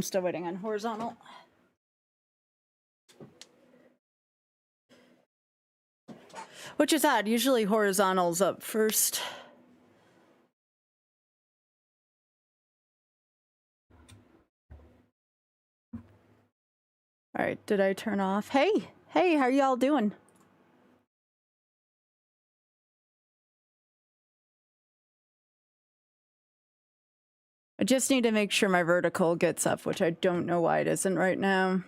I'm still waiting on horizontal. Which is odd. Usually horizontal's up first. All right, did I turn off? Hey, how y'all doing? I just need to make sure my vertical gets up, which I don't know why it isn't right now.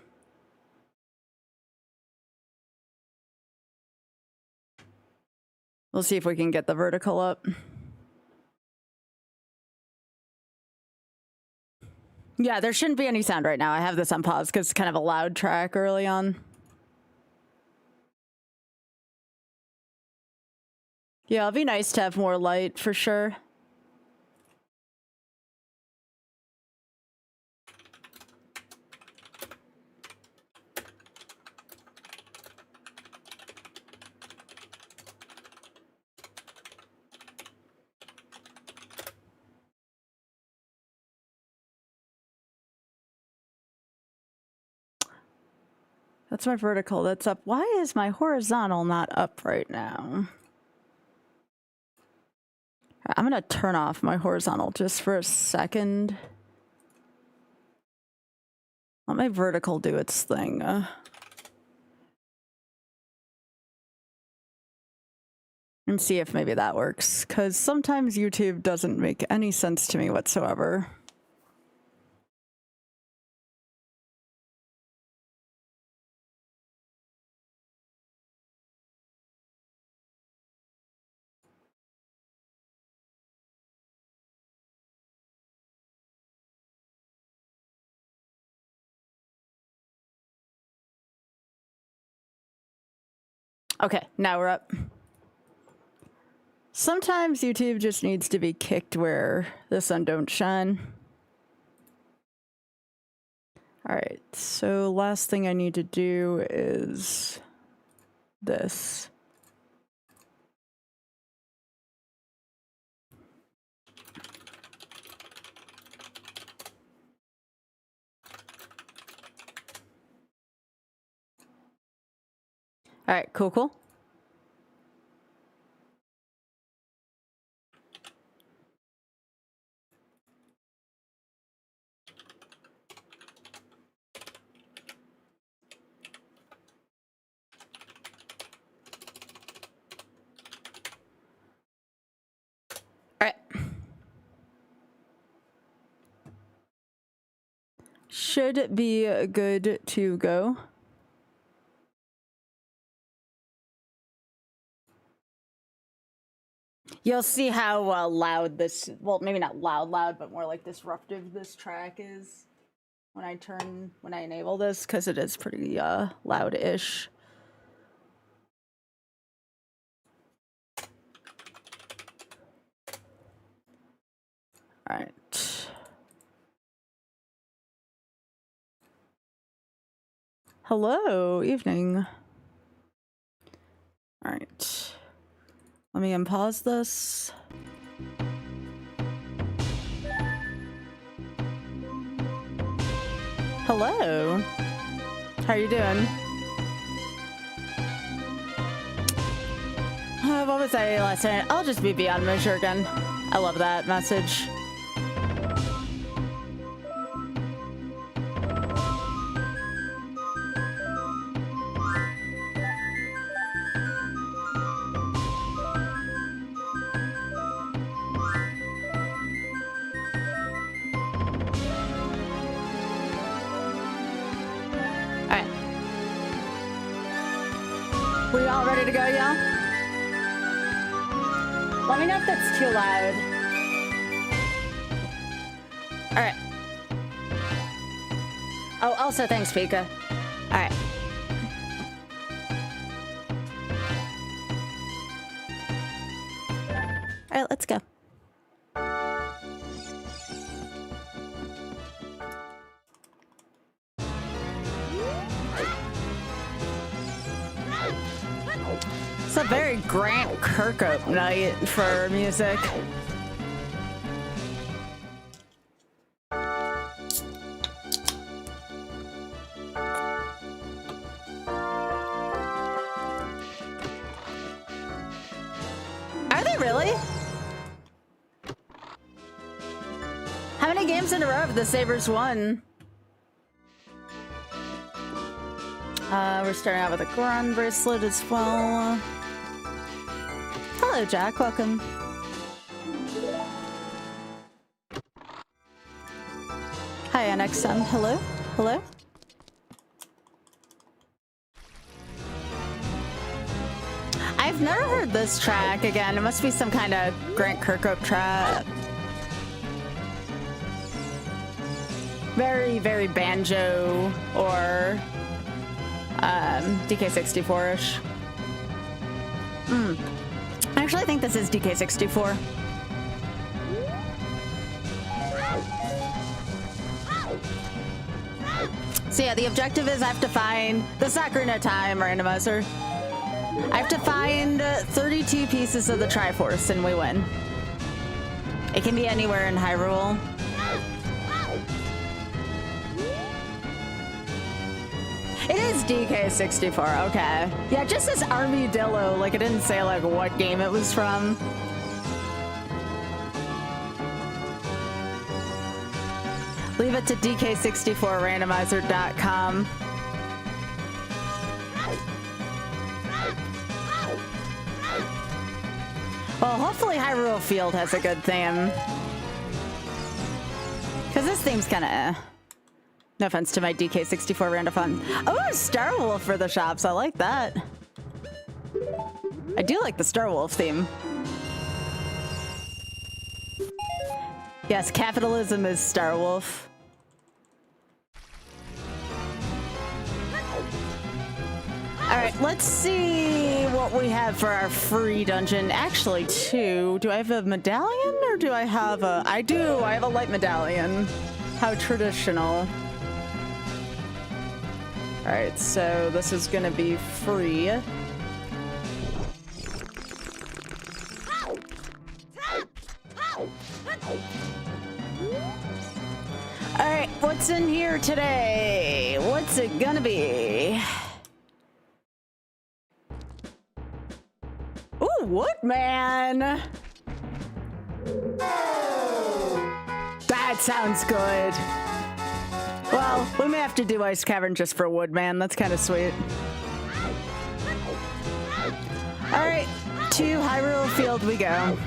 We'll see if we can get the vertical up. Yeah, there shouldn't be any sound right now. I have this on pause because it's kind of a loud track early on. Yeah, it'd be nice to have more light for sure. That's my vertical. That's up. Why is my horizontal not up right now? I'm going to turn off my horizontal just for a second. Let my vertical do its thing. And see if maybe that works. Because sometimes YouTube doesn't make any sense to me whatsoever. Okay, now we're up. Sometimes YouTube just needs to be kicked where the sun don't shine. All right, so last thing I need to do is this. All right, cool. All right. Should be good to go. You'll see how loud this, well, maybe not loud, but more like disruptive this track is when I enable this, because it is pretty loud-ish. All right. Hello, evening. All right. Let me unpause this. Hello. How are you doing? What was I last night? I'll just be beyond measure again. I love that message. We all ready to go, y'all? Let me know if that's too loud. All right. Oh, also thanks, Pika. All right. All right, let's go. It's a very Grant Kirkhope night for music. days in a row the Sabres won. We're starting out with a Goron bracelet as well. Hello, Jack. Welcome. Hi, NXM. Hello. Hello. I've never heard this track again. It must be some kind of Grant Kirkhope track. Very, very banjo or DK64-ish. Actually, I think this is DK64. So yeah, the objective is I have to find the Sakurna time randomizer. I have to find 32 pieces of the Triforce and we win. It can be anywhere in Hyrule. It is DK64, okay. Yeah, just this Armadillo, like it didn't say like what game it was from. Leave it to DK64randomizer.com. Well, hopefully Hyrule Field has a good theme. Because this theme's kind of eh. No offense to my DK64 random fun. Oh, Star Wolf for the shops. I like that. I do like the Star Wolf theme. Yes, capitalism is Star Wolf. Alright, let's see what we have for our free dungeon. Actually, two. Do I have a medallion or do I have a... I do. I have a light medallion. How traditional. Alright, so this is gonna be free. Alright, what's in here today? What's it gonna be? Ooh, Woodman! That sounds good. Well, we may have to do Ice Cavern just for Woodman. That's kind of sweet. Alright, to Hyrule Field we go.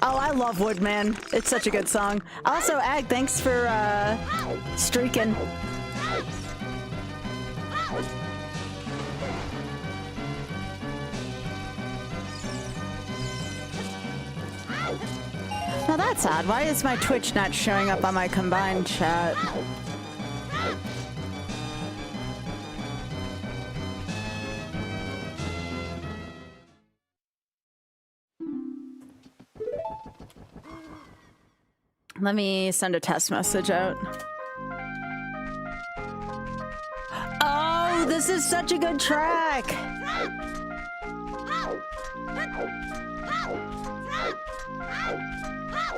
Oh, I love Woodman. It's such a good song. Also, Ag, thanks for streaking. Now that's odd. Why is my Twitch not showing up on my combined chat? Let me send a test message out. Oh, this is such a good track.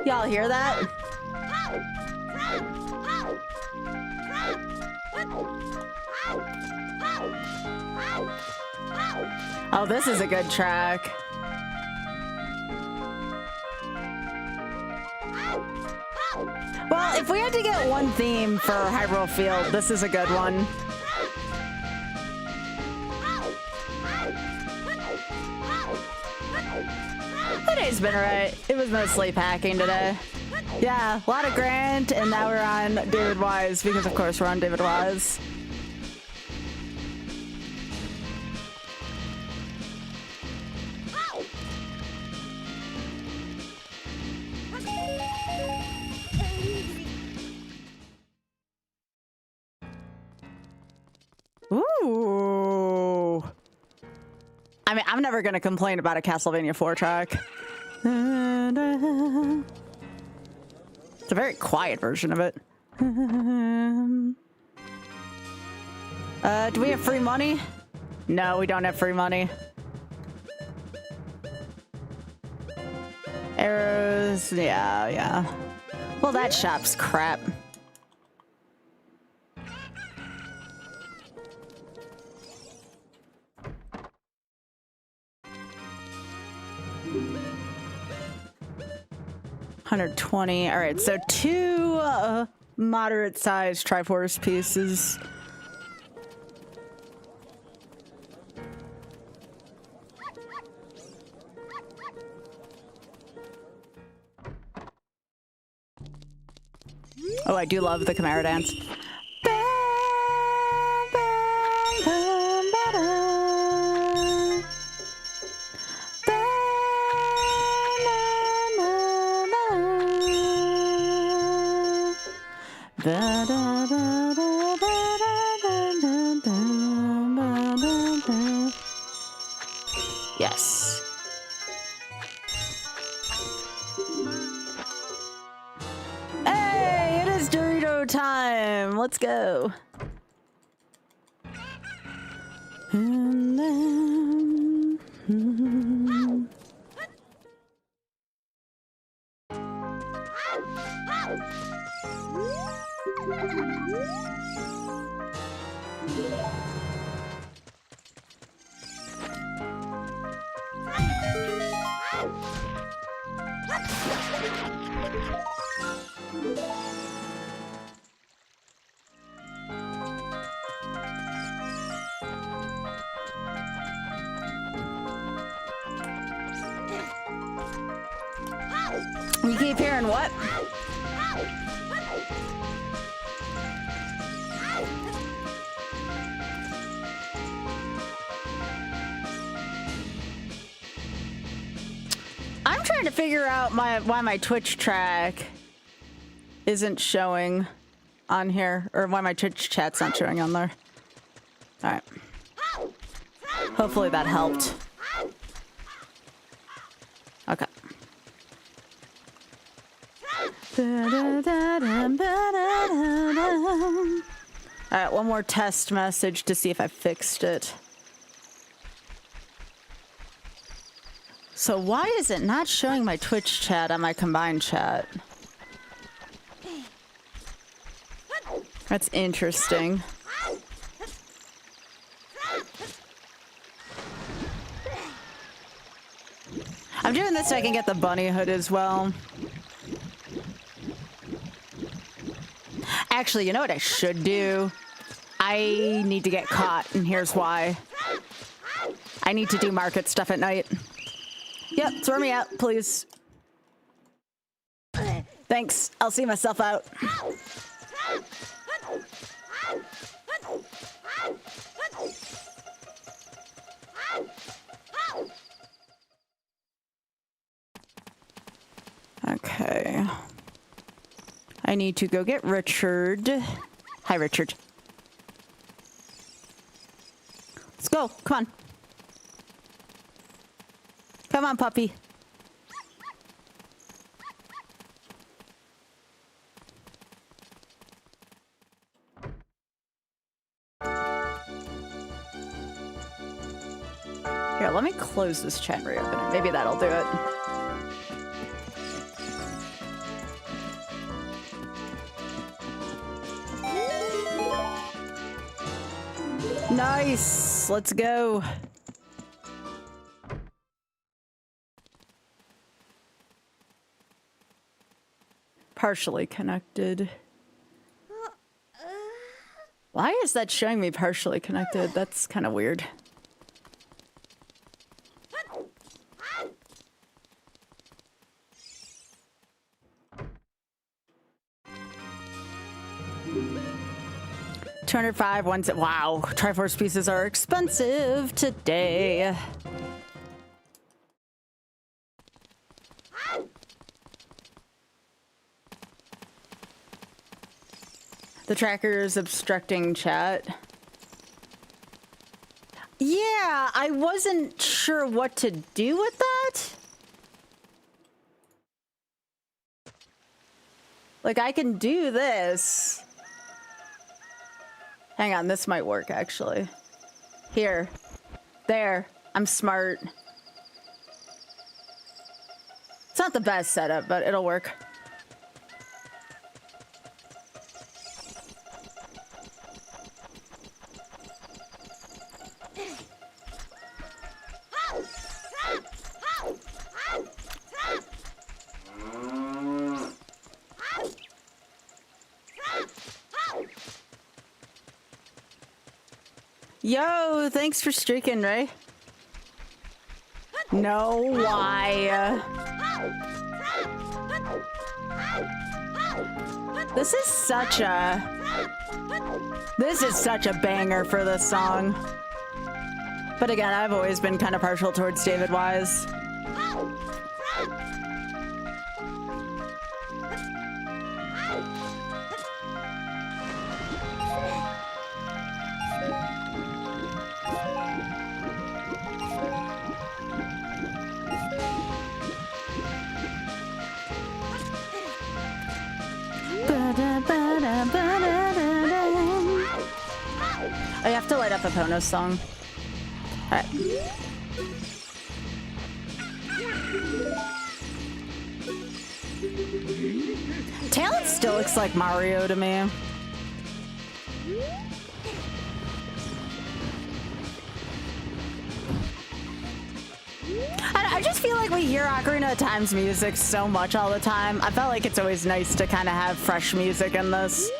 Y'all hear that? Oh, this is a good track. Well, if we had to get one theme for Hyrule Field, this is a good one. Today's been alright. It was mostly packing today. Yeah, a lot of Grant, and now we're on David Wise, because of course we're on David Wise. Ooh. I mean, I'm never going to complain about a Castlevania 4 track. It's a very quiet version of it. Do we have free money? No, we don't have free money. Arrows, yeah. Well, that shop's crap. 120. All right, so 2 moderate-sized Triforce pieces. Oh, I do love the Chimera dance. Yes. Hey, it is Dorito time. Let's go. And then... We keep hearing what? I'm trying to figure out why my Twitch track isn't showing on here, or why my Twitch chat's not showing on there. All right. Hopefully that helped. Okay. Alright, one more test message to see if I fixed it. So why is it not showing my Twitch chat on my combined chat? That's interesting. I'm doing this so I can get the bunny hood as well. Actually, you know what I should do? I need to get caught, and here's why. I need to do market stuff at night. Yep, throw me out, please. Thanks, I'll see myself out. Okay. I need to go get Richard. Hi, Richard. Let's go. Come on. Come on, puppy. Here, let me close this chat and reopen it. Maybe that'll do it. Nice. Let's go. Partially connected. Why is that showing me partially connected? That's kind of weird. $205 ones. Wow, Triforce pieces are expensive today. The tracker is obstructing chat. Yeah, I wasn't sure what to do with that. Like, I can do this. Hang on, this might work, actually. Here. There. I'm smart. It's not the best setup, but it'll work. Yo, thanks for streaking, Ray. No, why? This is such a banger for this song. But again, I've always been kind of partial towards David Wise. Oh, you have to light up a Pono song. Alright. Talent still looks like Mario to me. I just feel like we hear Ocarina of Time's music so much all the time. I felt like it's always nice to kind of have fresh music in this.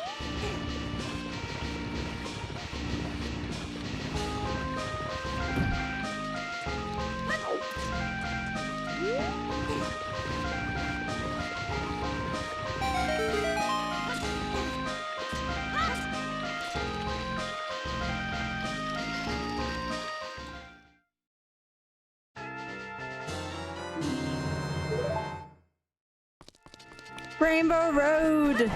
Rainbow Road.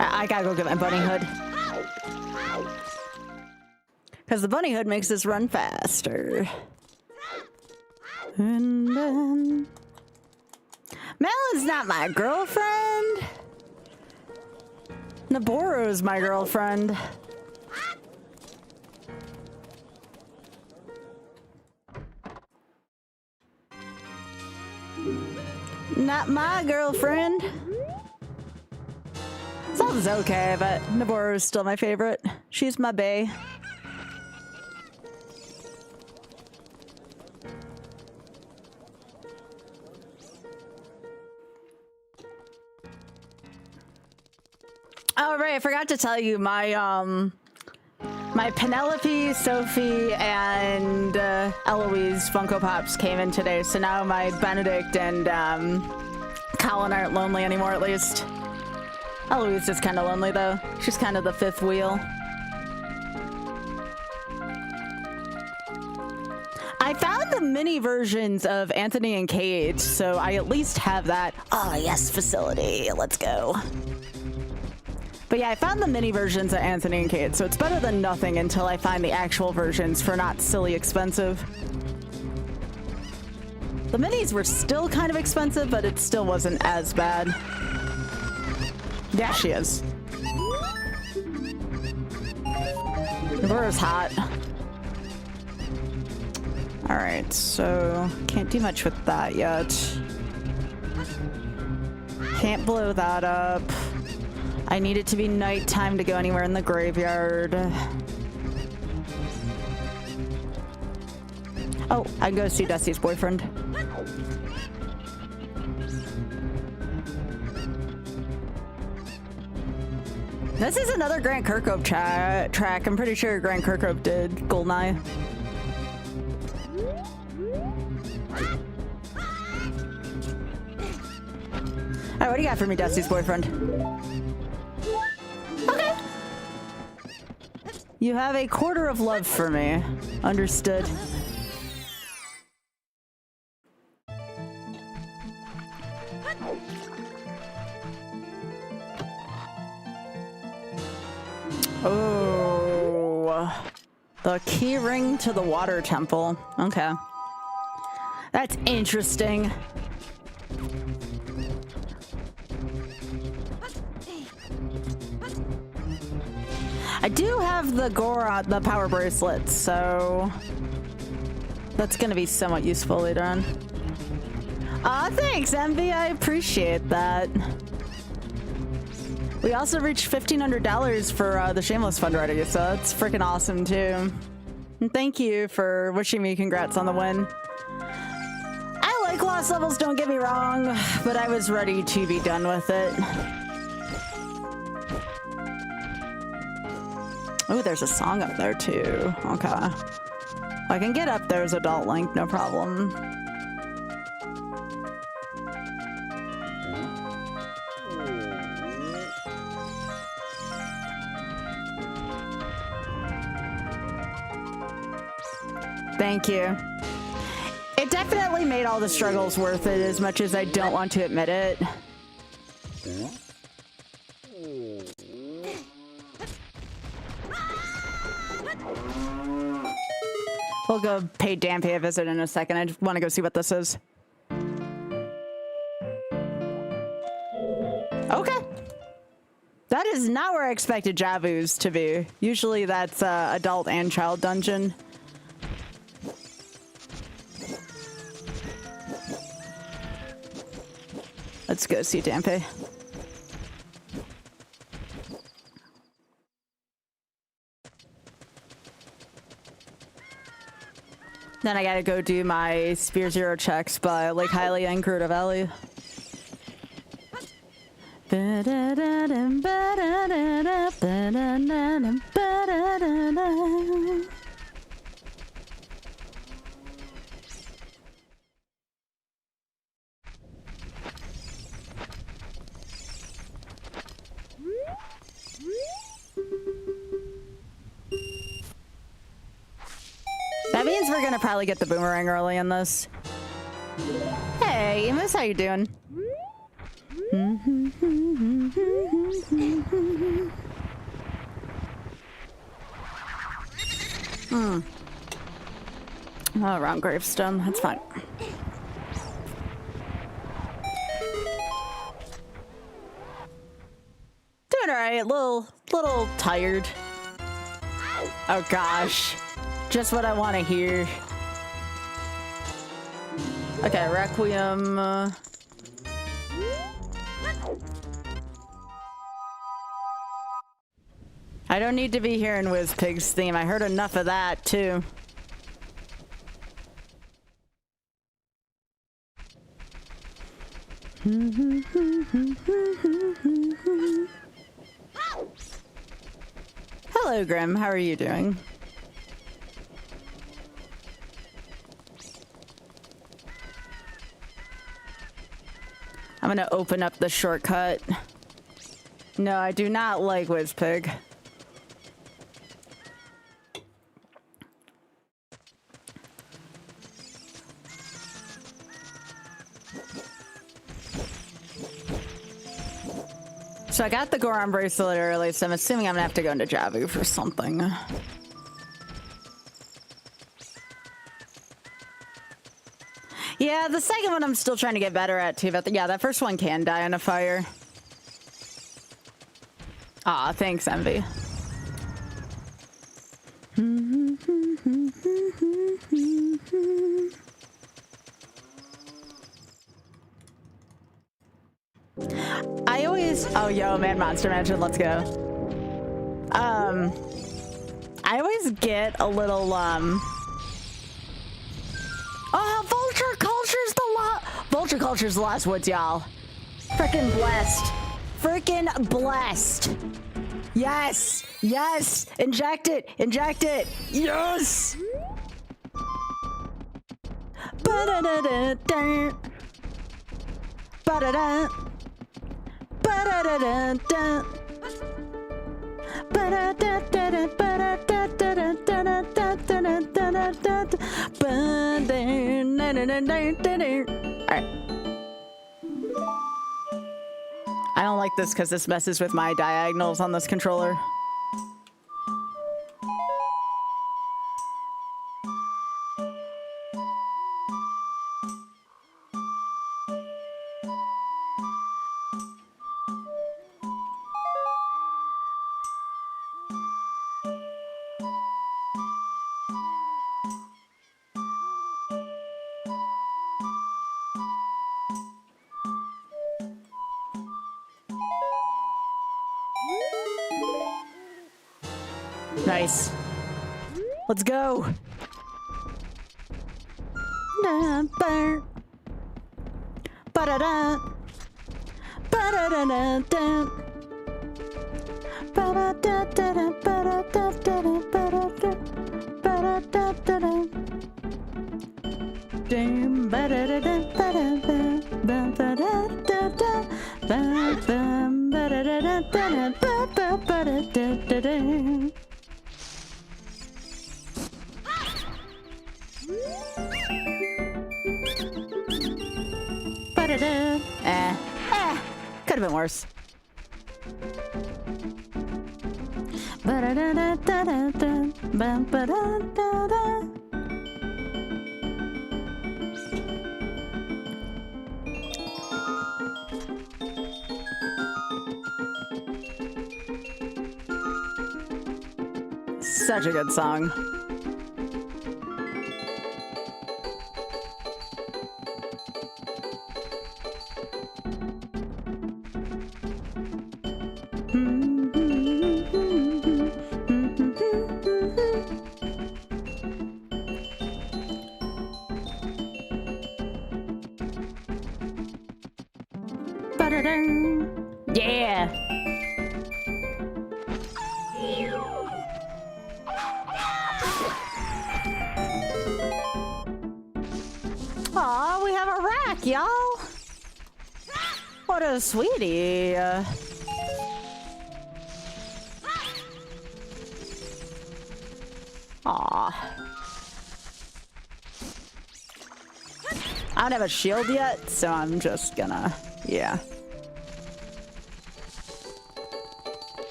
I gotta go get my bunny hood. Because the bunny hood makes us run faster. And then... Melon's not my girlfriend. Naboro's my girlfriend. Not my girlfriend. Zelda's okay, but Naboro's still my favorite. She's my bae. Oh, right, I forgot to tell you, my Penelope, Sophie, and Eloise Funko Pops came in today, so now my Benedict and Colin aren't lonely anymore, at least. Eloise is kind of lonely, though. She's kind of the fifth wheel. I found the mini versions of Anthony and Kate, so I at least have that. Oh, yes, facility. Let's go. But yeah, I found the mini versions of Anthony and Kate, so it's better than nothing until I find the actual versions for not silly expensive. The minis were still kind of expensive, but it still wasn't as bad. Yeah, she is. Laura's hot. Alright, so can't do much with that yet. Can't blow that up. I need it to be nighttime to go anywhere in the graveyard. Oh, I can go see Dusty's boyfriend. This is another Grant Kirkhope track. I'm pretty sure Grant Kirkhope did Goldeneye. Alright, what do you got for me, Dusty's boyfriend? Okay. You have a quarter of love for me. Understood. Oh, the key ring to the water temple. Okay. That's interesting. I do have the Goron, the power bracelet, so that's gonna be somewhat useful later on. Aw, thanks, Envy. I appreciate that. We also reached $1,500 for the Shameless Fund already, so that's freaking awesome too. And thank you for wishing me congrats on the win. I like like lost levels, don't get me wrong, but I was ready to be done with it. Oh, there's a song up there too. Okay. I can get up there as Adult Link, no problem. Thank you. It definitely made all the struggles worth it, as much as I don't want to admit it. We'll go pay Dampé a visit in a second. I just want to go see what this is. Okay. That is not where I expected Javu's to be. Usually that's adult and child dungeon. Let's go see Dampé. Then I gotta go do my Spear Zero checks by Lake Hylia and Gerudo Valley. That means we're gonna probably get the boomerang early in this. Hey, Emus, how you doing? Oh, wrong gravestone. That's fine. Doing alright. Little tired. Oh gosh. Just what I want to hear. Okay, Requiem. I don't need to be hearing Wizpig's theme. I heard enough of that, too. Hello, Grim. How are you doing? I'm gonna open up the shortcut. No, I do not like Wizpig. So I got the Goron bracelet early, so I'm assuming I'm gonna have to go into Javu for something. Yeah, the second one I'm still trying to get better at too, but yeah, that first one can die in a fire. Aw, thanks, Envy. I always... Oh, yo, man, Monster Mansion, let's go. I always get a little, Oh, Vulture Culture's the last woods, y'all. Frickin' blessed. Frickin' blessed. Yes! Yes! Inject it! Inject it! Yes! Ba-da-da-da-da. Ba-da-da. Ba-da-da-da-da. Alright. I don't like this because this messes with my diagonals on this controller. Nice. Let's go. Ba-da-da. Ba-da-da-da-da. Ba-da-da-da-da. Ba-da-da-da-da. Ba-da-da. Ba-da-da-da-da. Dum, ba-da-da-da. Ba-da-da. Ba-da-da-da-da. Ba-bum. Ba-da-da-da-da. Ba-ba-ba-da-da-da-da. Ba-da-da. Could have been worse. Ba-da-da-da-da-da. Ba-ba-da-da-da. Such a good song. Yeah. Aw, we have a rack, y'all. What a sweetie. Aw. I don't have a shield yet, so I'm just gonna, yeah.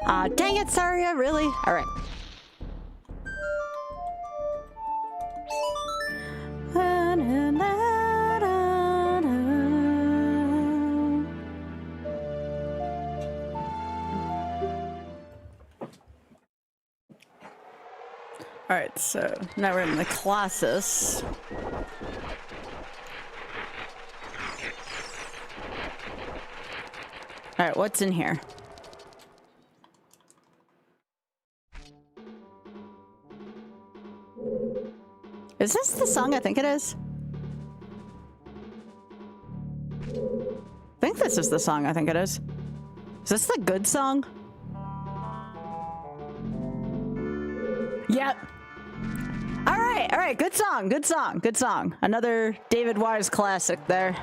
Aw, dang it, Saria, really? All right. All right, so now we're in the Colossus. All right, what's in here? Is this the song I think it is? I think this is the song I think it is. Is this the good song? Yep. All right, good song, good song, good song. Another David Wise classic there.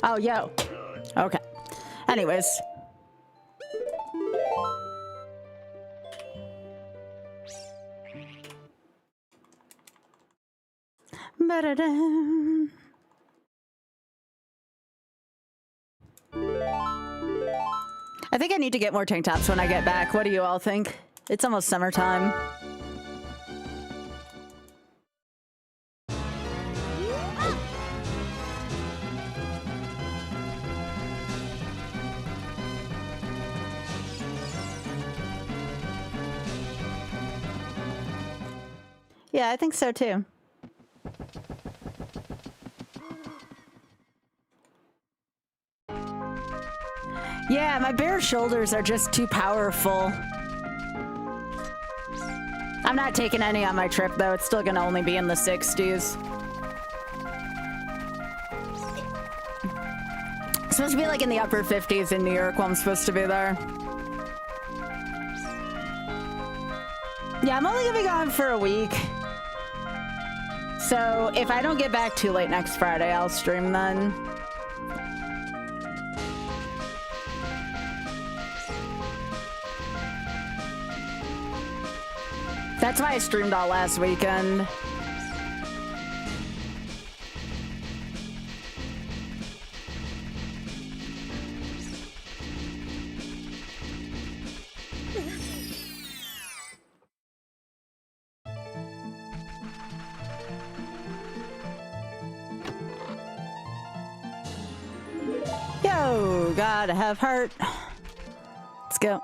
Oh, yo. Okay. Anyways. Ba-da-da. I think I need to get more tank tops when I get back. What do you all think? It's almost summertime. Yeah, I think so too. Yeah, my bare shoulders are just too powerful. I'm not taking any on my trip, though. It's still gonna only be in the 60s. It's supposed to be like in the upper 50s in New York while I'm supposed to be there. Yeah, I'm only gonna be gone for a week. So if I don't get back too late next Friday, I'll stream then. That's why I streamed all last weekend. Yo, gotta have heart. Let's go.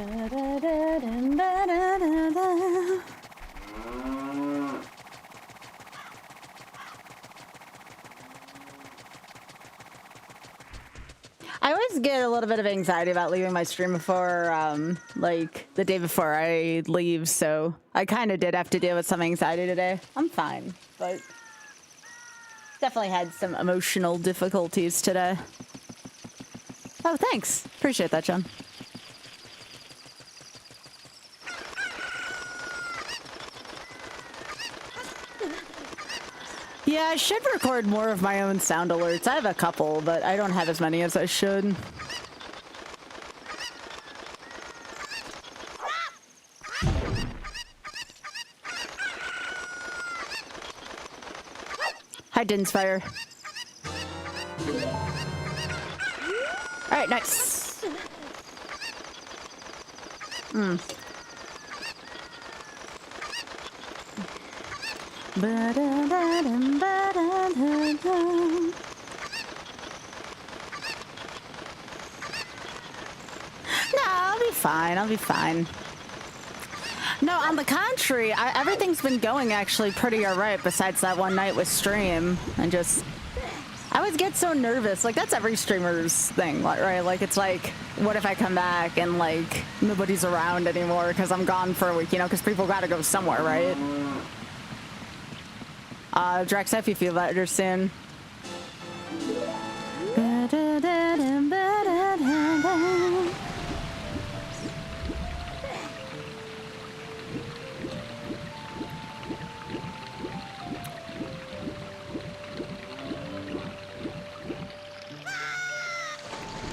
I always get a little bit of anxiety about leaving my stream before, like, the day before I leave, so I kind of did have to deal with some anxiety today. I'm fine, but definitely had some emotional difficulties today. Oh, thanks. Appreciate that, John. Yeah, I should record more of my own sound alerts. I have a couple, but I don't have as many as I should. Hi, Dinspire. All right, nice. No, I'll be fine. I'll be fine. No, on the contrary, everything's been going actually pretty alright besides that one night with stream. And just, I always get so nervous. Like, that's every streamer's thing, right? Like, it's like, what if I come back and, like, nobody's around anymore because I'm gone for a week, you know, because people gotta go somewhere, right? Drex, if you feel better soon.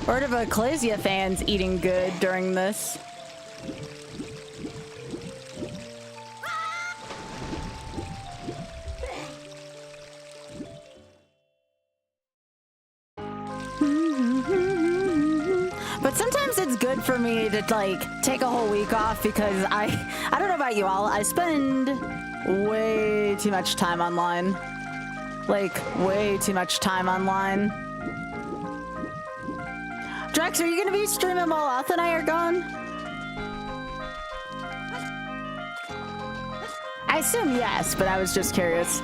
Word of Ecclesia fans eating good during this. But sometimes it's good for me to like take a whole week off because I don't know about you all, I spend way too much time online. Like way too much time online. Drex, are you gonna be streaming while Alth and I are gone? I assume yes, but I was just curious.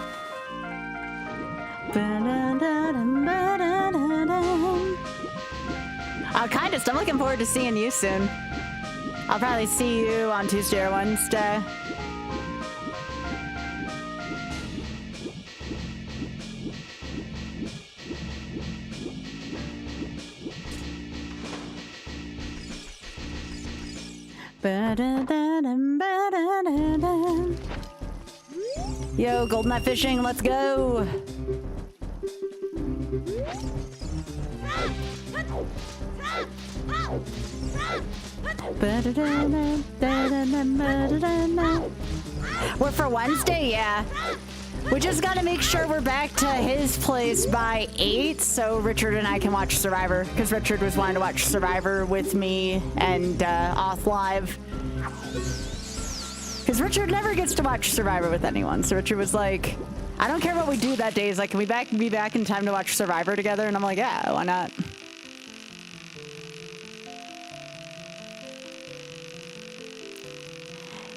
Kindest, I'm looking forward to seeing you soon. I'll probably see you on Tuesday or Wednesday. Yo, golden knife fishing, let's go. We're for Wednesday, yeah. We just gotta make sure we're back to his place by 8 so Richard and I can watch Survivor, because Richard was wanting to watch Survivor with me and Auth Live. Because Richard never gets to watch Survivor with anyone, so Richard was like, I don't care what we do that day. He's like, can we be back in time to watch Survivor together? And I'm like, yeah, why not?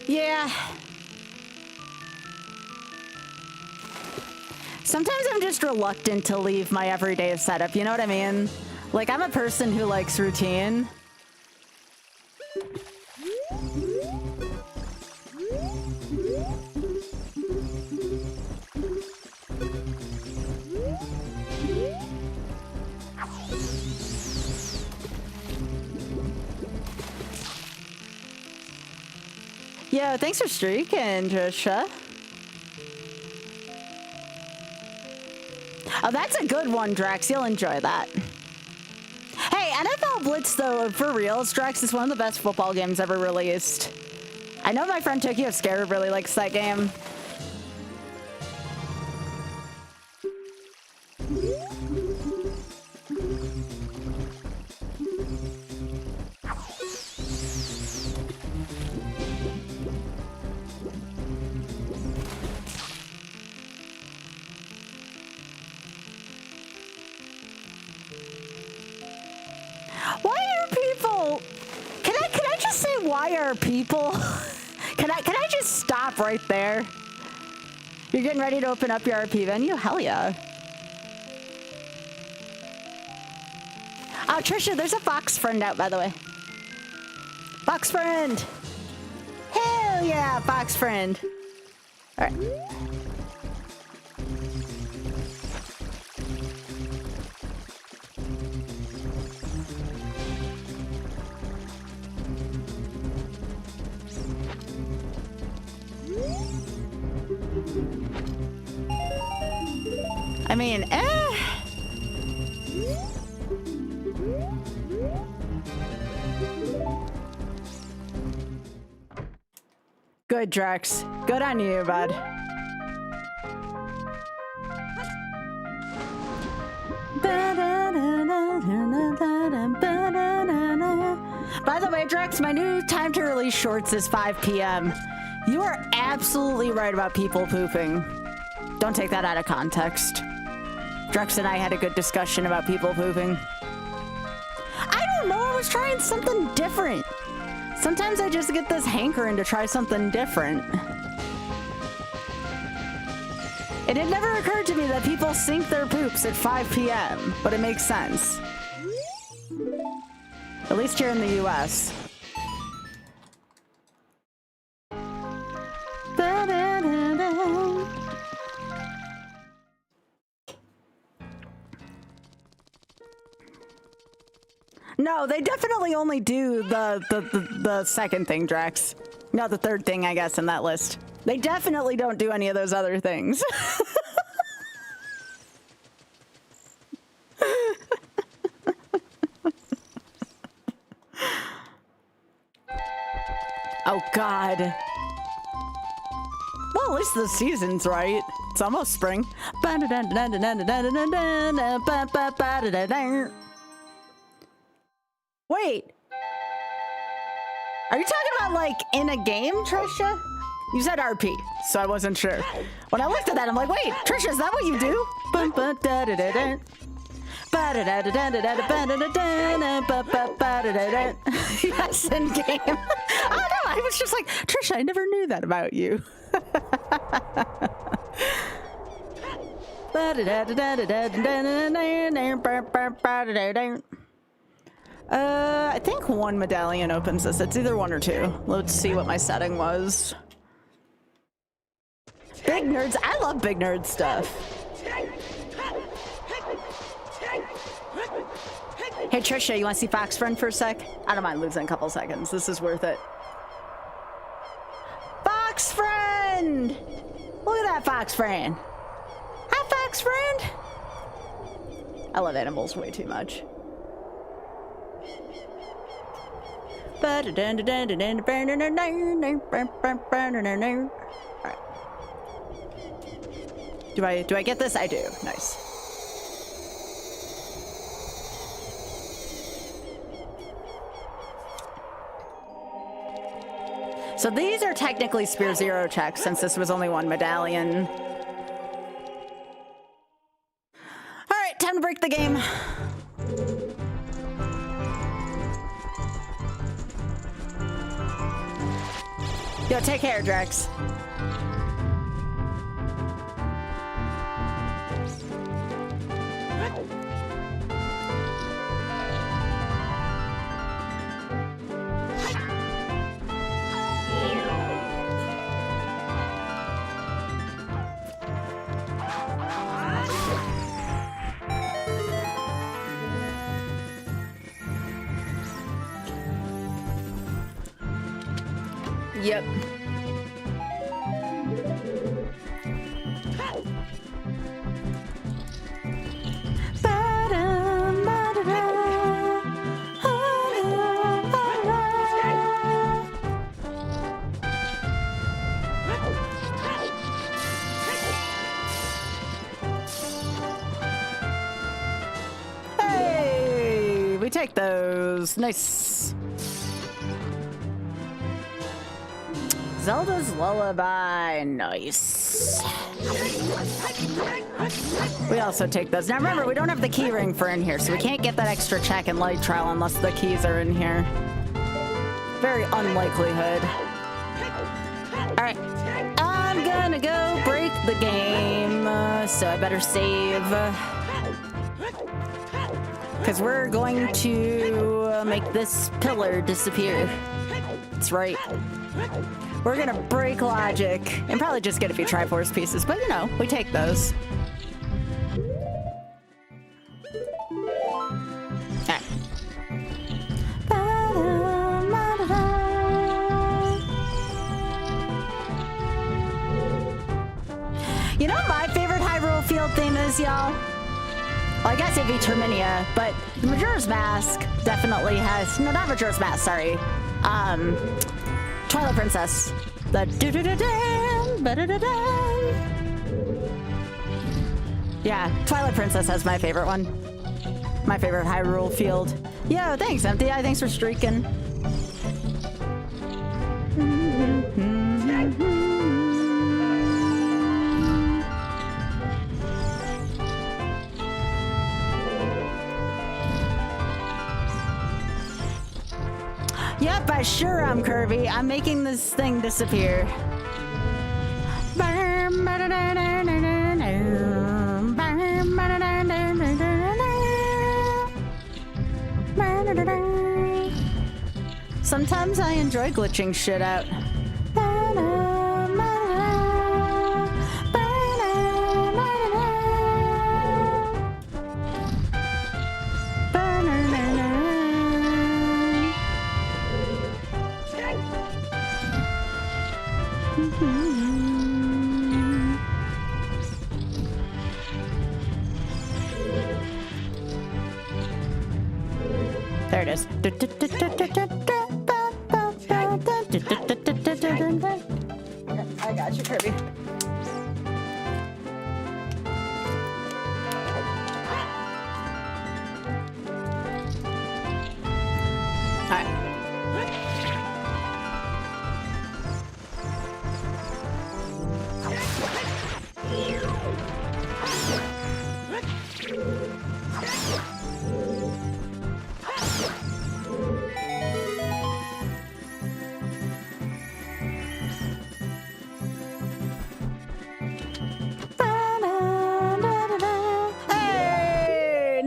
Yeah. Sometimes I'm just reluctant to leave my everyday setup, you know what I mean? Like, I'm a person who likes routine. Yo, thanks for streaking, Trisha. Oh, that's a good one, Drax. You'll enjoy that. Hey, NFL Blitz, though, for reals, Drax, is one of the best football games ever released. I know my friend Tokyo Scarab really likes that game. just say why are people? Can I just stop right there? You're getting ready to open up your RP venue? Hell yeah. Oh, Trisha, there's a Fox friend out, by the way. Fox friend. Hell yeah, Fox friend. All right. I mean, Good, Drex. Good on you, bud. By the way, Drex, my new time to release shorts is 5 p.m. You are absolutely right about people pooping. Don't take that out of context. Drex and I had a good discussion about people pooping. I don't know, I was trying something different. Sometimes I just get this hankering to try something different. It had never occurred to me that people sink their poops at 5 p.m., but it makes sense. At least here in the US. No, they definitely only do the second thing, Drex. No, the third thing, I guess, in that list. They definitely don't do any of those other things. Oh, God. Well, at least the season's right. It's almost spring. Wait. Are you talking about, like, in a game, Trisha? You said RP, so I wasn't sure. When I looked at that, I'm like, wait, Trisha, is that what you do? Yes, in game. I don't know, I was just like, Trisha, I never knew that about you. I think one medallion opens this. It's either one or two. Let's see what my setting was. Big nerds. I love big nerd stuff. Hey, Trisha, you want to see Fox Friend for a sec? I don't mind losing a couple seconds. This is worth it. Fox Friend! Look at that Fox Friend. Hi, Fox Friend. I love animals way too much. Alright. Do I get this? I do. Nice. So these are technically Spear Zero checks since this was only one medallion. Alright, time to break the game. Yo, take care, Drex. Yep. Hey, we take those. Nice. Zelda's Lullaby, nice. We also take those. Now remember, we don't have the key ring for in here, so we can't get that extra check in Light Trial unless the keys are in here. Very unlikelihood. Alright. I'm gonna go break the game, so I better save. Because we're going to make this pillar disappear. That's right. We're gonna break logic and probably just get a few Triforce pieces, but you know, we take those. Okay. You know what my favorite Hyrule Field theme is, y'all? Well, I guess it'd be Terminia, but the Majora's Mask definitely has... No, not Majora's Mask, sorry. Twilight Princess. The do-do-do-dan, ba-da-da-dan. Yeah, Twilight Princess has my favorite one. My favorite Hyrule Field. Yo, thanks, Empty Eye. Thanks for streaking. Yep, I sure am, Kirby. I'm making this thing disappear. Sometimes I enjoy glitching shit out. There it is. I got you, Kirby.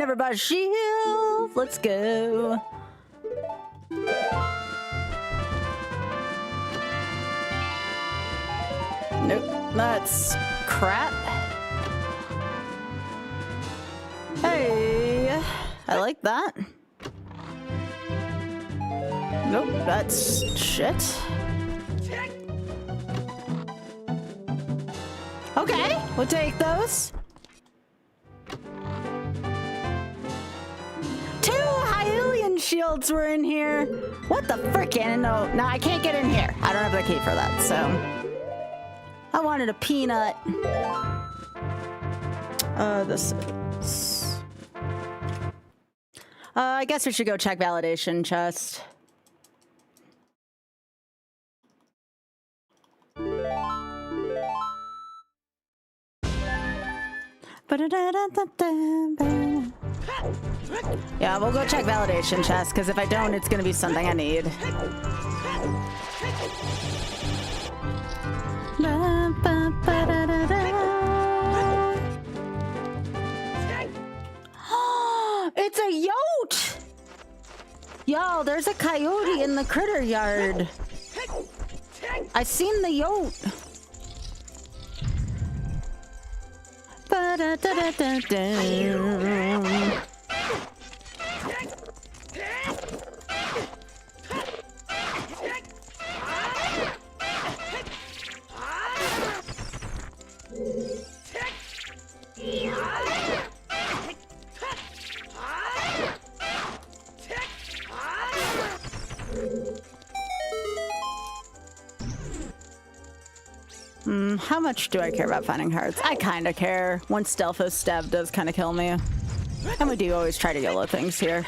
Everybody shield. Let's go. Nope, that's crap. Hey, I like that. Nope, that's shit. Okay, we'll take those. Shields were in here. What the frickin'? No, I can't get in here. I don't have the key for that, so. I wanted a peanut. This is... I guess we should go check validation chest. Yeah, we'll go check validation chest, because if I don't, it's going to be something I need. It's a yote! Yo, there's a coyote in the critter yard. I seen the yote. How much do I care about finding hearts? I kind of care. One Stealthos stab does kind of kill me. And we do always try to YOLO things here.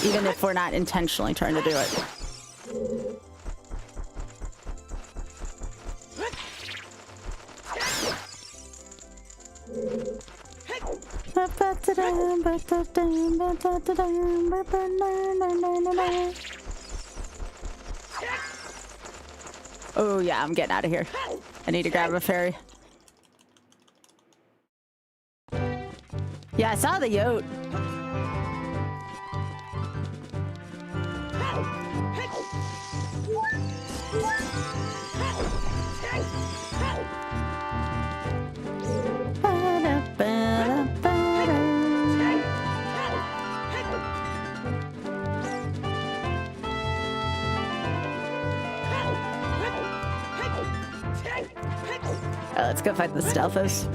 Even if we're not intentionally trying to do it. Oh yeah, I'm getting out of here. I need to grab a fairy. Yeah, I saw the yote. Let's go fight the Stealthos.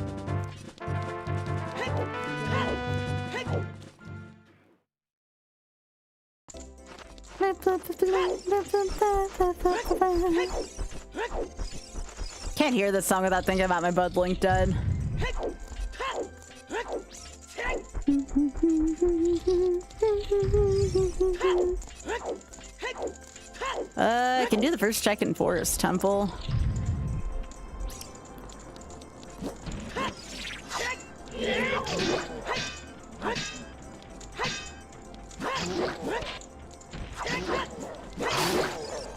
Can't hear this song without thinking about my bud Link dead. I can do the first check in Forest Temple.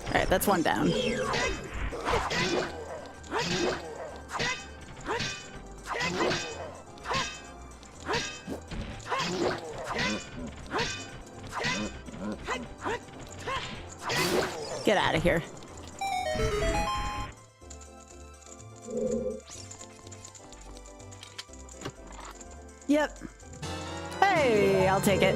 Alright, that's one down. Get out of here. Yep. Hey, I'll take it.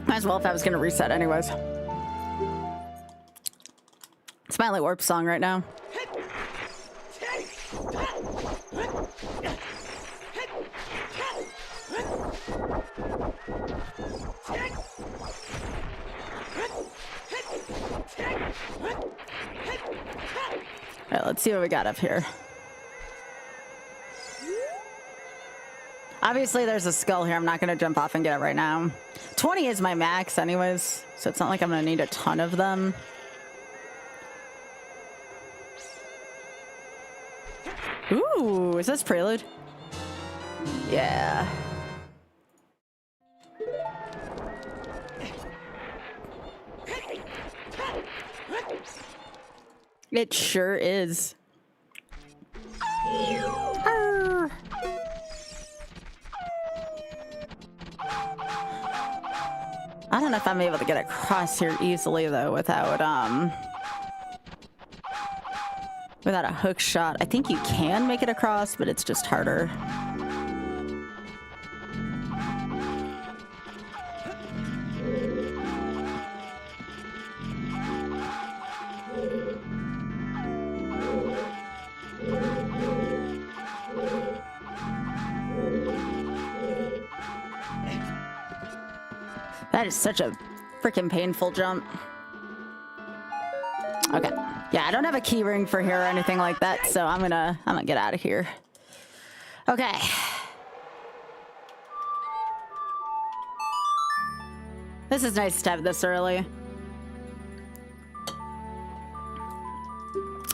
Might as well if I was gonna reset anyways. It's my only warp song right now. Alright, let's see what we got up here. Obviously, there's a skull here. I'm not going to jump off and get it right now. 20 is my max anyways, so it's not like I'm going to need a ton of them. Ooh, is this Prelude? Yeah. It sure is. Arr. I don't know if I'm able to get across here easily though without a hook shot. I think you can make it across, but it's just harder. That is such a freaking painful jump. Okay. Yeah, I don't have a key ring for here or anything like that, so I'm gonna get out of here. Okay. This is nice to have this early.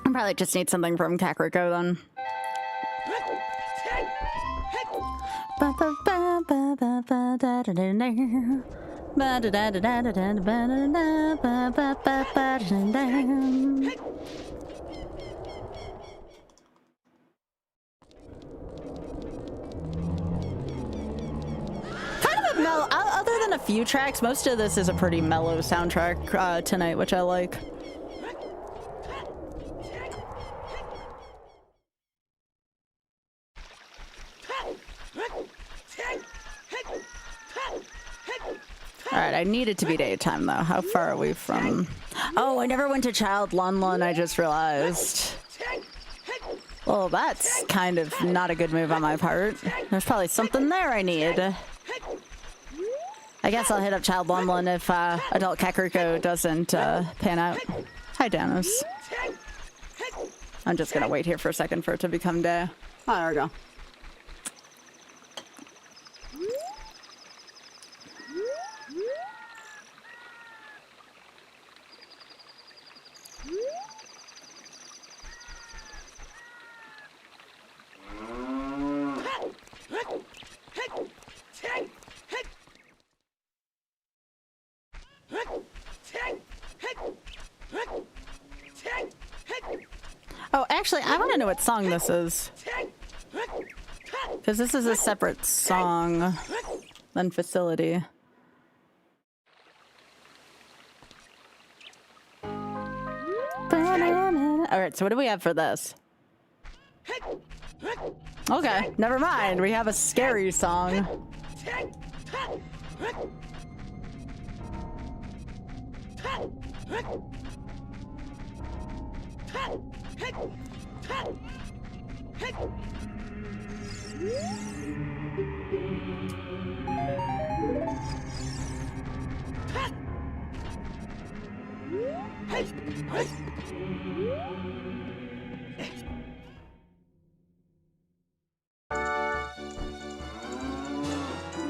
I probably just need something from Kakariko then. Other than a few tracks, most of this is a pretty mellow soundtrack tonight, which I like. Alright, I need it to be daytime though. How far are we from... Oh, I never went to Child Lun Lun, I just realized. Well, that's kind of not a good move on my part. There's probably something there I need. I guess I'll hit up Child Lun Lun if Adult Kakariko doesn't pan out. Hi, Danos. I'm just gonna wait here for a second for it to become day. Oh, there we go. Oh, actually, I want to know what song this is. Because this is a separate song than Facility. Alright, so what do we have for this? Okay, never mind. We have a scary song.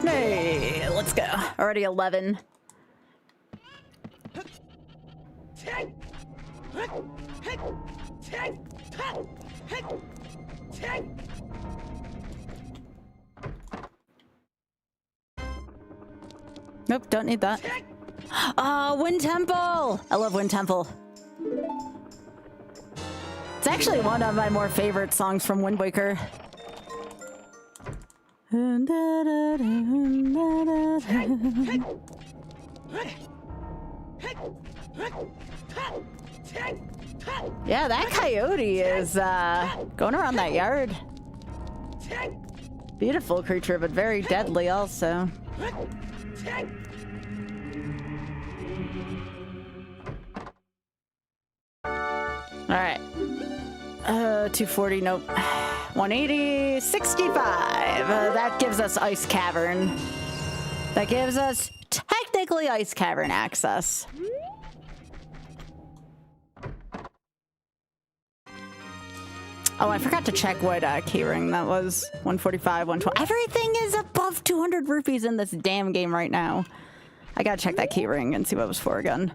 Hey, let's go. Already 11. Nope, don't need that. Oh, Wind Temple! I love Wind Temple. It's actually one of my more favorite songs from Wind Waker. Yeah, that coyote is going around that yard. Beautiful creature, but very deadly also. Alright. 240, nope. 180, 65. That gives us Ice Cavern. That gives us technically Ice Cavern access. Oh, I forgot to check what keyring that was. 145, 120. Everything is above 200 rupees in this damn game right now. I gotta check that keyring and see what it was for again.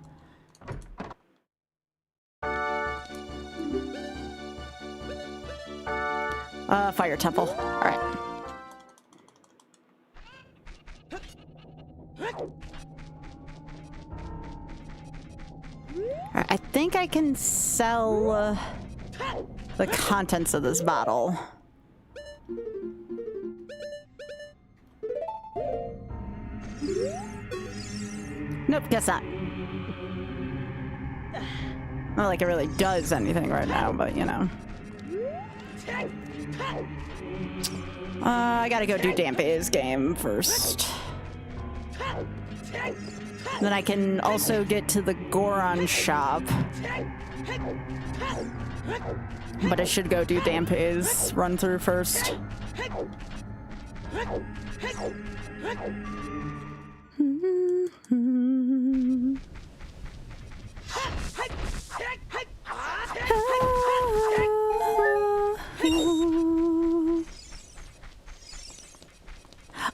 Fire Temple. All right. I think I can sell the contents of this bottle. Nope, guess not. Not like it really does anything right now, but you know. I gotta go do Dampé's game first. Then I can also get to the Goron shop. But I should go do Dampé's run through first.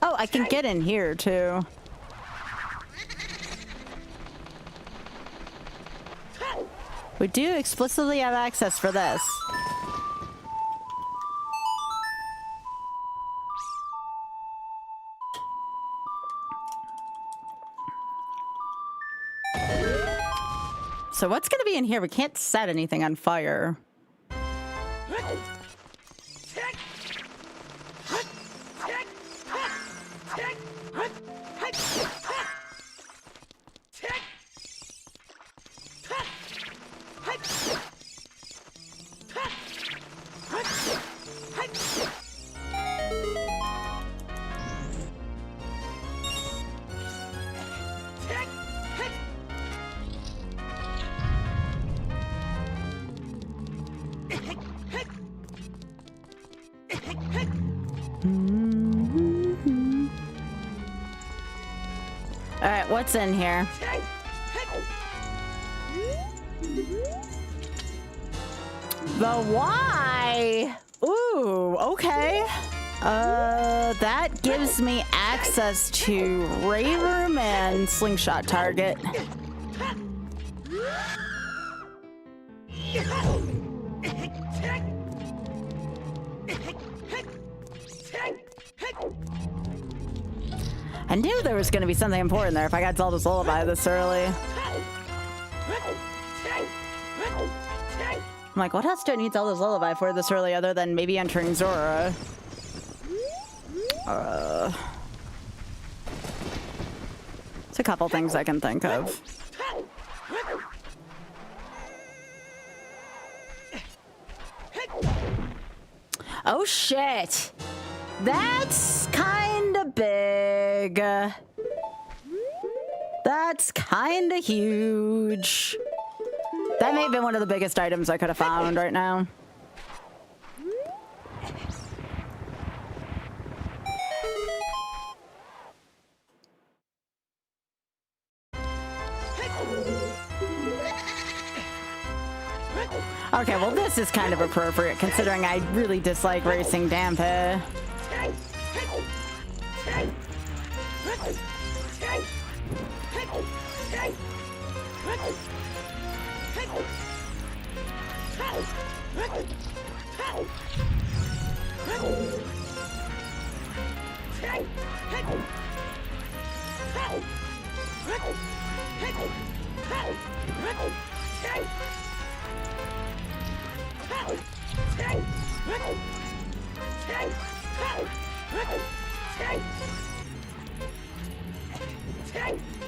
Oh, I can get in here too. We do explicitly have access for this. So what's gonna be in here? We can't set anything on fire. Alright, what's in here? The Y! Ooh, okay. That gives me access to Ray Room and Slingshot Target. I knew there was going to be something important there if I got Zelda's Lullaby this early. I'm like, what else do I need Zelda's Lullaby for this early other than maybe entering Zora? It's a couple things I can think of. Oh shit! That's kinda big. That's kinda huge. That may have been one of the biggest items I could have found right now. Okay, well this is kind of appropriate considering I really dislike racing Dampé.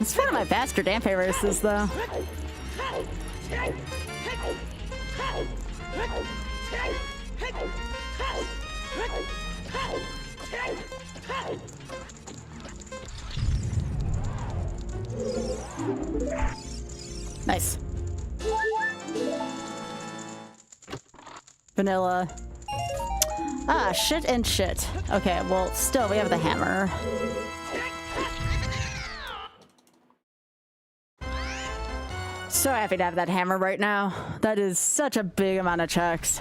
It's one of my faster Dampé races, though. Nice. Vanilla. Ah, shit and shit. Okay, well, still, we have the hammer. So happy to have that hammer right now. That is such a big amount of checks.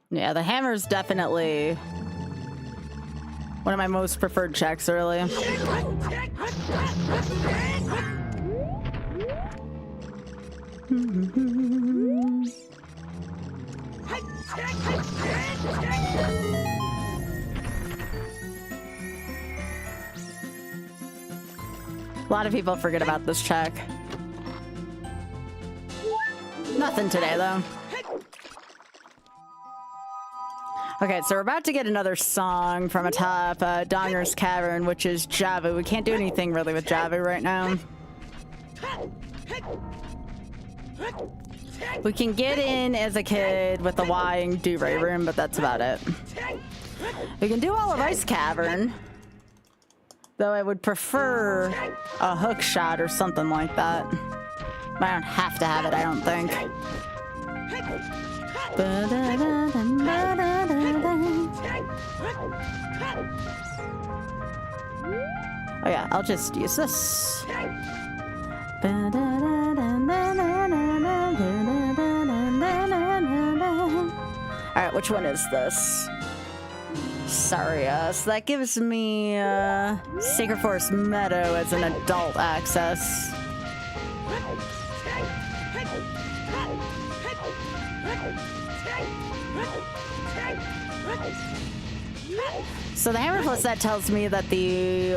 Yeah, the hammer's definitely one of my most preferred checks early. A lot of people forget about this check. Nothing today, though. Okay, so we're about to get another song from atop Donger's Cavern, which is Javu. We can't do anything really with Javu right now. We can get in as a kid with the Y and do Ray Room, but that's about it. We can do all of Ice Cavern, though I would prefer a hook shot or something like that. But I don't have to have it, I don't think. Oh yeah, I'll just use this. Alright, which one is this? Sorry, so that gives me Sacred Forest Meadow as an adult access. So the hammer plus that tells me that the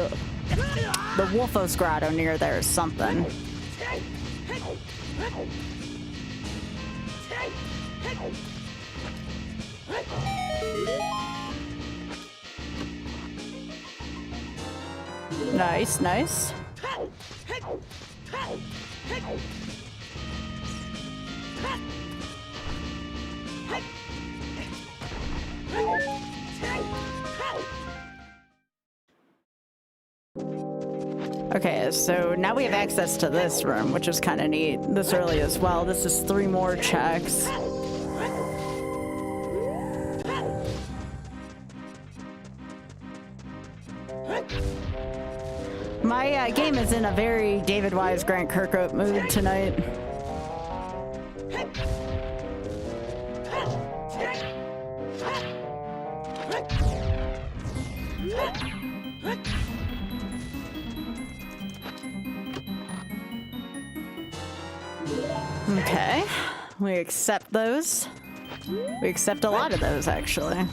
Wolfos Grotto near there is something. Nice, nice. Okay, so now we have access to this room, which is kind of neat this early as well. This is 3 more checks. My game is in a very David Wise, Grant Kirkhope mood tonight. Okay, we accept those. We accept a lot of those, actually.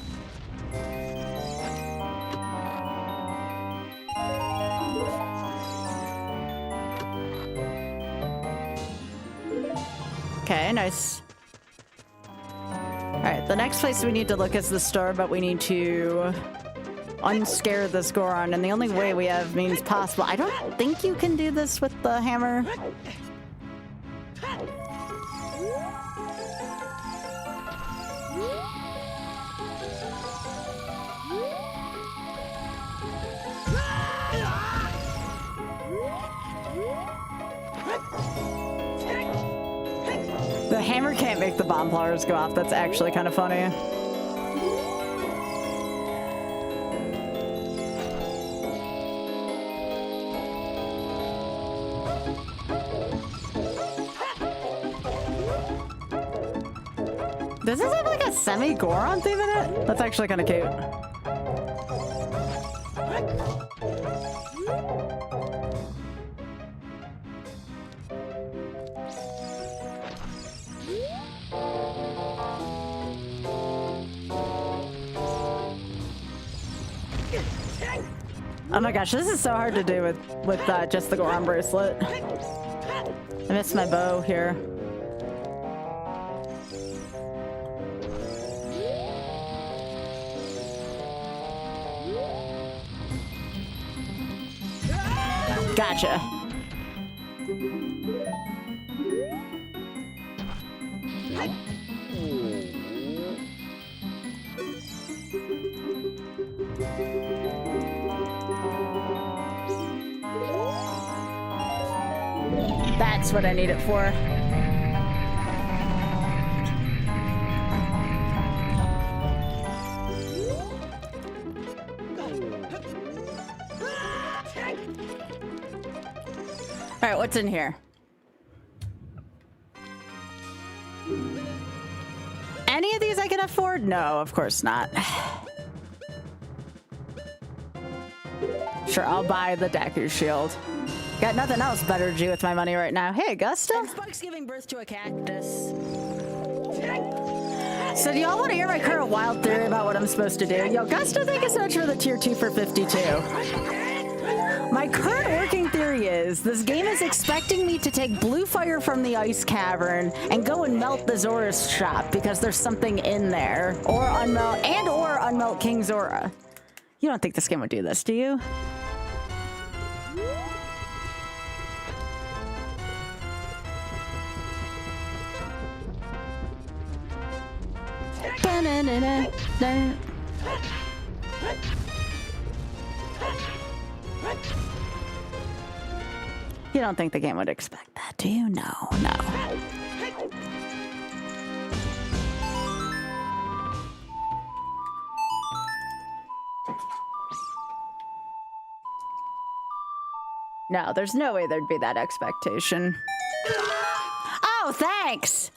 Okay, nice. Alright, the next place we need to look is the store, but we need to unscare this Goron, and the only way we have means possible. I don't think you can do this with the hammer. The hammer can't make the bomb flowers go off. That's actually kind of funny. Does this have like a semi-Goron theme in it? That's actually kind of cute. Oh my gosh, this is so hard to do with just the Goron bracelet. I missed my bow here. Gotcha. That's what I need it for. All right, what's in here? Any of these I can afford? No, of course not. Sure, I'll buy the Deku shield. Got nothing else better to do with my money right now. Hey, Augusta. And Spike's giving birth to a cactus. So do y'all want to hear my current wild theory about what I'm supposed to do? Yo, Augusta, thank you so much for the tier 2 for 52. My current working theory is this game is expecting me to take blue fire from the ice cavern and go and melt the Zora's shop because there's something in there. Or unmelt King Zora. You don't think this game would do this, do you? You don't think the game would expect that, do you? No, no. No, there's no way there'd be that expectation. Oh, thanks!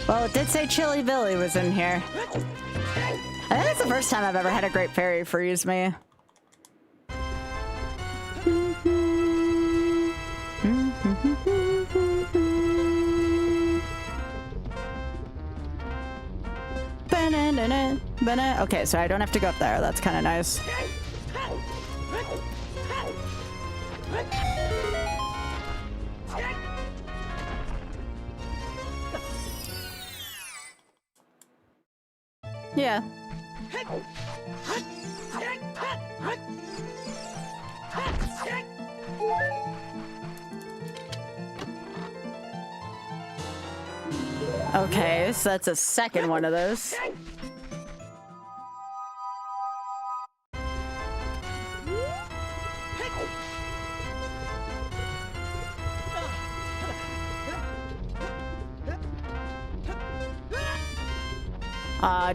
Well, it did say Chili Billy was in here. I think it's the first time I've ever had a Great Fairy freeze me. Okay, so I don't have to go up there. That's kind of nice. Yeah. Okay, so that's a second one of those.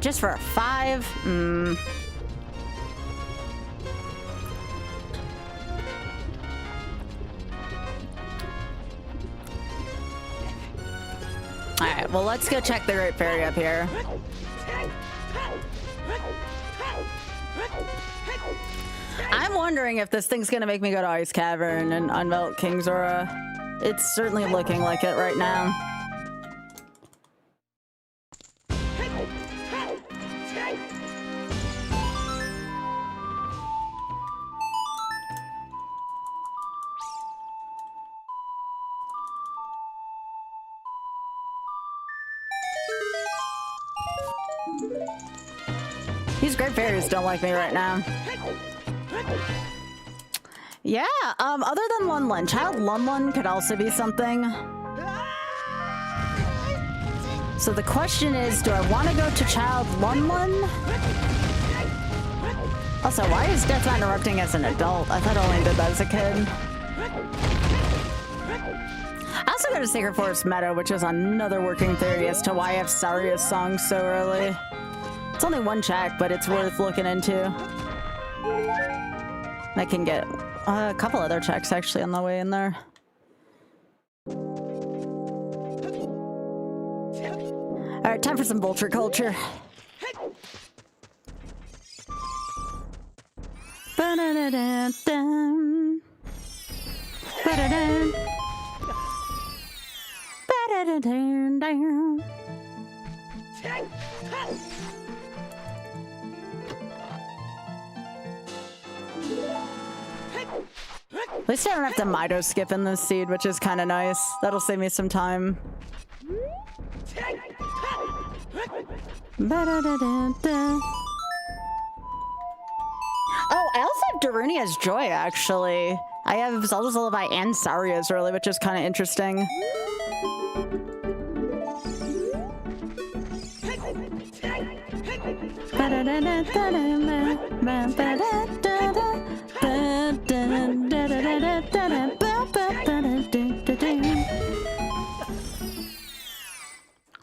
Just for a 5? Alright, well, let's go check the Great Fairy up here. I'm wondering if this thing's gonna make me go to Ice Cavern and unmelt King's Aura. It's certainly looking like it right now. These great fairies don't like me right now. Yeah, other than Lunlun, Child Lunlun could also be something. So the question is, do I want to go to Child Lunlun? Also, why is Deathmind erupting as an adult? I thought I only did that as a kid. I also go to Sacred Forest Meadow, which is another working theory as to why I have Saria's song so early. It's only one check, but it's worth looking into. I can get a couple other checks actually on the way in there. All right, time for some vulture culture. Ba-da-da-da-dum. Ba-da-da. Ba-da-da-da-dum. At least I don't have to Mido skip in this seed, which is kind of nice. That'll save me some time. Ba-da-da-da-da. Oh, I also have Darunia's Joy, actually. I have Zelda's Lullaby and Saria's early, which is kind of interesting.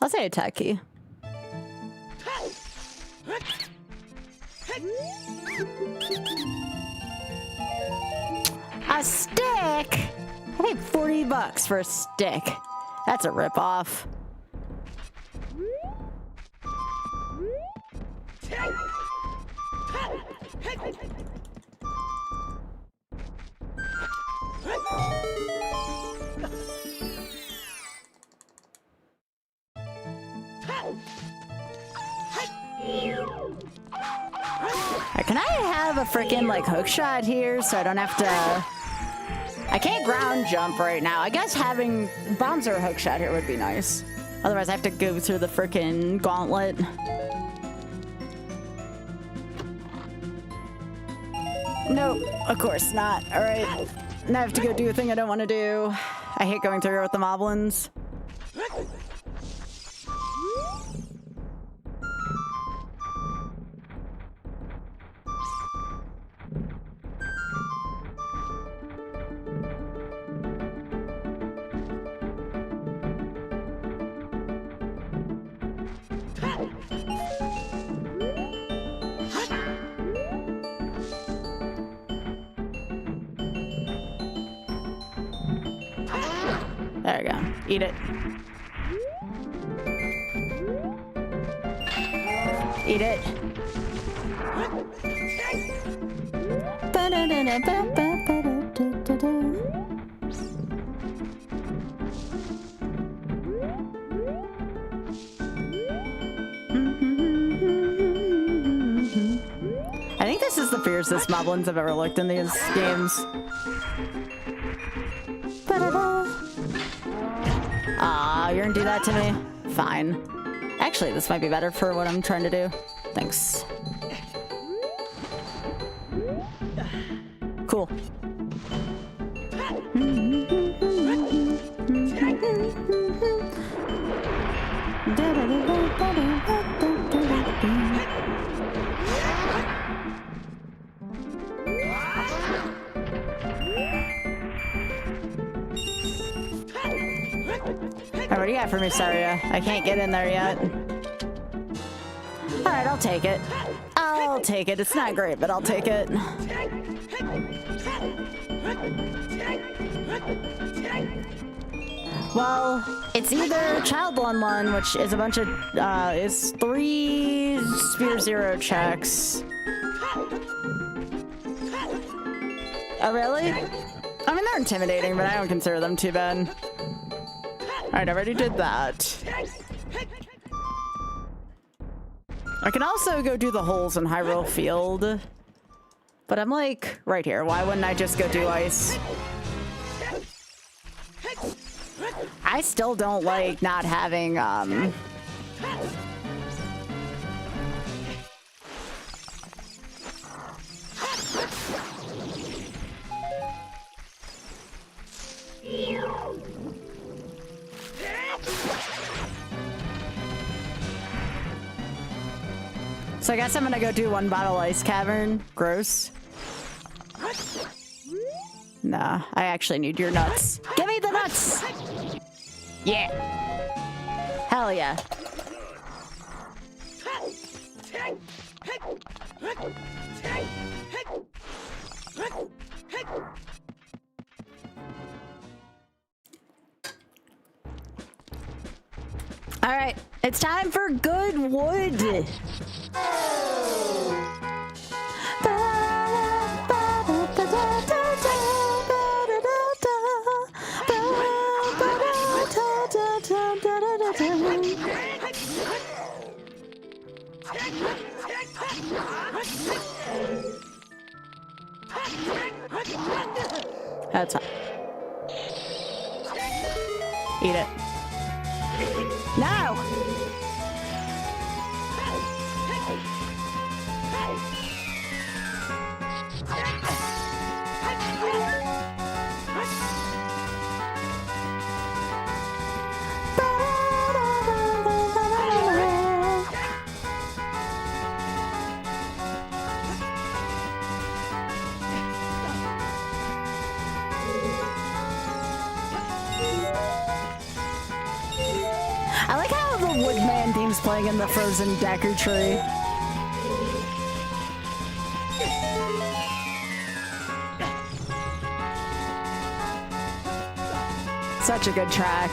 I'll say attack key. A stick? I paid $40 for a stick. That's a ripoff. Can I have a freaking like hook shot here so I don't have to... I can't ground jump right now. I guess having bombs or a hook shot here would be nice. Otherwise I have to go through the freaking gauntlet. Nope, of course not. All right, now I have to go do a thing I don't want to do. I hate going through here with the moblins. There we go. Eat it. Eat it. I think this is the fiercest moblins I've ever looked in these games. Aw, you're gonna do that to me? Fine. Actually, this might be better for what I'm trying to do. Thanks. Cool. Alright, what do you got for me, Saria? I can't get in there yet. Alright, I'll take it. I'll take it. It's not great, but I'll take it. Well, it's either Child Lunlun, which is a bunch of, is 3 spear 0 checks. Oh, really? I mean, they're intimidating, but I don't consider them too bad. Alright, I already did that. I can also go do the holes in Hyrule Field. But I'm like, right here. Why wouldn't I just go do ice? I still don't like not having, So I guess I'm gonna go do 1 bottle ice cavern. Gross. Nah, I actually need your nuts. Give me the nuts! Yeah. Hell yeah. All right, it's time for good wood. That's fine. Eat it. No! I like how the Woodman theme's playing in the frozen Decker tree. Such a good track.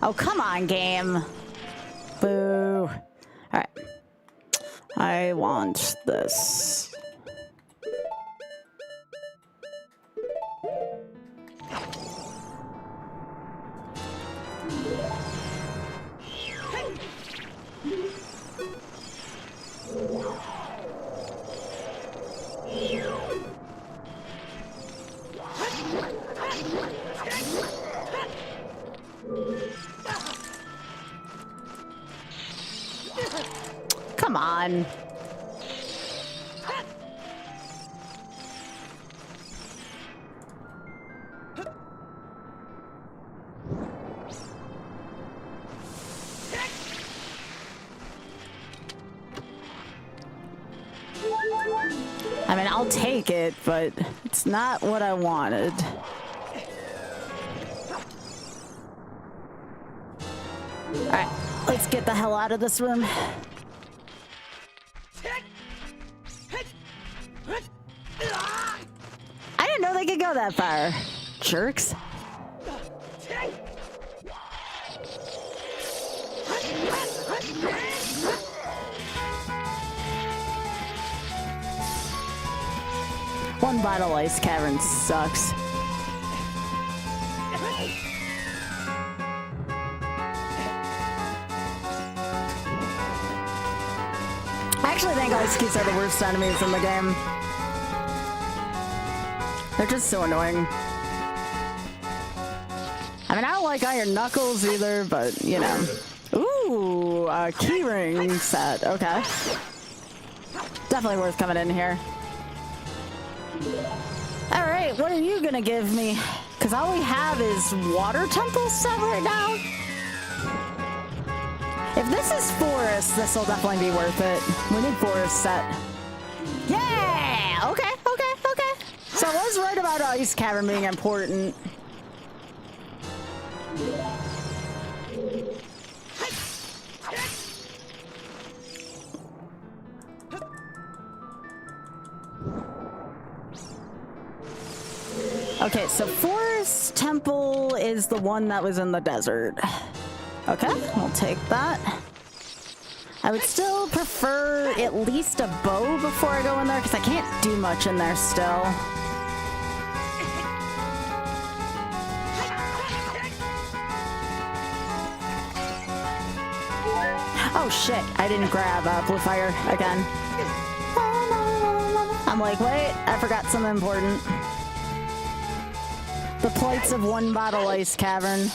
Oh, come on, game. Boo. Alright. I want this. Come on. I mean, I'll take it, but it's not what I wanted. All right, let's get the hell out of this room. I didn't know they could go that far. Jerks. One bottle ice cavern sucks. I actually think ice cubes are the worst enemies in the game. They're just so annoying. I mean, I don't like iron knuckles either, but you know. Ooh, a keyring set. Okay. Definitely worth coming in here. Alright, what are you gonna give me? Because all we have is water temple set right now. If If this is forest, this will definitely be worth it. We need forest set. Yeah! Okay, okay, okay. So I was right about ice cavern being important. Okay, so Forest Temple is the one that was in the desert. Okay, we'll take that. I would still prefer at least a bow before I go in there, because I can't do much in there still. Oh shit, I didn't grab Blue Fire again. I'm like, wait, I forgot something important. The plights of one bottle ice cavern.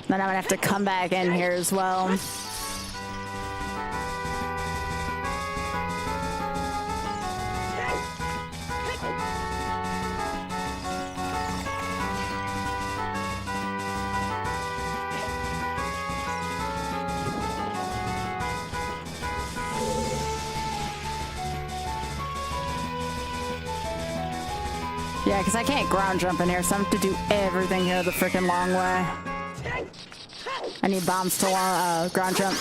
Then I'm gonna have to come back in here as well. Yeah, because I can't ground jump in here, so I have to do everything here the freaking long way. I need bombs to ground jump.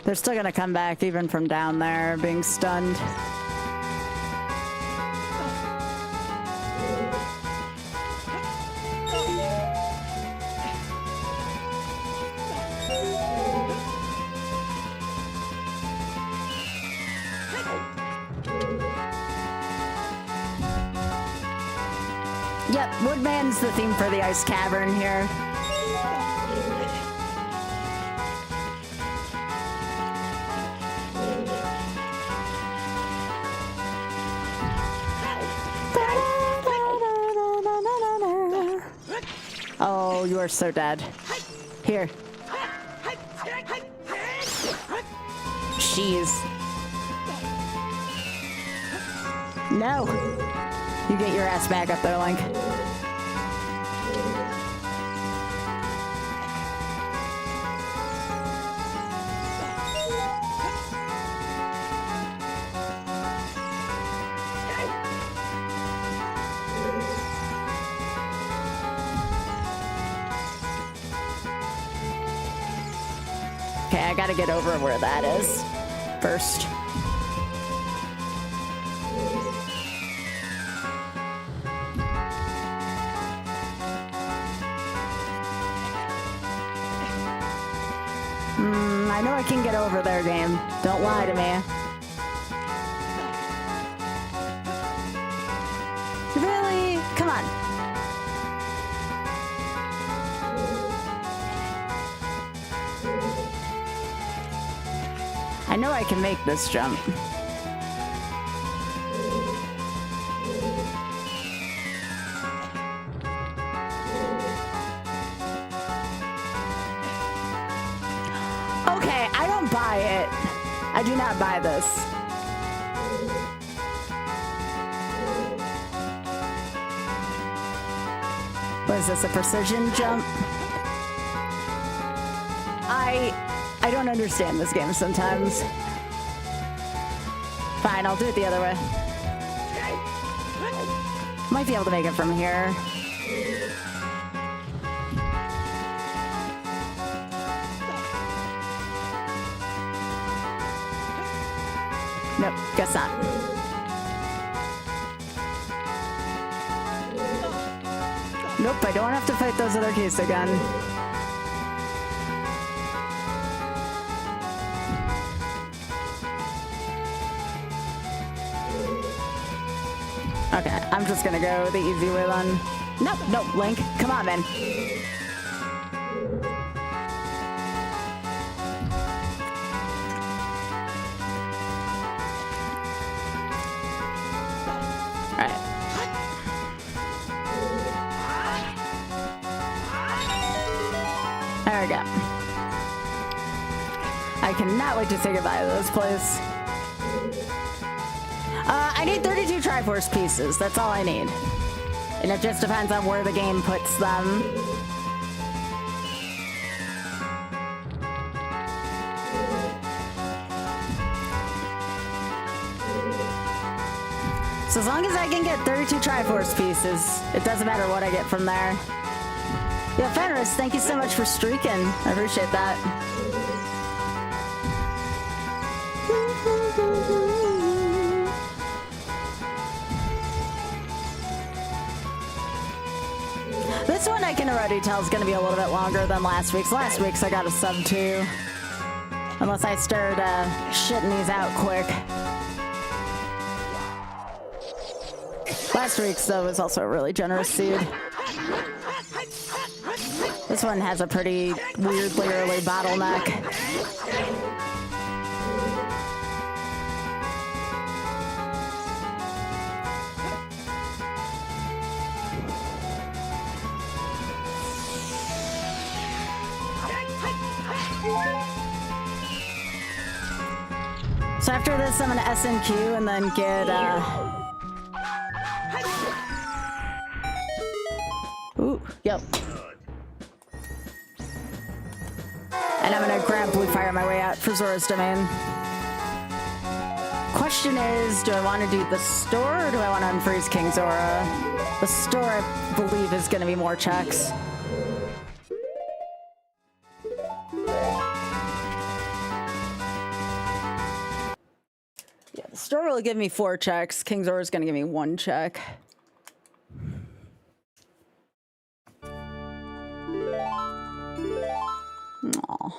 They're still gonna come back even from down there, being stunned. Yep, Woodman's the theme for the ice cavern here. Oh, you are so dead. Here. Jeez. No. You get your ass back up there, Link. Okay, I gotta get over where that is first. I know I can get over there, game. Don't lie to me. Really? Come on. I know I can make this jump. Okay, I don't buy it. I do not buy this. What is this, a precision jump? I don't understand this game sometimes. Fine, I'll do it the other way. Might be able to make it from here. Nope, guess not. Nope, I don't have to fight those other keys again. Okay, I'm just gonna go the easy way then. Nope, nope, Link. Come on, man. Alright. There we go. I cannot wait to say goodbye to this place. I need 32 Triforce pieces. That's all I need. And it just depends on where the game puts them. So as long as I can get 32 Triforce pieces, it doesn't matter what I get from there. Yeah, Fenris, thank you so much for streaking. I appreciate that. This one I can already tell is going to be a little bit longer than last week's. Last week's I got a sub 2. Unless I start shitting these out quick. Last week's, though, was also a really generous seed. This one has a pretty weirdly early bottleneck. So after this, I'm gonna SNQ and then get, ooh, yep. And I'm gonna grab Blue Fire on my way out for Zora's Domain. Question is, do I want to do the store or do I want to unfreeze King Zora? The store, I believe, is gonna be more checks. Yeah, the store will give me 4 checks. King Zora is gonna give me 1 check. Aww.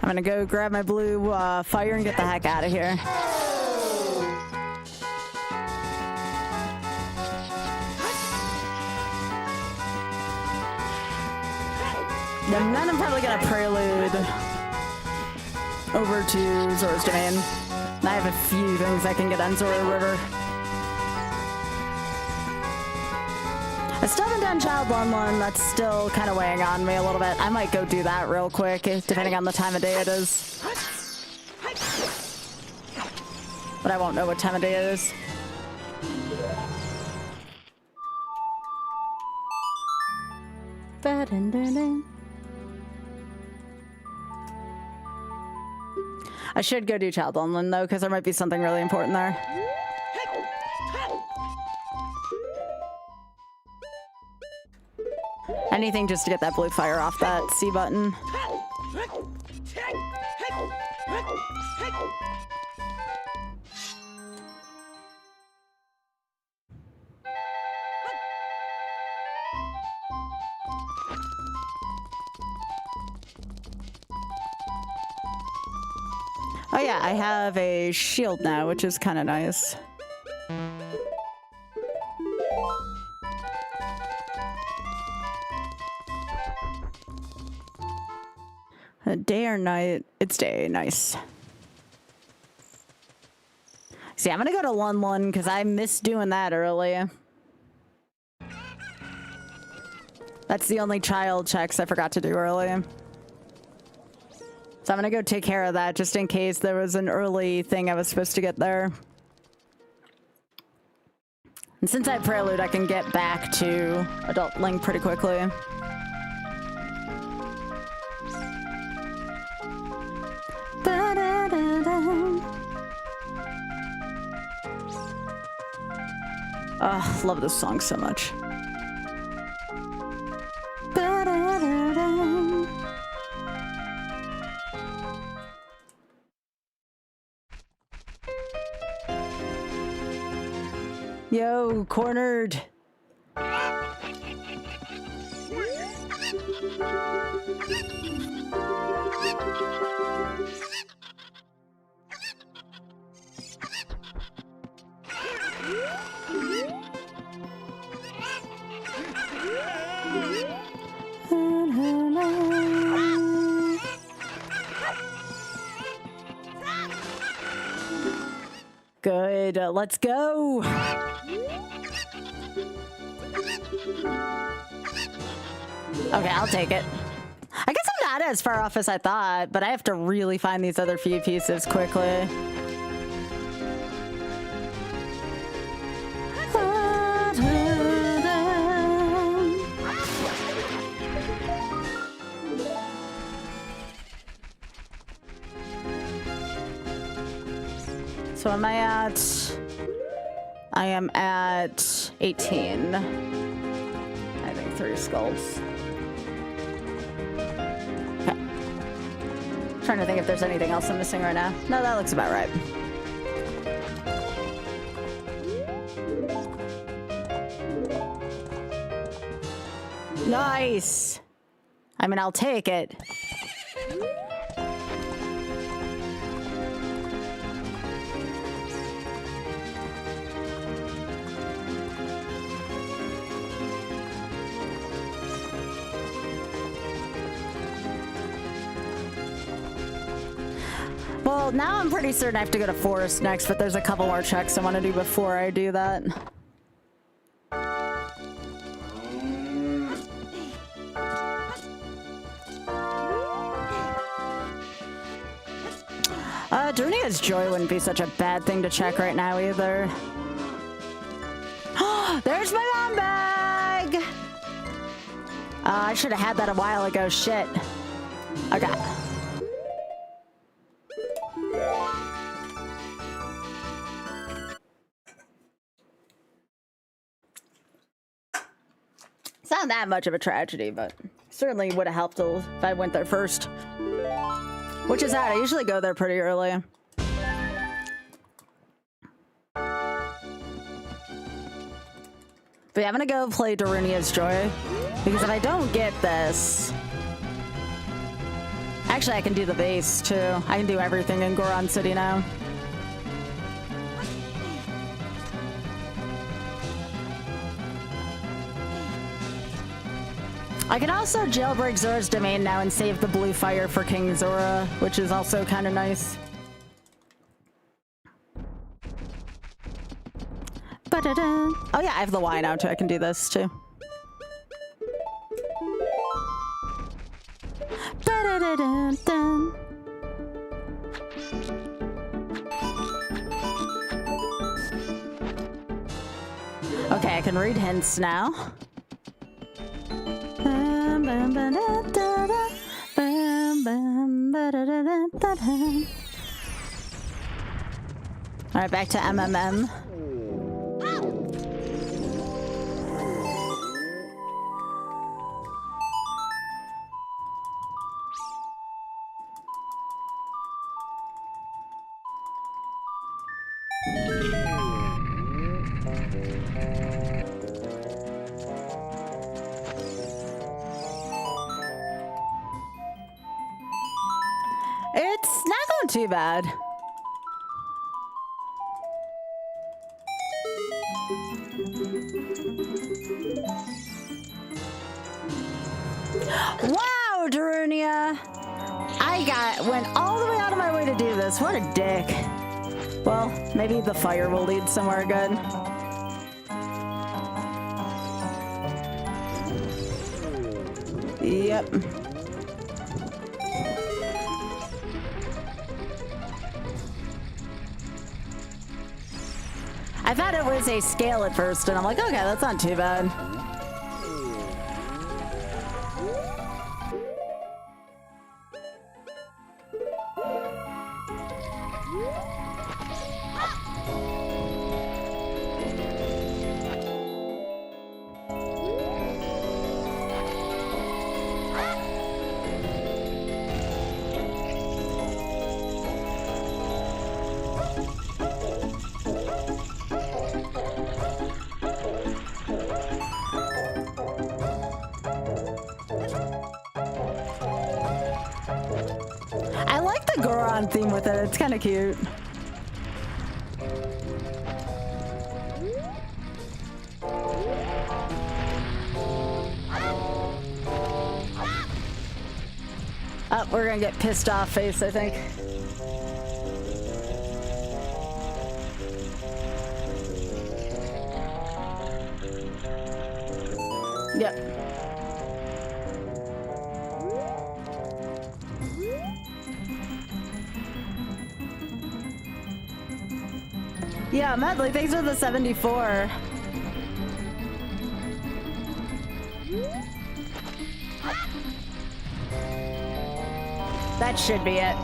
I'm gonna go grab my blue fire and get the heck out of here. And then I'm probably gonna prelude over to Zora's Domain. And I have a few things I can get on Zora River. I still haven't done Child Lun Lun. That's still kind of weighing on me a little bit. I might go do that real quick, depending on the time of day it is. But I won't know what time of day it is. I should go do Child Lun Lun, though, because there might be something really important there. Anything just to get that blue fire off that C button. Oh yeah, I have a shield now, which is kind of nice. Day or night? It's day. Nice. See, I'm gonna go to Lun Lun because I missed doing that earlier. That's the only child checks I forgot to do earlier. So I'm gonna go take care of that just in case there was an early thing I was supposed to get there. And since I have Prelude, I can get back to Adult Link pretty quickly. Oh, love this song so much. Yo, cornered. Good, let's go. Okay, I'll take it. I guess I'm not as far off as I thought, but I have to really find these other few pieces quickly. So am I at? I am at 18. I think 3 skulls. Okay. Trying to think if there's anything else I'm missing right now. No, that looks about right. Nice. I mean, I'll take it. Well, now I'm pretty certain I have to go to Forest next, but there's a couple more checks I want to do before I do that. Drunia's Joy wouldn't be such a bad thing to check right now either. There's my mom bag! I should have had that a while ago. Shit. Okay. It's not that much of a tragedy, but certainly would have helped if I went there first. Which is odd. I usually go there pretty early. But yeah, I'm gonna go play Darunia's Joy. Because if I don't get this... Actually, I can do the base, too. I can do everything in Goron City now. I can also jailbreak Zora's domain now and save the blue fire for King Zora, which is also kind of nice. Oh yeah, I have the Y now too. I can do this too. Okay, I can read hints now. All right, back to MMM. It's not going too bad. Wow, Darunia! Went all the way out of my way to do this. What a dick. Well, maybe the fire will lead somewhere good. Yep. I thought it was a scale at first, and I'm like, okay, that's not too bad. I like the Goron theme with it. It's kind of cute. Yep, we're gonna get pissed off face, I think. Yep. Yeah, Medley, thanks for the 74. That should be it.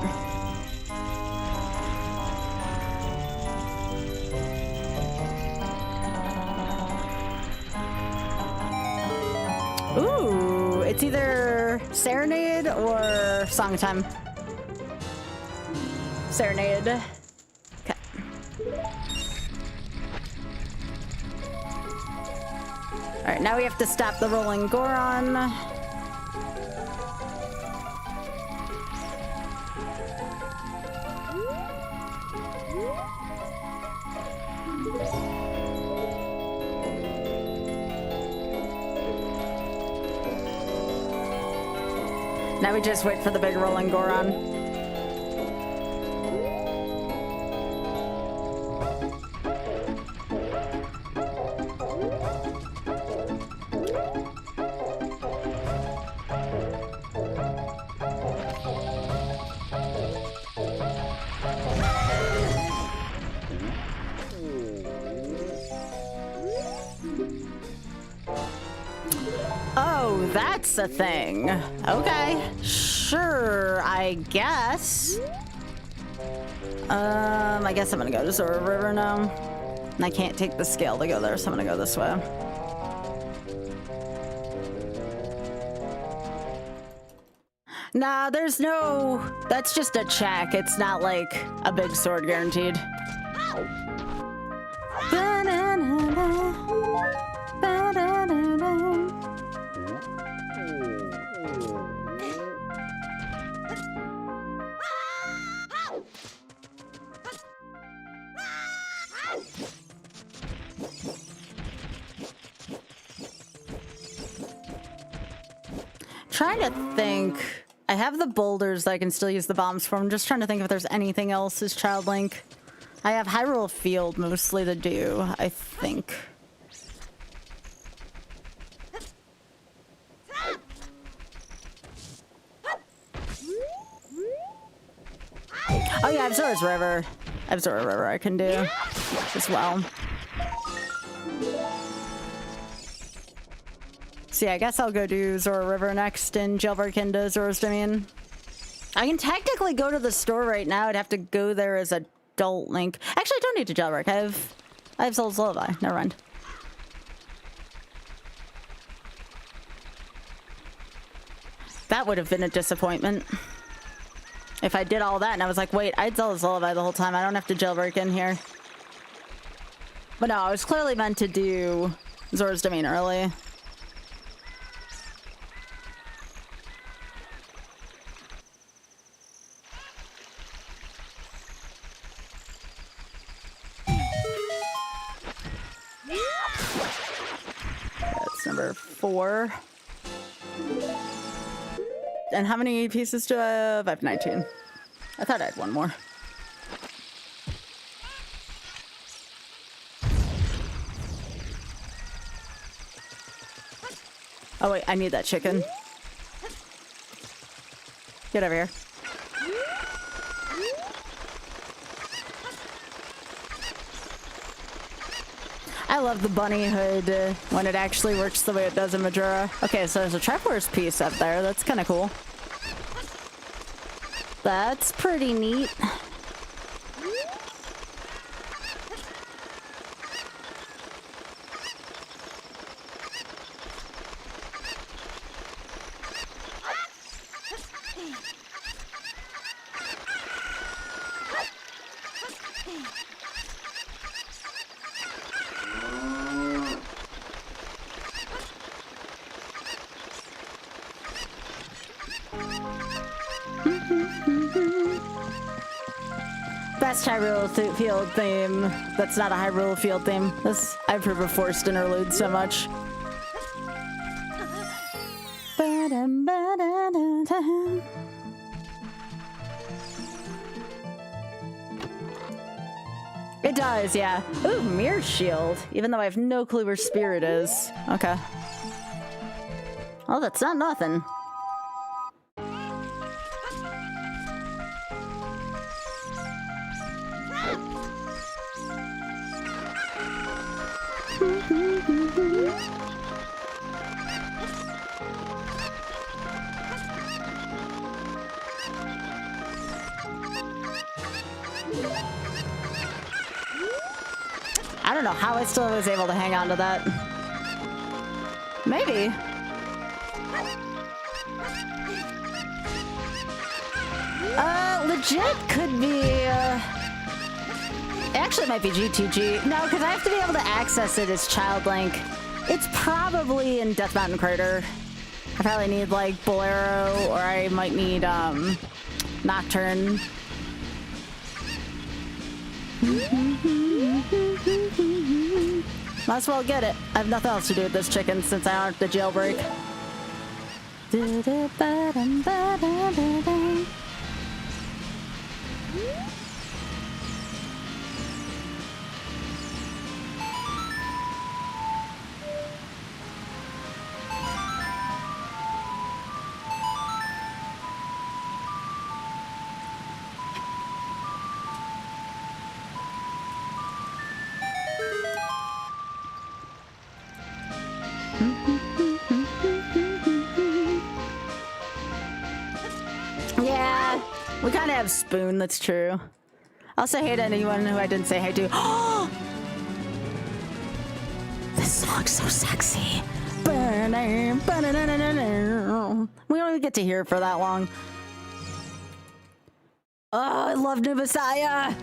Ooh, it's either Serenade or Song Time. Serenade. Okay. Alright, now we have to stop the rolling Goron. Now we just wait for the big rolling Goron. Oh, that's a thing. Okay. Sure, I guess. I guess I'm gonna go to Zora River now. And I can't take the scale to go there, so I'm gonna go this way. Nah, there's no... That's just a check. It's not like a big sword guaranteed. Trying to think. I have the boulders that I can still use the bombs for. I'm just trying to think if there's anything else as Child Link. I have Hyrule Field mostly to do, I think. Oh yeah, I have Zora's River. I have Zora River I can do as well. So yeah, I guess I'll go do Zora River next and jailbreak into Zora's Domain. I can technically go to the store right now. I'd have to go there as adult Link. Actually, I don't need to jailbreak. I have Soul's Lullaby. Never mind. That would have been a disappointment. If I did all that and I was like, wait, I had Zelda's Lullaby the whole time. I don't have to jailbreak in here. But no, I was clearly meant to do Zora's Domain early. That's number 4. And how many pieces do I have? I have 19. I thought I had one more. Oh wait, I need that chicken. Get over here. I love the bunny hood when it actually works the way it does in Majora. Okay, so there's a Triforce piece up there. That's kind of cool. That's pretty neat. Best Hyrule Field theme. That's not a Hyrule Field theme. This I prefer Forced Interlude so much. It does, yeah. Ooh, mirror shield. Even though I have no clue where spirit is. Okay. Oh, that's not nothing. I don't know how I still was able to hang on to that. Maybe. Legit could be, it actually might be GTG. No, because I have to be able to access it as Child Link. It's probably in Death Mountain Crater. I probably need, like, Bolero, or I might need, Nocturne. Might as well get it. I have nothing else to do with this chicken since I aren't the jailbreak. Yeah, we kind of have Spoon, that's true. I'll say hey to anyone who I didn't say hey to. Oh! This song's so sexy. We don't even get to hear it for that long. Oh, I love New Messiah.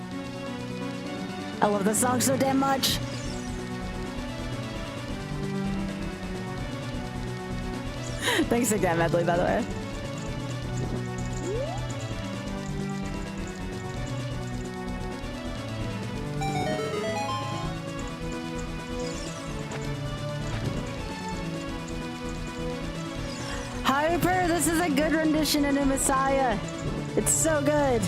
I love this song so damn much. Thanks again, Medley, by the way. Hyper, this is a good rendition of New Messiah. It's so good.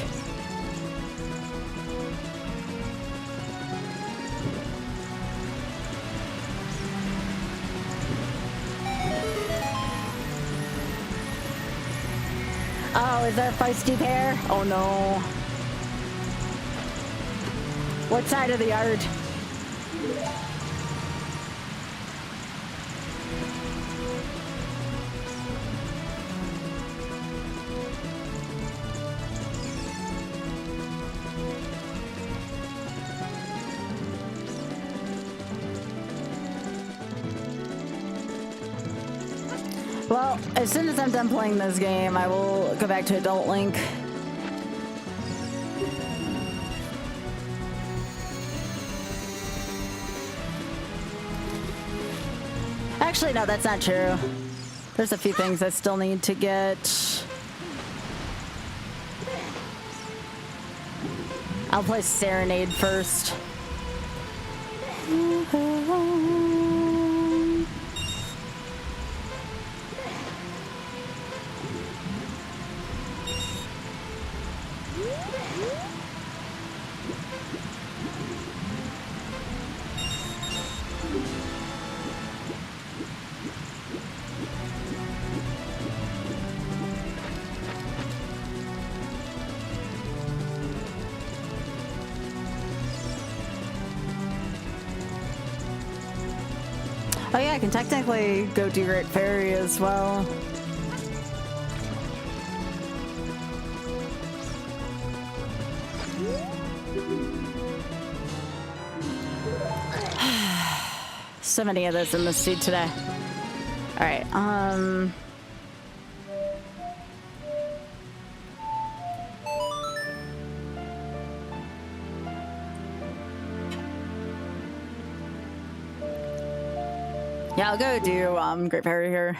Oh, is there a feisty pair? Oh no. What side of the yard? Well, as soon as I'm done playing this game, I will go back to Adult Link. Actually, no, that's not true. There's a few things I still need to get. I'll play Serenade first. Oh yeah, I can technically go do Great Fairy as well. So many of those in the seed today. All right, yeah, I'll go do Great Fairy here.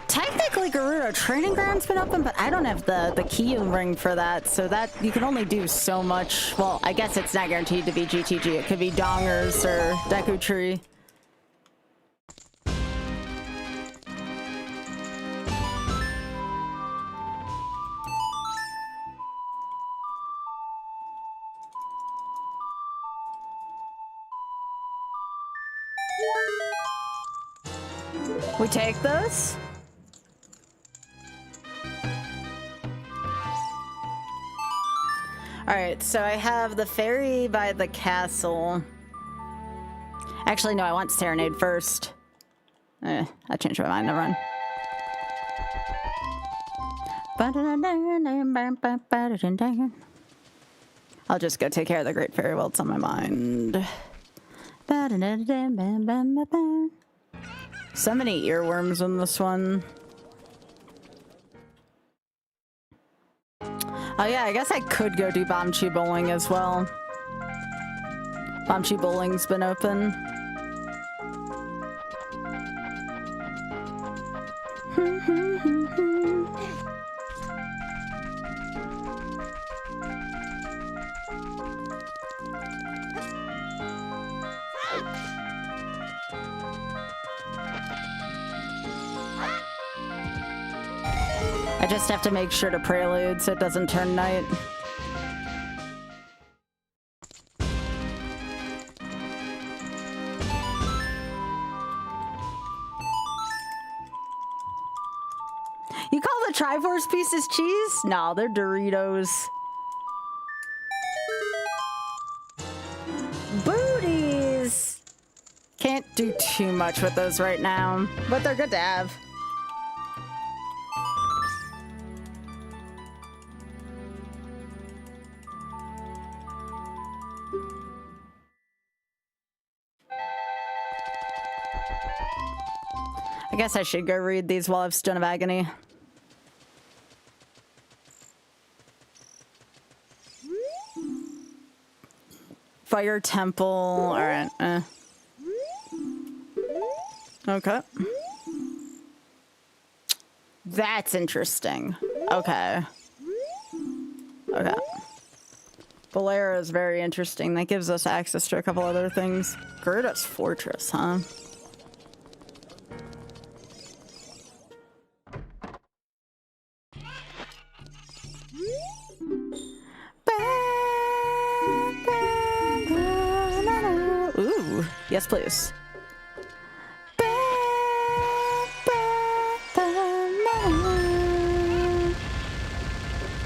Technically, Gerudo Training Ground's been open, but I don't have the key ring for that, so that you can only do so much. Well, I guess it's not guaranteed to be GTG. It could be Dongers or Deku Tree. We take those? Alright, so I have the ferry by the castle. Actually, no, I want Serenade first. I changed my mind, never mind. I'll just go take care of the Great Fairy while it's on my mind. So many earworms in this one. Oh yeah, I guess I could go do Bombchi Bowling as well. Bombchi Bowling's been open. I just have to make sure to prelude so it doesn't turn night. You call the Triforce pieces cheese? No, they're Doritos. Booties! Can't do too much with those right now, but they're good to have. I guess I should go read these while I have Stone of Agony. Fire Temple. Alright. Okay. That's interesting. Okay. Okay. Bolero is very interesting. That gives us access to a couple other things. Gerda's Fortress, huh? Ooh, yes, please.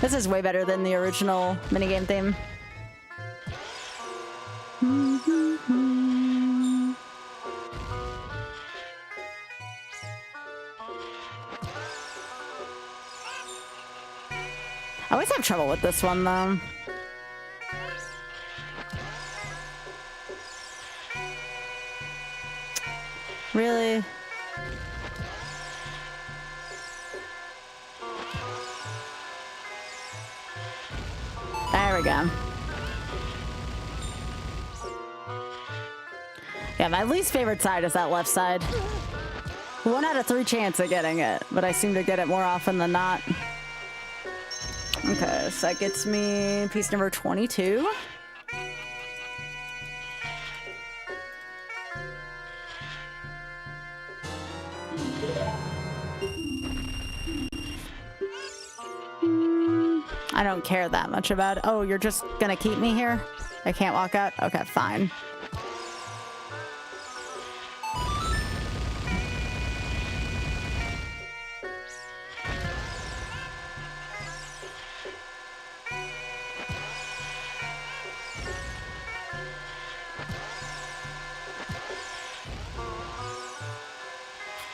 This is way better than the original minigame theme. I always have trouble with this one, though. Really? There we go. Yeah, my least favorite side is that left side. 1 out of 3 chance of getting it, but I seem to get it more often than not. Okay, so that gets me piece number 22. I don't care that much about it. Oh, you're just gonna keep me here? I can't walk out? Okay, fine.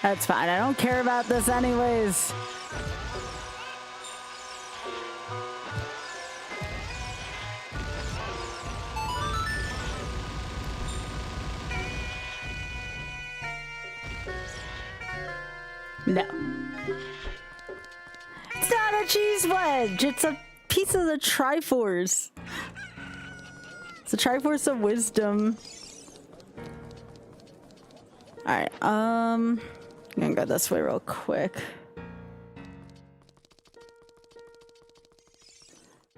That's fine. I don't care about this anyways. No. It's not a cheese wedge. It's a piece of the Triforce. It's a Triforce of Wisdom. Alright, I'm gonna go this way real quick.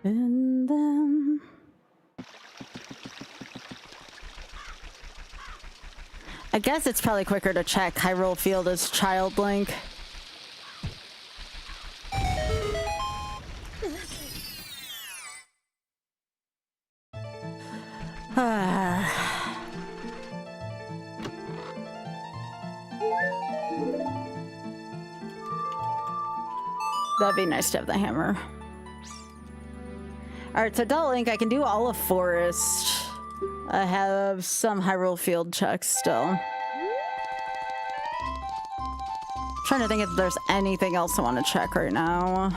And then... I guess it's probably quicker to check Hyrule Field as Child Link. That'd be nice to have the hammer. Alright, so Adult Link, I can do all of Forest. I have some Hyrule Field checks still. Trying to think if there's anything else I want to check right now.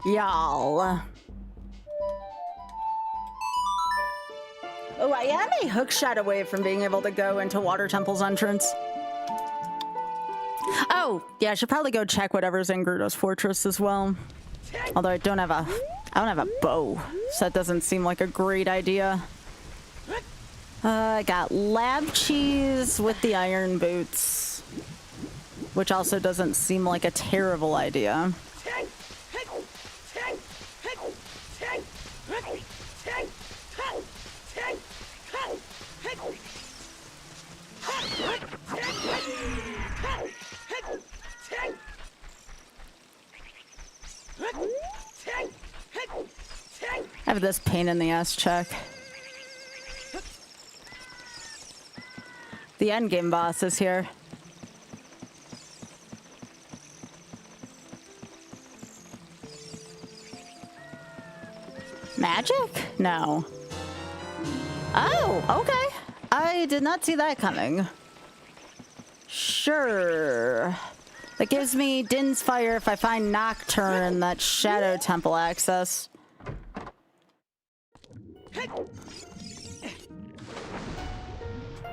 Y'all. Oh, I am a hook shot away from being able to go into Water Temple's entrance. Oh, yeah, I should probably go check whatever's in Gerudo's Fortress as well. Although I don't have a bow, so that doesn't seem like a great idea. I got lab cheese with the iron boots, which also doesn't seem like a terrible idea. I have this pain in the ass check. The endgame boss is here. Magic? No. Oh, okay. I did not see that coming. Sure. That gives me Din's Fire if I find Nocturne, that Shadow Temple access.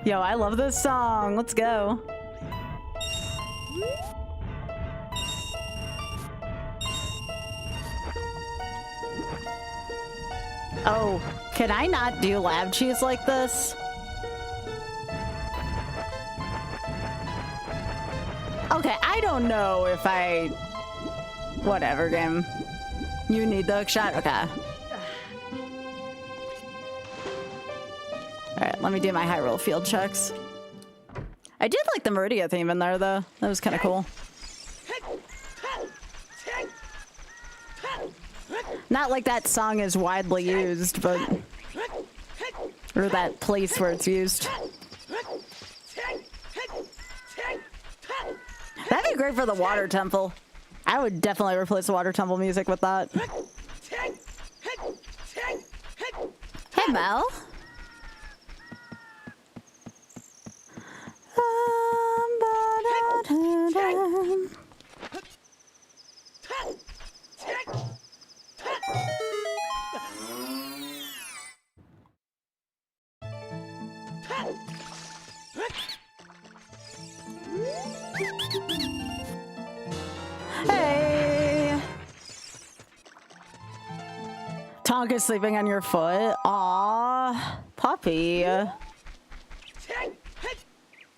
Yo, I love this song. Let's go. Oh, can I not do lab cheese like this? Okay, I don't know if I... Whatever, game. You need the hook shot? Okay. Alright, let me do my Hyrule Field checks. I did like the Meridia theme in there, though. That was kind of cool. Not like that song is widely used, but... Or that place where it's used. That'd be great for the Water Temple. I would definitely replace the Water Temple music with that. Hey, Mel. Hey! Tonka's sleeping on your foot. Aw, puppy.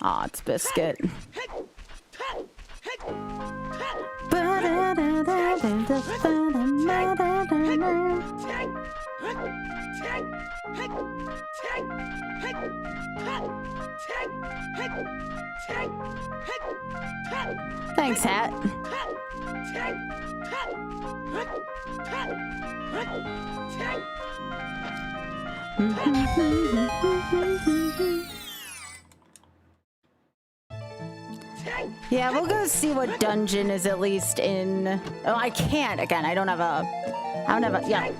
Aw, it's Biscuit. Thanks, Hat. Yeah, we'll go see what dungeon is at least in... Oh, I can't. Again, I don't have a... Yeah.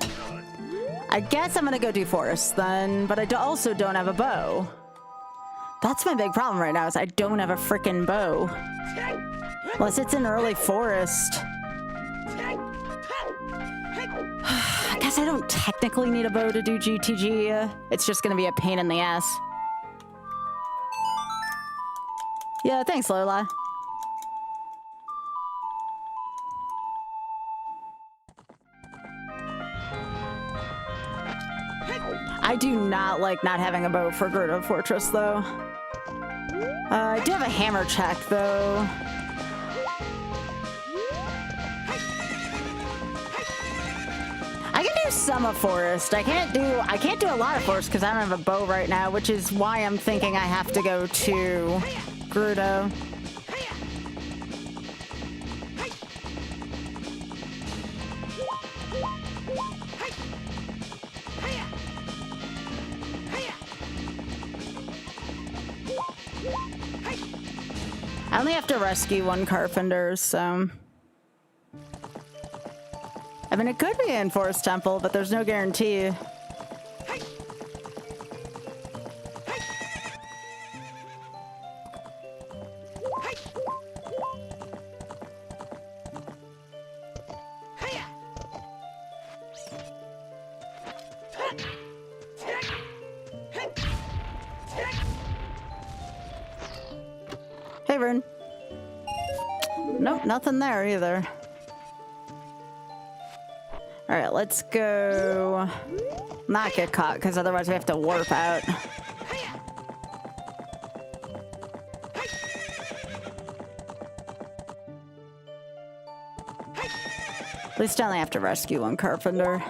I guess I'm gonna go do Forest then, but I also don't have a bow. That's my big problem right now, is I don't have a frickin' bow. Unless it's in early Forest. I guess I don't technically need a bow to do GTG. It's just gonna be a pain in the ass. Yeah, thanks, Lola. I do not like not having a bow for Gerudo Fortress, though. I do have a hammer check, though. I can do some of Forest. I can't do a lot of Forest because I don't have a bow right now, which is why I'm thinking I have to go to Gerudo. I only have to rescue one carpenter, so... I mean, it could be in Forest Temple, but there's no guarantee. Hey, Vern. Nope, nothing there either. All right, let's go not get caught, because otherwise we have to warp out. At least I only have to rescue one carpenter.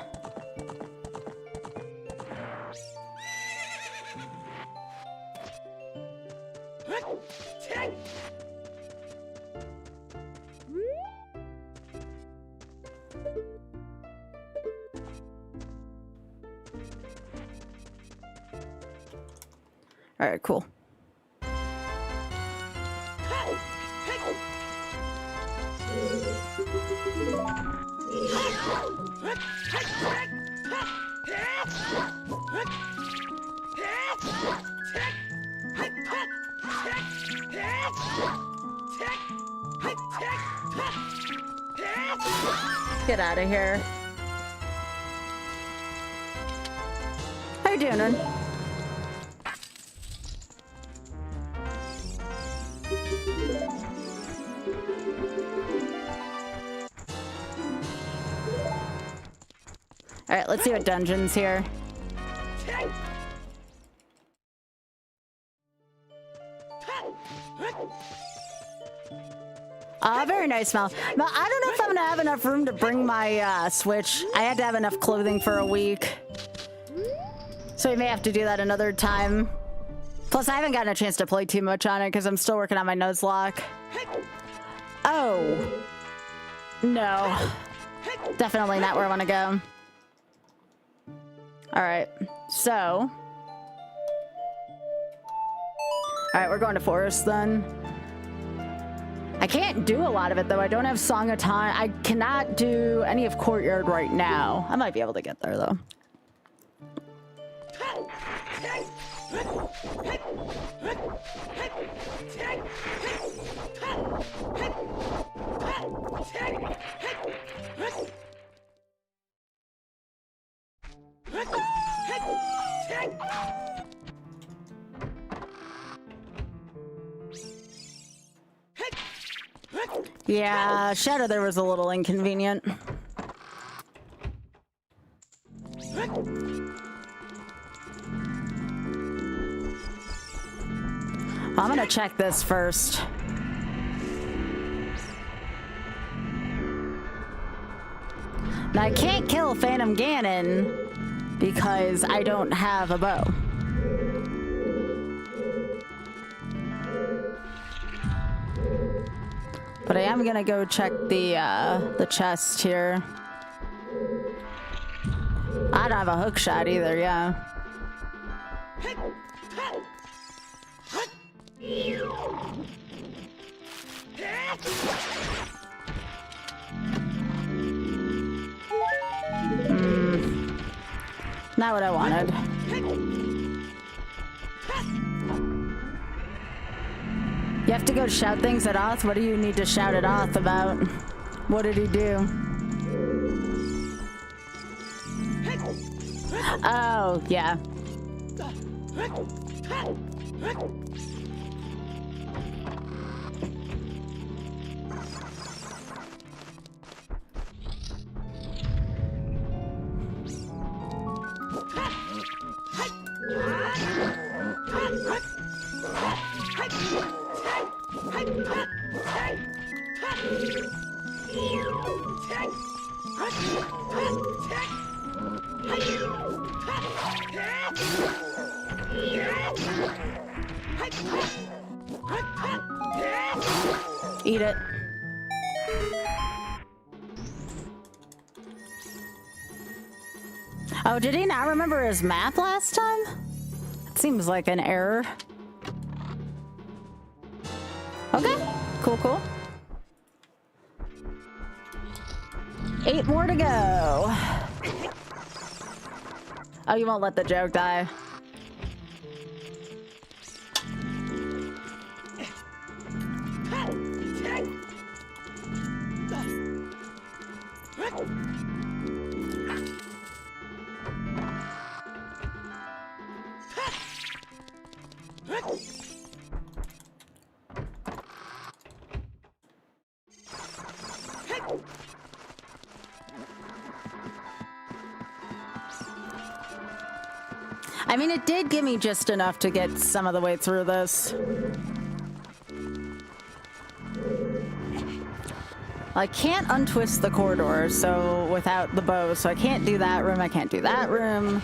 All right, cool. Get out of here. How you doing, Ren? All right, let's see what dungeon's here. Very nice smell. But I don't know if I'm gonna have enough room to bring my Switch. I had to have enough clothing for a week. So we may have to do that another time. Plus, I haven't gotten a chance to play too much on it because I'm still working on my Nuzlocke. Oh. No. Definitely not where I want to go. Alright, so... Alright, we're going to Forest then. I can't do a lot of it though. I don't have Song of Time. I cannot do any of Courtyard right now. I might be able to get there though. Yeah, Shadow there was a little inconvenient. I'm gonna check this first. Now I can't kill Phantom Ganon because I don't have a bow. But I am gonna go check the chest here. I don't have a hook shot either, yeah. Not what I wanted. You have to go shout things at Oth? What do you need to shout at Oth about? What did he do? Oh, yeah. Eat it. Oh, did he not remember his map last time? It seems like an error. Okay, cool, cool. 8 more to go. Oh, you won't let the joke die. I mean, it did give me just enough to get some of the way through this. I can't untwist the corridor, so without the bow, so I can't do that room, I can't do that room.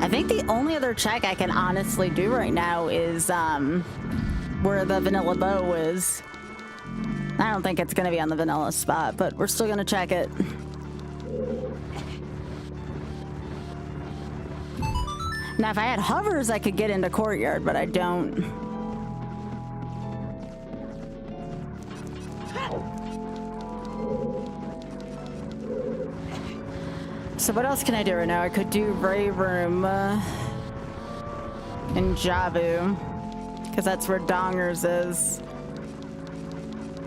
I think the only other check I can honestly do right now is where the vanilla bow is. I don't think it's gonna be on the vanilla spot, but we're still gonna check it. Now, if I had hovers, I could get into courtyard, but I don't. So what else can I do right now? I could do Ray Room in Jabu, because that's where Dongers is.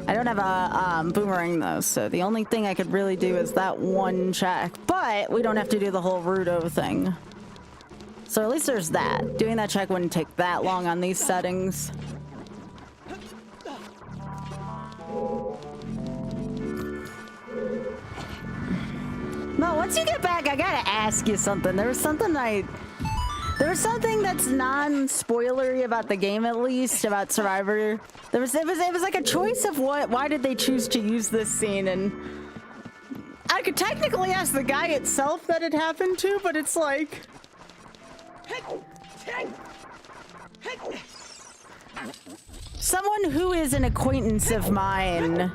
I don't have a boomerang though, so the only thing I could really do is that one check. But we don't have to do the whole Rudo thing. So at least there's that. Doing that check wouldn't take that long on these settings. No, once you get back, I gotta ask you something. There was something that's non-spoilery about the game, at least, about Survivor. It was like a choice of why did they choose to use this scene, and I could technically ask the guy itself that it happened to, but it's like... Someone who is an acquaintance of mine,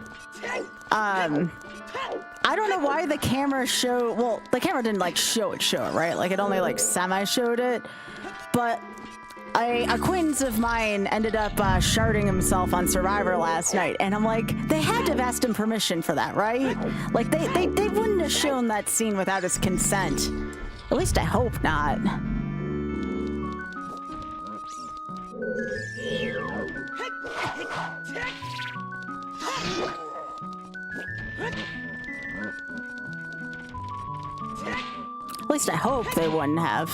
I don't know why the camera showed, well, the camera didn't like show it, right? Like it only like semi-showed it, but a acquaintance of mine ended up sharding himself on Survivor last night, and I'm like, they had to have asked him permission for that, right? Like they wouldn't have shown that scene without his consent. At least I hope not. At least I hope they wouldn't have.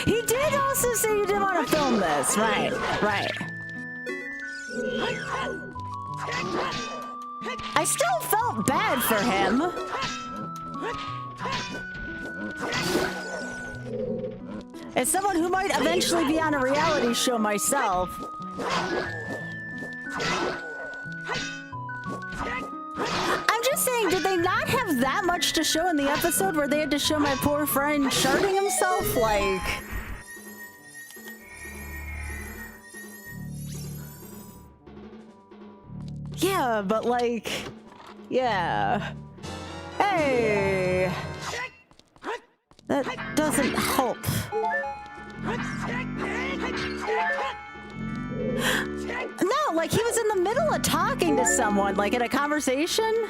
He did also say you didn't want to film this, right? I still felt bad for him. As someone who might eventually be on a reality show myself. I'm just saying, did they not have that much to show in the episode where they had to show my poor friend sharding himself? Like... Yeah, but like... Yeah. Hey! That doesn't help. No, like he was in the middle of talking to someone, like in a conversation.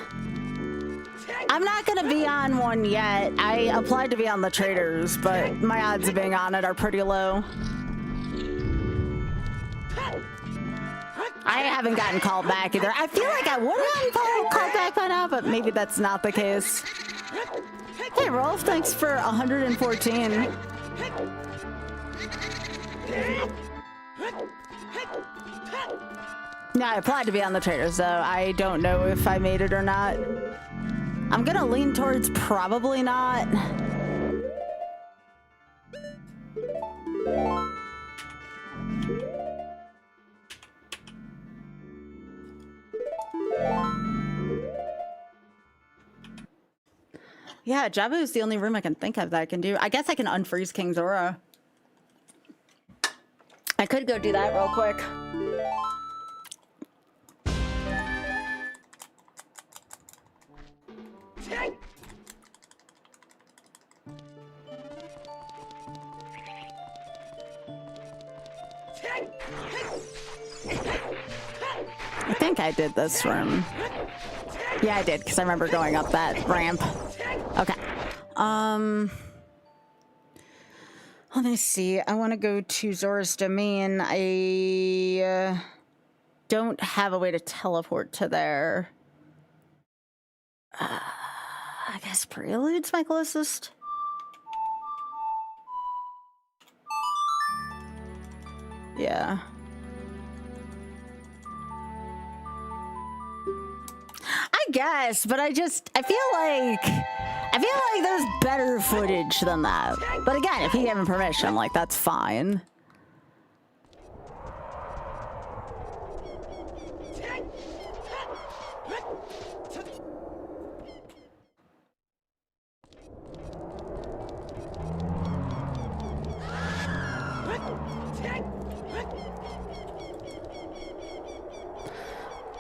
I'm not gonna be on one yet. I applied to be on the traders, but my odds of being on it are pretty low. I haven't gotten called back either. I feel like I would have gotten called back by now, but maybe that's not the case. Hey, Rolf, thanks for 114. Yeah, I applied to be on the traders, so I don't know if I made it or not. I'm gonna lean towards probably not. Yeah, Jabu is the only room I can think of that I can do. I guess I can unfreeze King Zora. I could go do that real quick. I think I did this room. Yeah, I did, because I remember going up that ramp. Okay. Let me see. I want to go to Zora's Domain. I don't have a way to teleport to there. I guess Prelude's my closest. Yeah. I guess, but I feel like there's better footage than that. But again, if you give him permission, like, that's fine.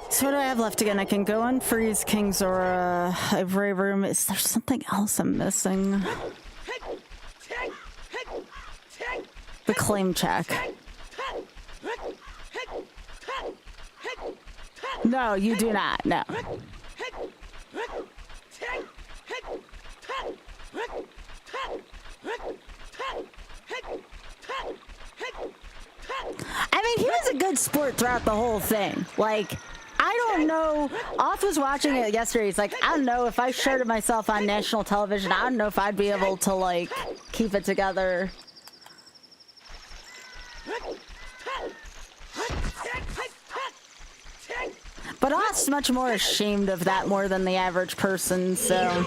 So what do I have left again? I can go unfreeze King Zora. Every room. Is there something else I'm missing? The claim check. No, you do not. No. I mean, he was a good sport throughout the whole thing. Like, I don't know. Off was watching it yesterday. He's like, I don't know if I showed myself on national television. I don't know if I'd be able to, like, keep it together. But Off's much more ashamed of that more than the average person, so.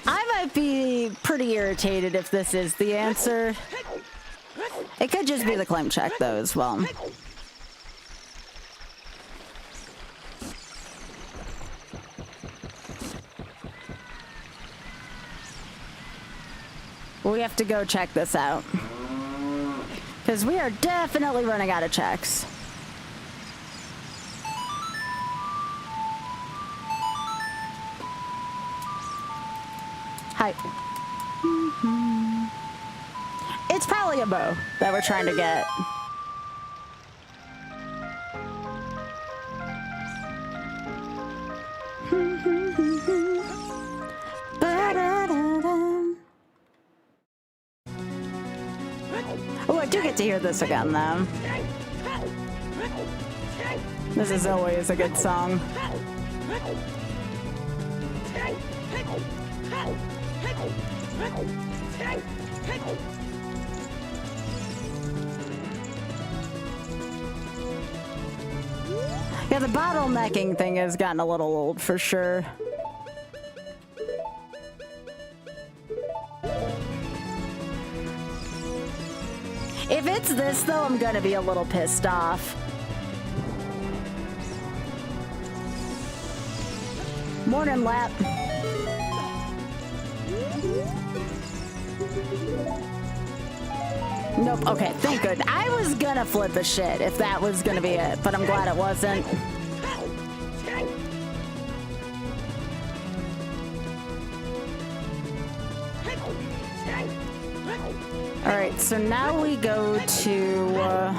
I might be pretty irritated if this is the answer. It could just be the claim check, though, as well. We have to go check this out. Because we are definitely running out of checks. Hi. It's probably a bow that we're trying to get. Oh, I do get to hear this again, though. This is always a good song. Yeah, the bottlenecking thing has gotten a little old for sure. If it's this, though, I'm gonna be a little pissed off. Morning, Lap. Nope, okay, thank goodness. I was gonna flip a shit if that was gonna be it, but I'm glad it wasn't. Alright, so now we go to...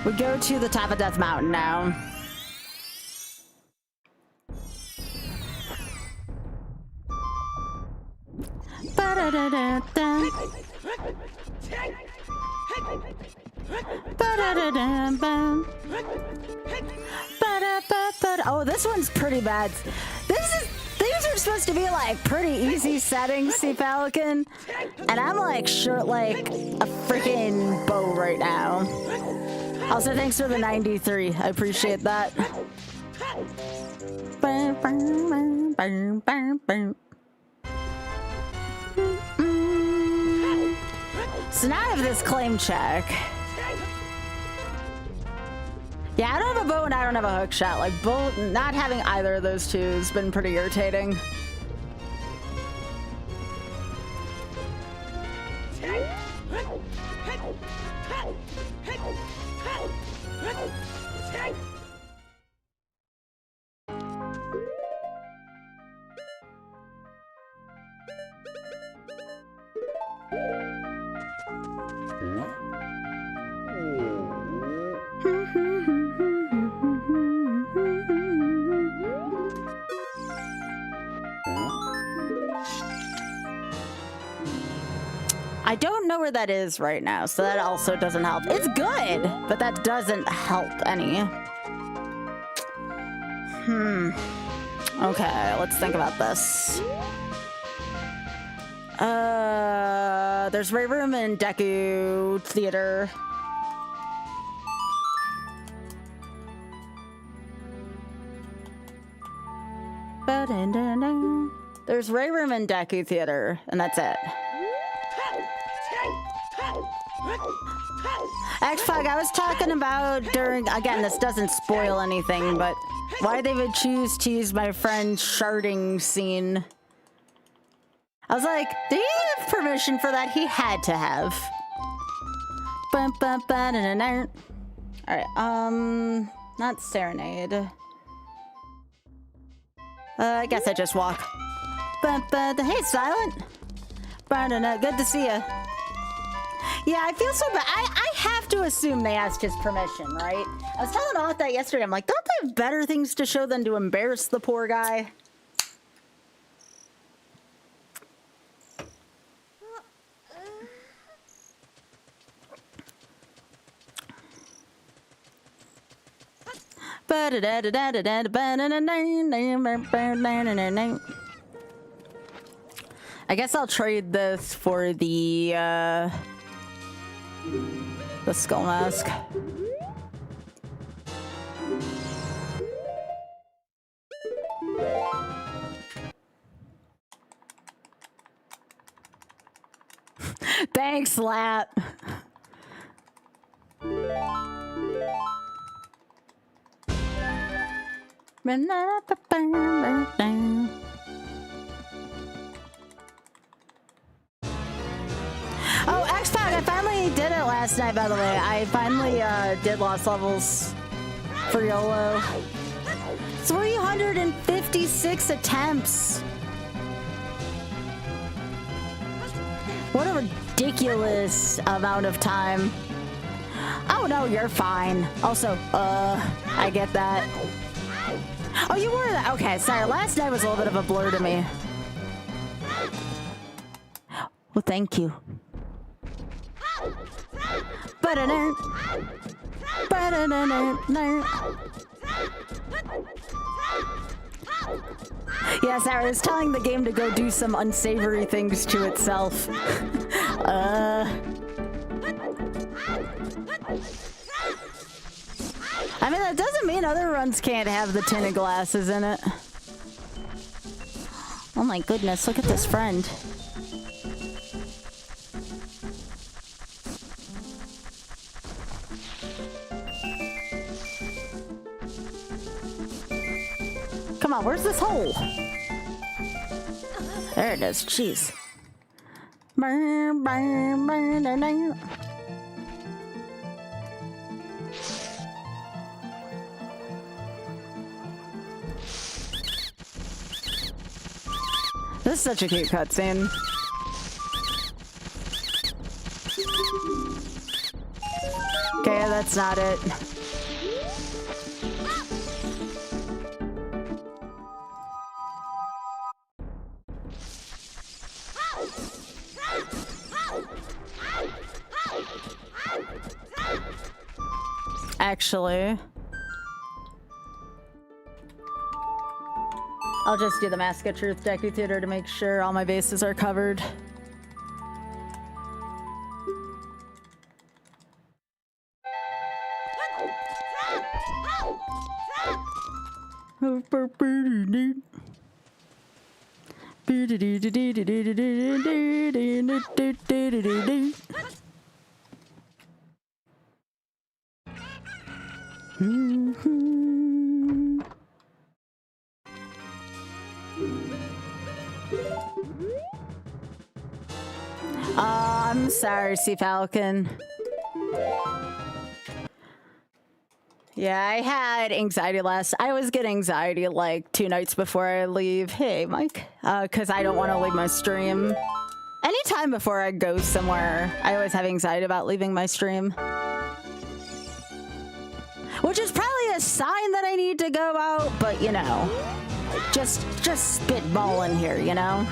we go to the top of Death Mountain now. Ba-da-da-da-da. Ba-da-da-da-bam. Ba-da-ba-ba-da. Oh, this one's pretty bad. These are supposed to be like pretty easy settings, Sea Falcon, and I'm like short like a freaking bow right now. Also, thanks for the 93. I appreciate that. So now I have this claim check. Yeah, I don't have a bow and I don't have a hook shot. Like, both, not having either of those two has been pretty irritating. I don't know where that is right now, so that also doesn't help. It's good, but that doesn't help any. Okay, let's think about this. There's Ray Room and Deku Theater. There's Ray Room and Deku Theater, and that's it. X-Fog, I was talking about during, again, this doesn't spoil anything, but why they would choose to use my friend's sharding scene. I was like, did he have permission for that? He had to have. Alright, not Serenade. I guess I just walk. Hey, Silent. Good to see ya. Yeah, I feel so bad. I have to assume they asked his permission, right? I was telling Auth that yesterday. I'm like, don't they have better things to show than to embarrass the poor guy? I guess I'll trade this for the skull mask. Thanks, Lap. Oh, X-Pac, I finally did it last night, by the way. I finally did Lost Levels for YOLO. 356 attempts. What a ridiculous amount of time. Oh, no, you're fine. Also, I get that. Oh, you were that? Okay, sorry. Last night was a little bit of a blur to me. Well, thank you. Yeah, Sarah is telling the game to go do some unsavory things to itself. I mean, that doesn't mean other runs can't have the tinted glasses in it. Oh my goodness, look at this friend. Come on, where's this hole? There it is, jeez. This is such a cute cutscene. Okay, that's not it. actually. I'll just do the Mask of Truth Deku Theater to make sure all my bases are covered. I'm sorry, Sea Falcon. Yeah, I had anxiety I always get anxiety like 2 nights before I leave. Hey, Mike. Because I don't want to leave my stream. Anytime before I go somewhere, I always have anxiety about leaving my stream. Which is probably a sign that I need to go out, but you know, just spitballing here, you know?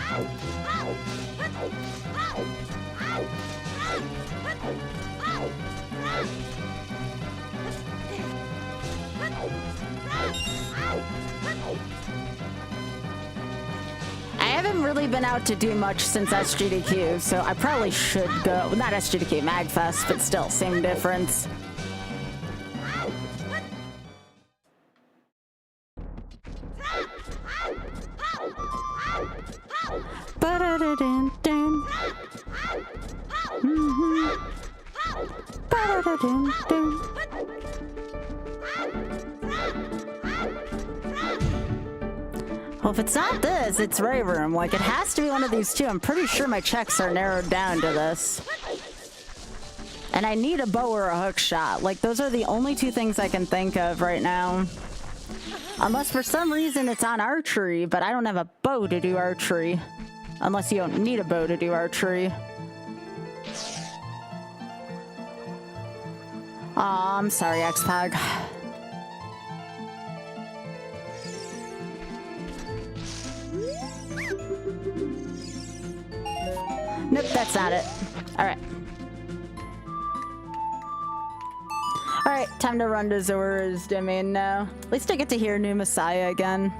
I haven't really been out to do much since SGDQ, so I probably should go. Not SGDQ, MagFest, but still, same difference. Well, if it's not this, it's Ray Room. Like, it has to be one of these two. I'm pretty sure my checks are narrowed down to this. And I need a bow or a hook shot. Like, those are the only 2 things I can think of right now. Unless for some reason it's on archery, but I don't have a bow to do archery. Unless you don't need a bow to do archery. Aw, I'm sorry, Xpog. Nope, that's not it. Alright. Alright, time to run to Zora's domain now. At least I get to hear New Messiah again.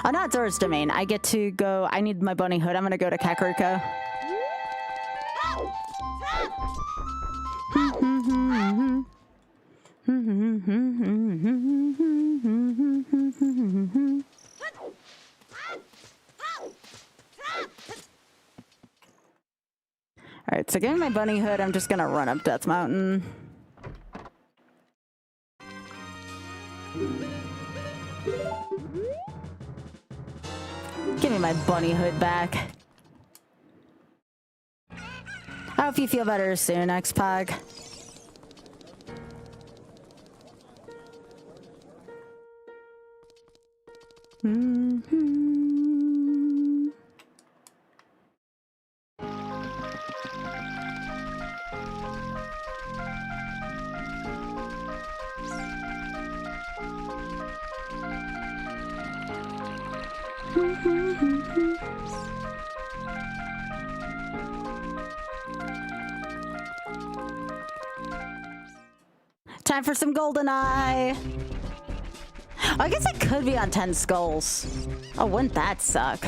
Oh, not Zora's domain. I get to go... I need my bunny hood. I'm gonna go to Kakariko. Alright, so getting my bunny hood, I'm just gonna run up Death Mountain. Give me my bunny hood back. I hope you feel better soon, Xpog. Time for some GoldenEye. I guess it could be on 10 skulls. Oh, wouldn't that suck?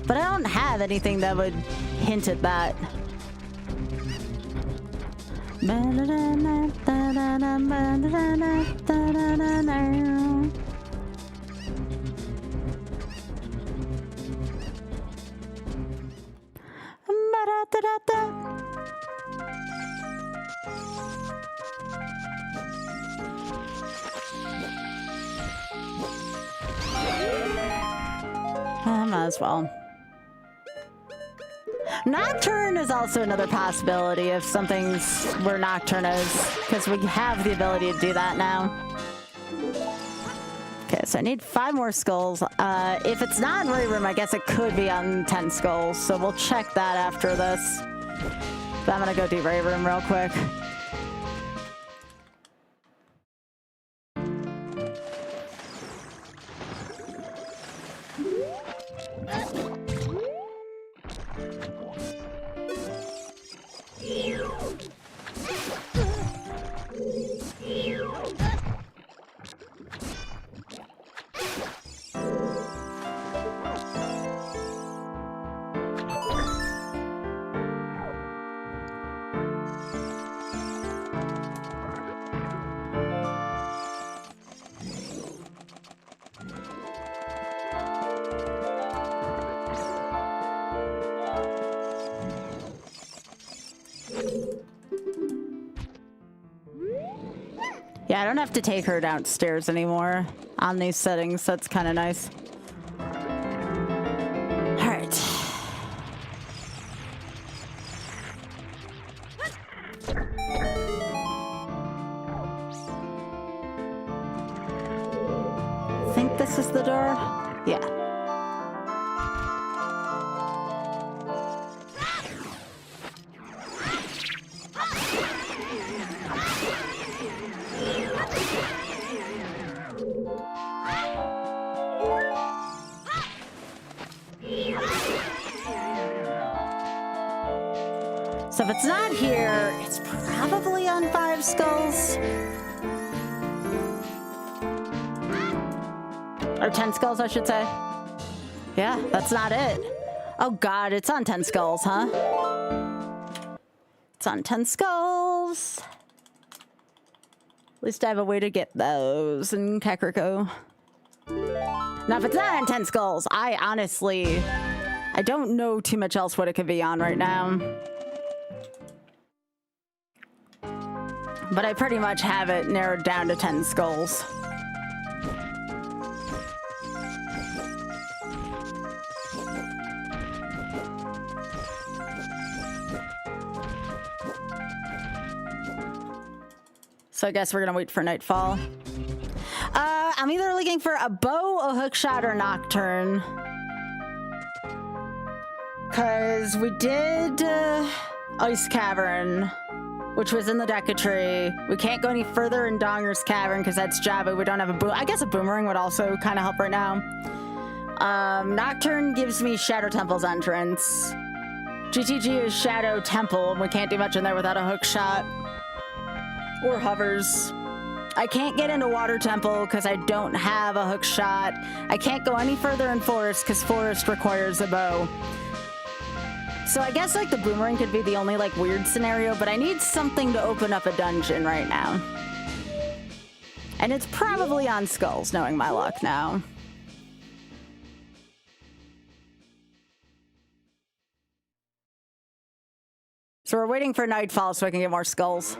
But I don't have anything that would hint at that. Might as well. Nocturne is also another possibility if something's where Nocturne is, because we have the ability to do that now. Okay, so I need 5 more skulls. If it's not in Ray Room, I guess it could be on 10 skulls, so we'll check that after this. But I'm gonna go do Ray Room real quick. Yeah, I don't have to take her downstairs anymore on these settings. That's kind of nice. All right. I think this is the door. Yeah. So if it's not here, it's probably on 5 skulls. Or 10 skulls, I should say. Yeah, that's not it. Oh god, it's on 10 skulls, huh? It's on 10 skulls. At least I have a way to get those in Kakariko. Now, if it's not on 10 skulls, I don't know too much else what it could be on right now. But I pretty much have it narrowed down to 10 skulls. So I guess we're gonna wait for nightfall. I'm either looking for a bow, a hookshot, or nocturne. Cause we did Ice Cavern, which was in the Decatry. We can't go any further in Donger's Cavern because that's Java. We don't have a boom. I guess a boomerang would also kind of help right now. Nocturne gives me Shadow Temple's entrance. GTG is Shadow Temple, and we can't do much in there without a hook shot. Or hovers. I can't get into Water Temple because I don't have a hook shot. I can't go any further in Forest because Forest requires a bow. So I guess like the boomerang could be the only like weird scenario, but I need something to open up a dungeon right now. And it's probably on skulls, knowing my luck now. So we're waiting for nightfall so I can get more skulls.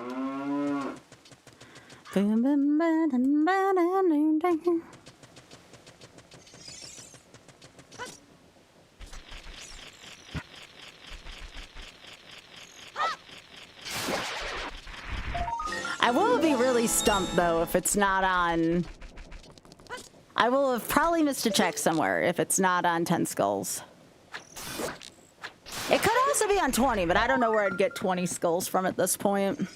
I will be really stumped though if it's not on. I will have probably missed a check somewhere if it's not on 10 skulls. It could also be on 20, but I don't know where I'd get 20 skulls from at this point.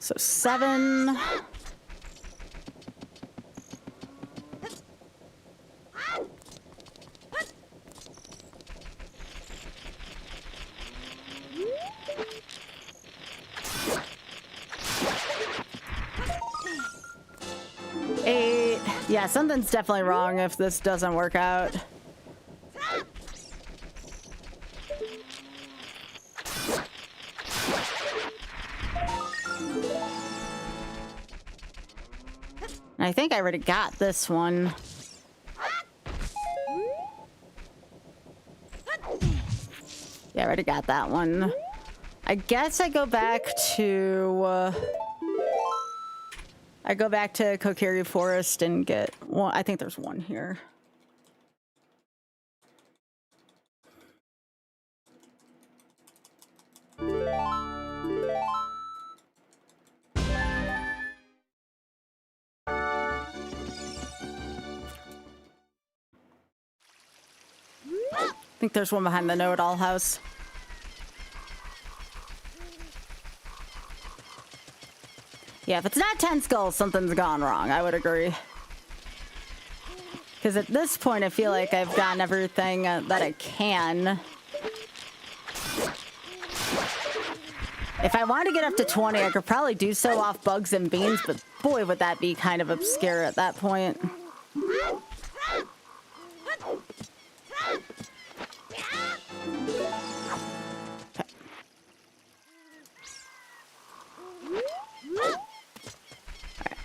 So 7. Yeah, something's definitely wrong if this doesn't work out. I think I already got this one. Yeah, I already got that one. I guess I go back to... I go back to Kokiri Forest and get... Well, I think there's one here. I think there's one behind the know-it-all house. Yeah, if it's not 10 skulls, something's gone wrong. I would agree. Because at this point, I feel like I've gotten everything that I can. If I want to get up to 20, I could probably do so off bugs and beans, but boy, would that be kind of obscure at that point.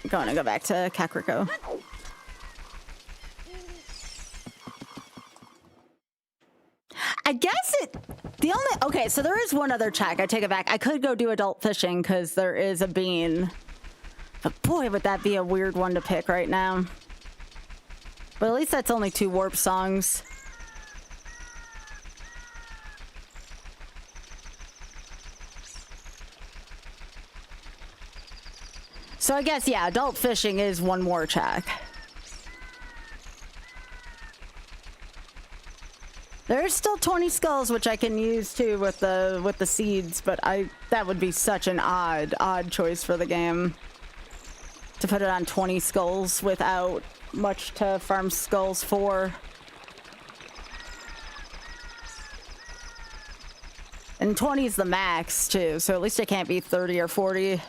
I'm going to go back to Kakariko. is it? The only... Okay, so there is one other check. I take it back. I could go do adult fishing because there is a bean. But boy, would that be a weird one to pick right now. But at least that's only 2 warp songs. So I guess, yeah, adult fishing is one more check. There's still 20 skulls, which I can use too with the seeds, but that would be such an odd choice for the game. To put it on 20 skulls without much to farm skulls for. And 20 is the max too, so at least it can't be 30 or 40.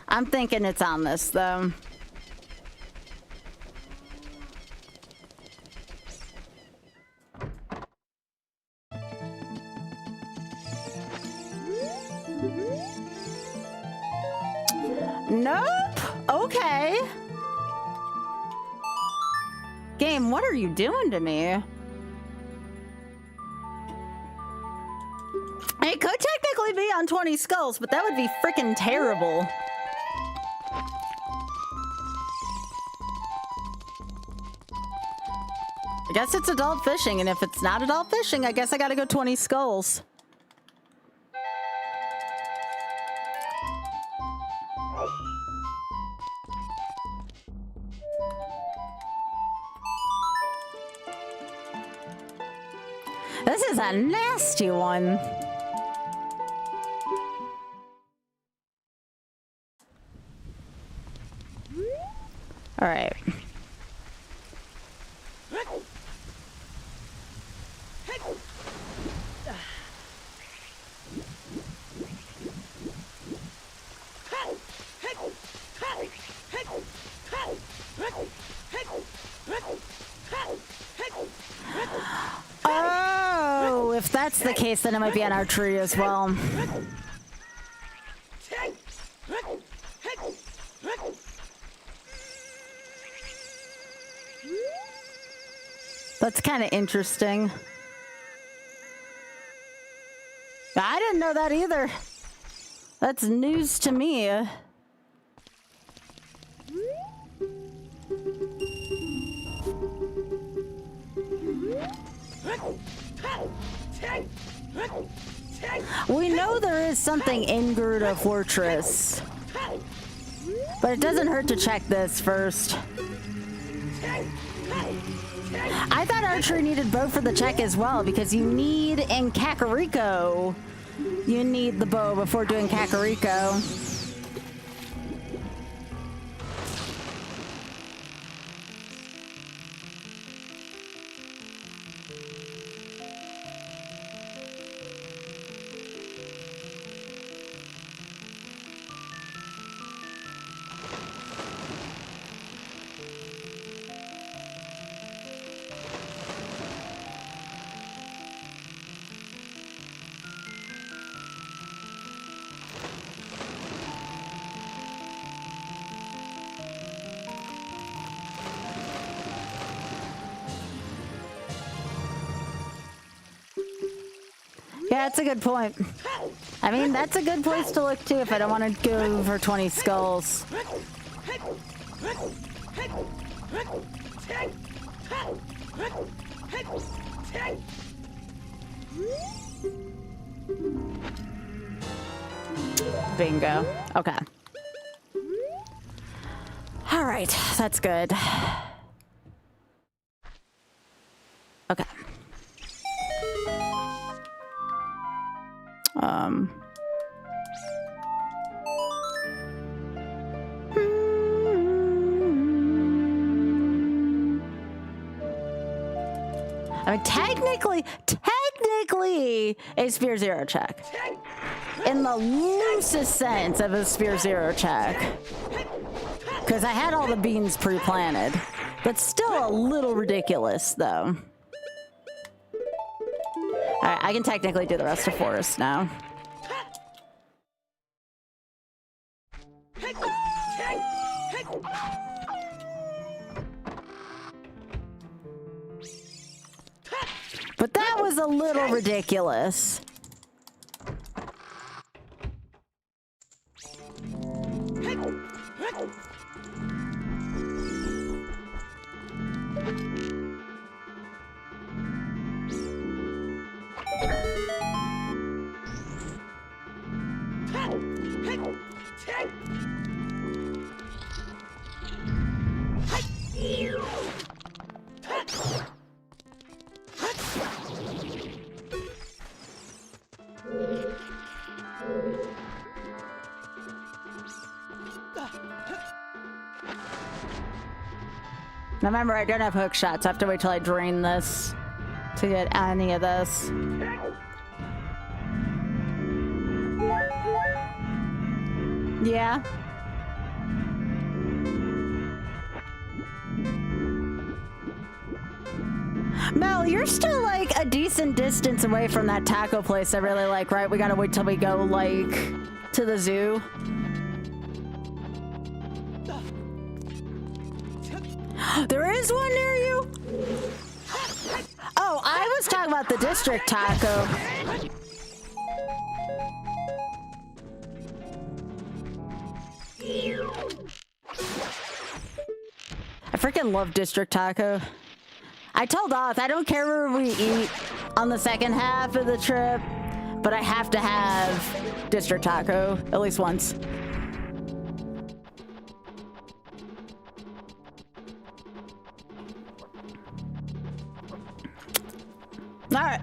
I'm thinking it's on this, though. Nope. Okay. Game, what are you doing to me? It could technically be on 20 skulls, but that would be freaking terrible. I guess it's adult fishing, and if it's not adult fishing, I guess I gotta go 20 skulls. This is a nasty one. All right. Oh, if that's the case, then it might be on our tree as well. That's kind of interesting. I didn't know that either. That's news to me. We know there is something in Gerudo Fortress, but it doesn't hurt to check this first. I thought archery needed bow for the check as well, because you need, in Kakariko, you need the bow before doing Kakariko. Yeah, that's a good point. I mean, that's a good place to look too if I don't want to go for 20 skulls. Bingo. Okay. All right, that's good. Okay. I mean, technically, a Spear Zero check. In the loosest sense of a Spear Zero check. Because I had all the beans pre-planted. But still a little ridiculous, though. Alright, I can technically do the rest of Forest now. But that was a little ridiculous. Remember, I don't have hook shots. I have to wait till I drain this to get any of this. Yeah. Mel, you're still like a decent distance away from that taco place I really like, right? We gotta wait till we go like to the zoo. There is one near you? Oh, I was talking about the district taco. I freaking love district taco. I told Oth, I don't care where we eat on the second half of the trip, but I have to have district taco at least once. All right.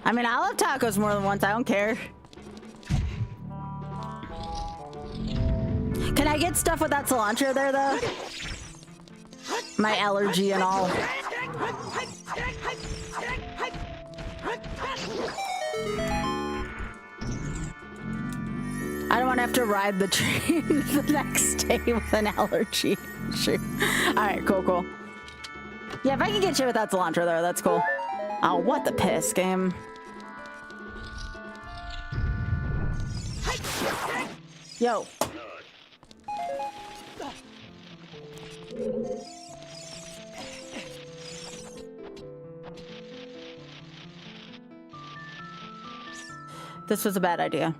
I mean, I'll have tacos more than once. I don't care. Can I get stuff without cilantro there, though? My allergy and all. I don't want to have to ride the train the next day with an allergy. Sure. All right, cool, cool. Yeah, if I can get you without cilantro there, that's cool. Oh, what the piss, game. Yo. This was a bad idea.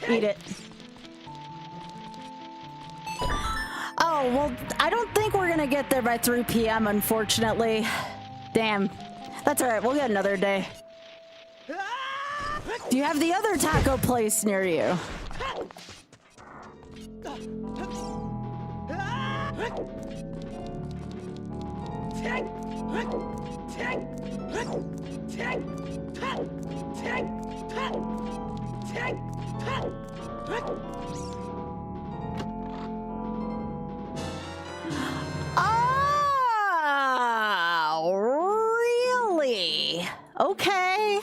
Eat it. Oh, well, I don't think we're gonna get there by 3 p.m., unfortunately. Damn. That's all right. We'll get another day. Do you have the other taco place near you? Oh, really? Okay.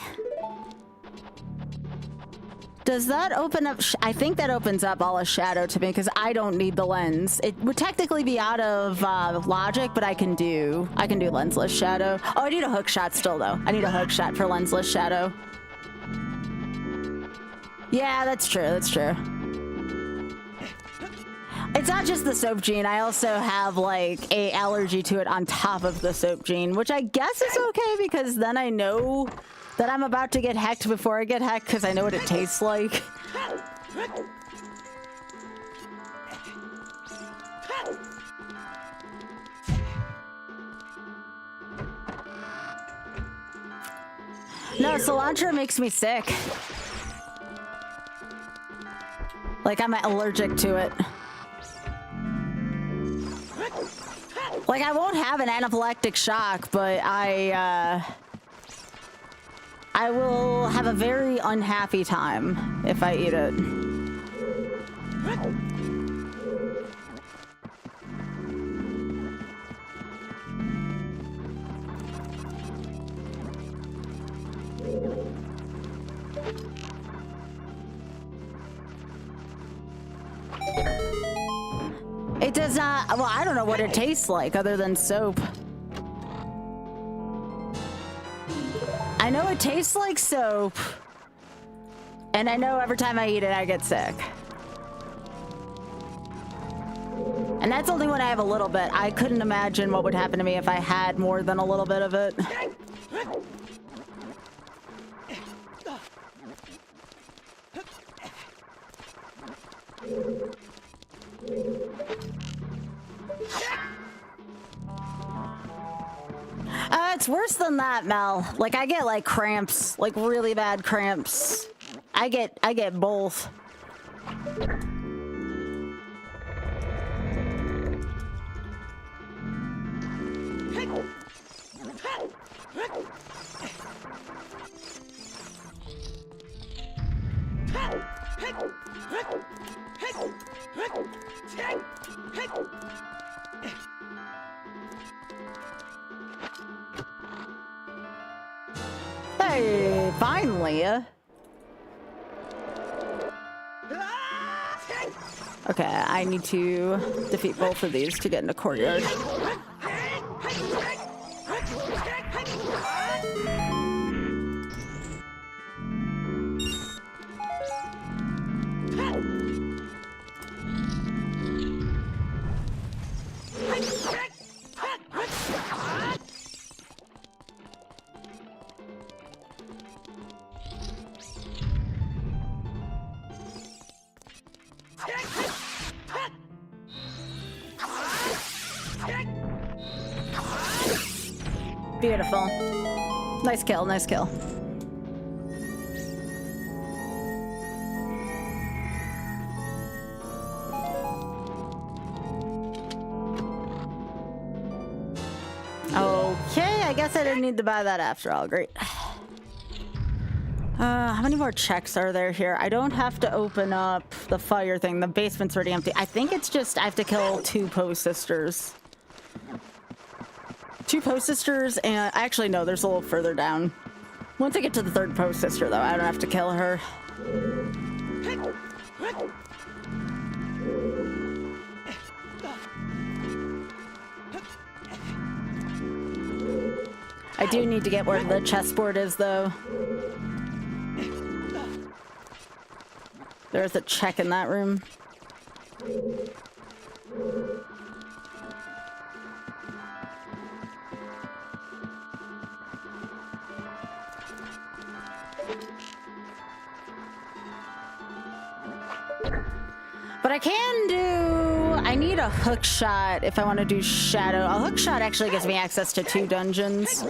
Does that open up? I think that opens up all of shadow to me because I don't need the lens. It would technically be out of logic, but I can do lensless shadow. Oh, I need a hook shot still though. I need a hook shot for lensless shadow. Yeah, that's true. That's true. It's not just the soap gene. I also have like a allergy to it on top of the soap gene, which I guess is okay because then I know that I'm about to get hecked before I get hecked because I know what it tastes like. No, cilantro makes me sick. Like I'm allergic to it. Like I won't have an anaphylactic shock, but I will have a very unhappy time if I eat it. It does is not, well, I don't know what it tastes like other than soap. I know it tastes like soap. And I know every time I eat it, I get sick. And that's only when I have a little bit. I couldn't imagine what would happen to me if I had more than a little bit of it. It's worse than that, Mel. Like, I get like cramps, like really bad cramps. I get both. Hey, finally. Okay, I need to defeat both of these to get in the courtyard. Beautiful. Nice kill, nice kill. Okay, I guess I didn't need to buy that after all. Great. How many more checks are there here? I don't have to open up the fire thing. The basement's already empty. I think it's just I have to kill 2 Poe sisters. 2 Poe sisters, and actually no, there's a little further down. Once I get to the 3rd Poe sister, though, I don't have to kill her. I do need to get where the chessboard is, though. There's a check in that room. But I can do... I need a hook shot if I want to do shadow. A hook shot actually gives me access to 2 dungeons.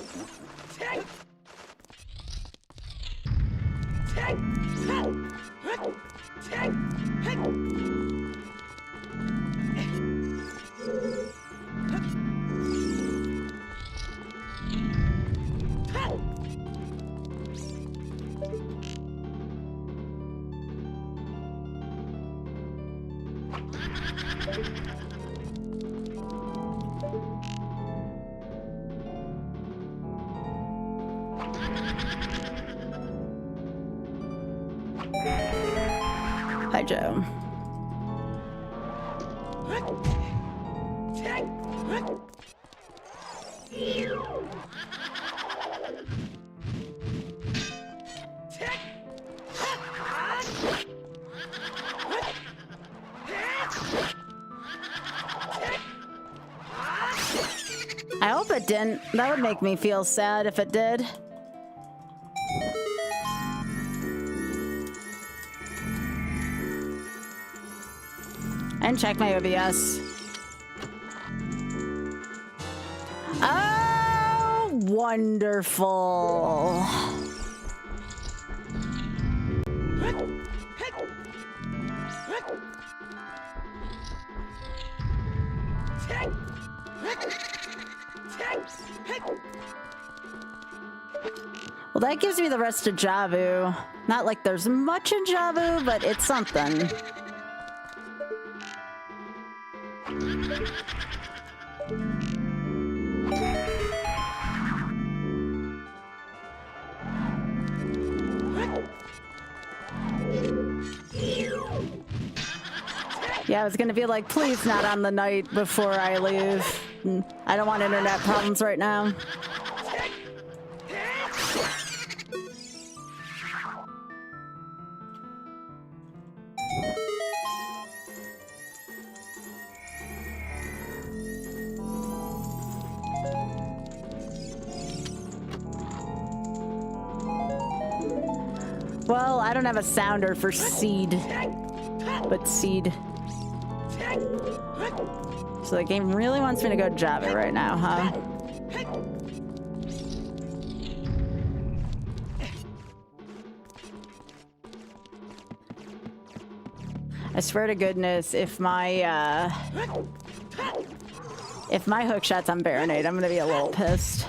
Hi, Joe. I hope it didn't. That would make me feel sad if it did. And check my OBS. Oh, wonderful. Well, that gives me the rest of Javu. Not like there's much in Javu, but it's something. Yeah, I was gonna be like, please not on the night before I leave. I don't want internet problems right now. Well, I don't have a sounder for seed, but seed. So the game really wants me to go Java right now, huh? I swear to goodness, if my hook shot's on Baronade, I'm gonna be a little pissed.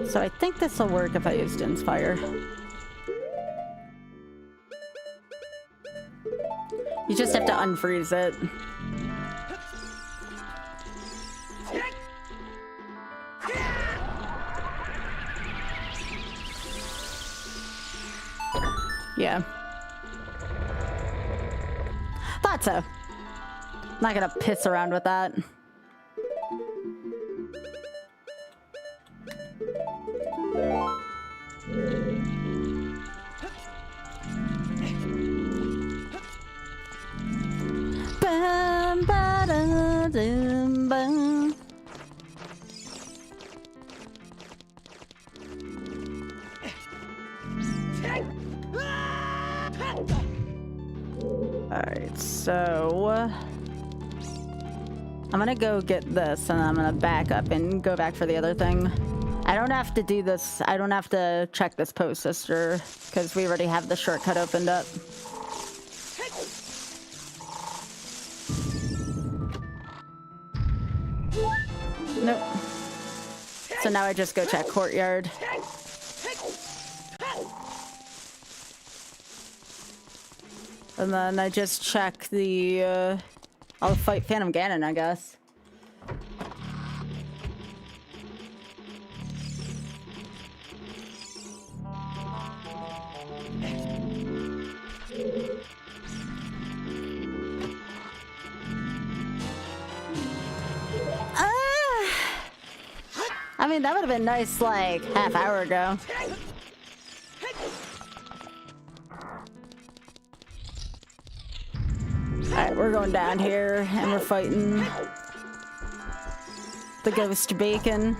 So I think this will work if I used Inspire. You just have to unfreeze it. Yeah. Thought so. Not gonna piss around with that. Bum, ba, da, dum, bum. Alright, so I'm gonna go get this and I'm gonna back up and go back for the other thing. I don't have to do this. I don't have to check this post, sister, because we already have the shortcut opened up. Nope. So now I just go check courtyard. And then I just check the, I'll fight Phantom Ganon, I guess. I mean, that would have been nice, like, half-hour ago. Alright, we're going down here, and we're fighting the ghost bacon.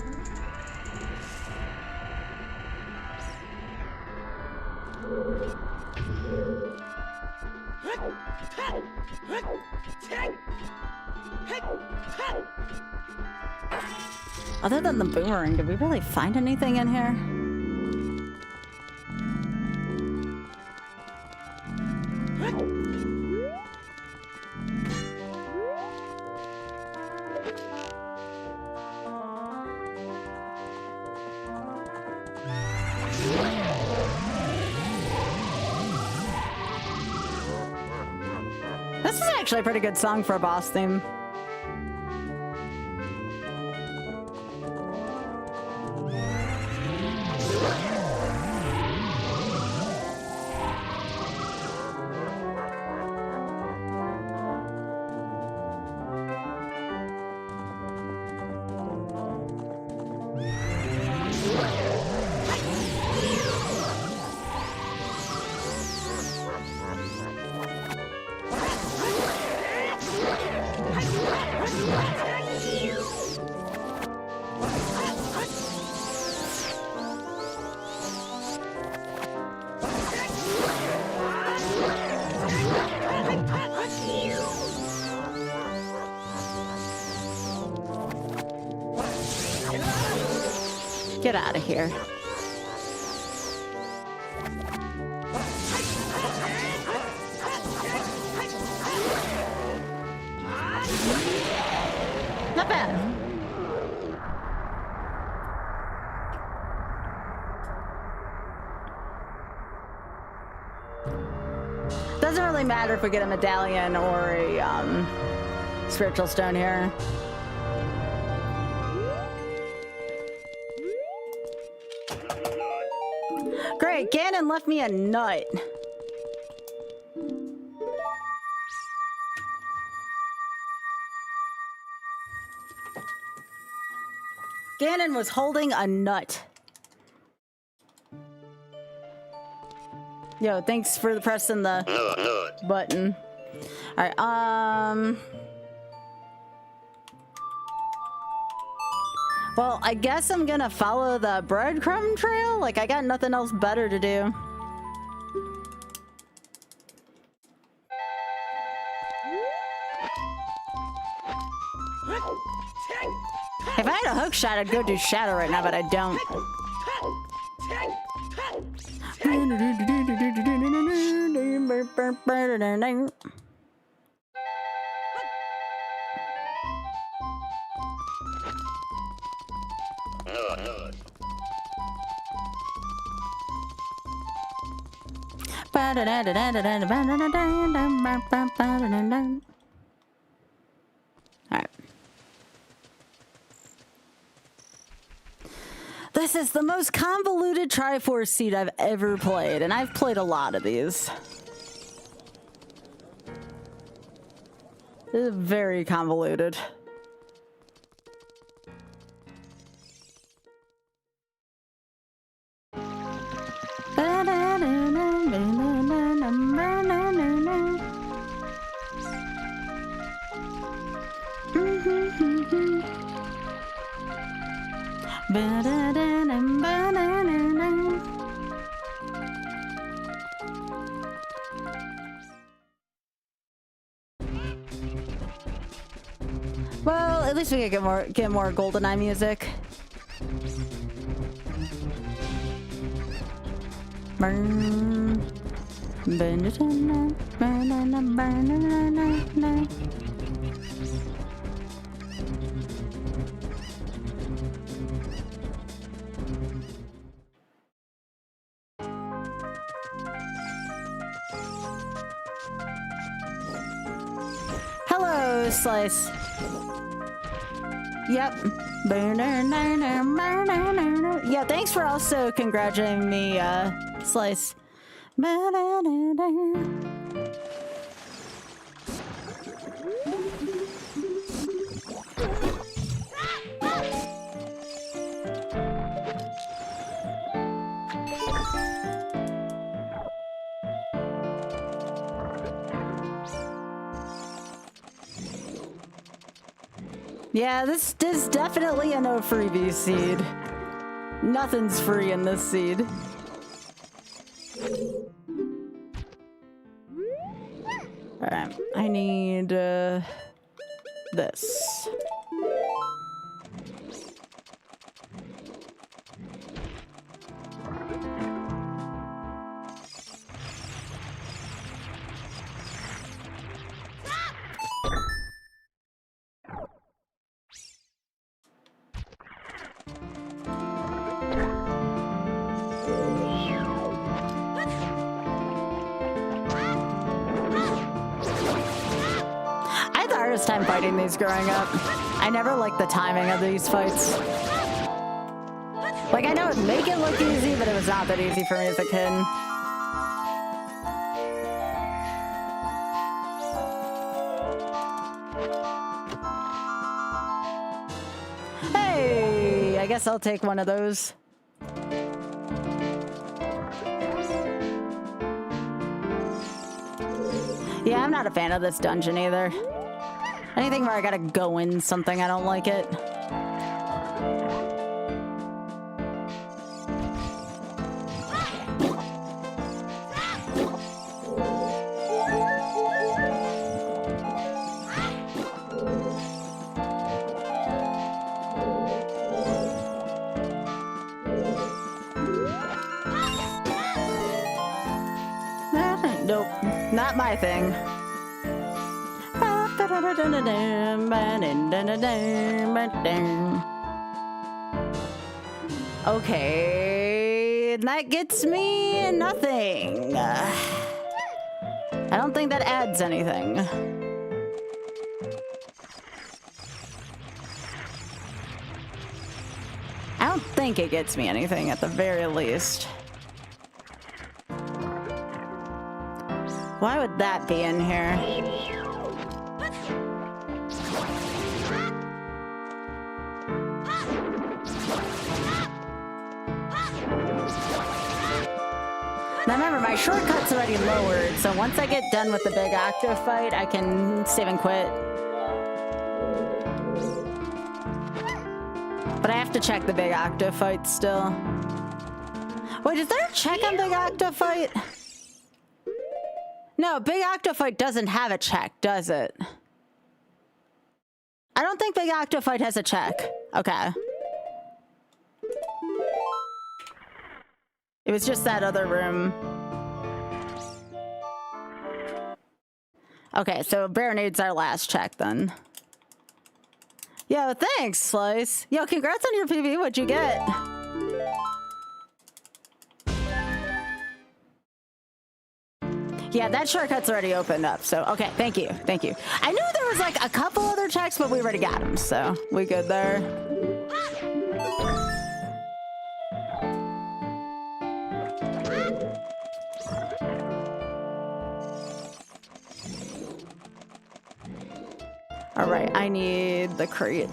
Other than the boomerang, did we really find anything in here? This is actually a pretty good song for a boss theme. Get out of here. Not bad. Doesn't really matter if we get a medallion or spiritual stone here. Great, Ganon left me a nut. Ganon was holding a nut. Yo, thanks for pressing the button. All right, well, I guess I'm gonna follow the breadcrumb trail. Like, I got nothing else better to do. If I had a hook shot, I'd go do shadow right now, but I don't. Alright. This is the most convoluted Triforce seed I've ever played, and I've played a lot of these. This is very convoluted. Well, at least we can get more GoldenEye music. Hello, Slice. Yep. Yeah, thanks for also congratulating me, Slice. Yeah, this is definitely a no freebie seed. Nothing's free in this seed. Alright, I need this. Time fighting these growing up. I never liked the timing of these fights. Like, I know it'd make it look easy, but it was not that easy for me as a kid. Hey, I guess I'll take one of those. Yeah, I'm not a fan of this dungeon either. Anything where I gotta go in something, I don't like it. Nope, not my thing. Okay, that gets me nothing. I don't think that adds anything. don't think it gets me anything at the very least. Why would that be in here? Now remember, my shortcut's already lowered, so once I get done with the big octo fight, I can save and quit. But I have to check the big octo fight still. Wait, is there a check on big octo fight? No, big octo fight doesn't have a check, does it? I don't think big octo fight has a check. Okay. It was just that other room. Okay, so Baronade's our last check then. Yo, thanks, Slice. Yo, congrats on your PV. What'd you get? Yeah, that shortcut's already opened up, so okay, thank you, thank you. I knew there was like a couple other checks, but we already got them, so we good there. All right, I need the crate.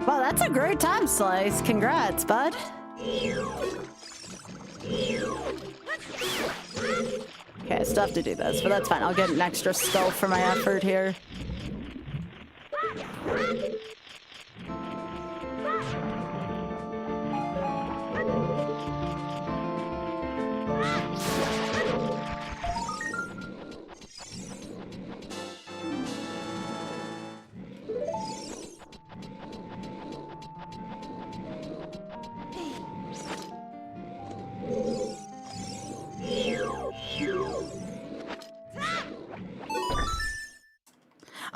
Wow, that's a great time slice. Congrats, bud. Okay, I still have to do this, but that's fine. I'll get an extra skull for my effort here.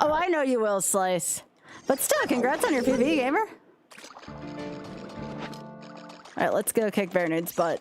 Oh, I know you will, Slice. But still, congrats on your PV, gamer. Alright, let's go kick Baronade's butt.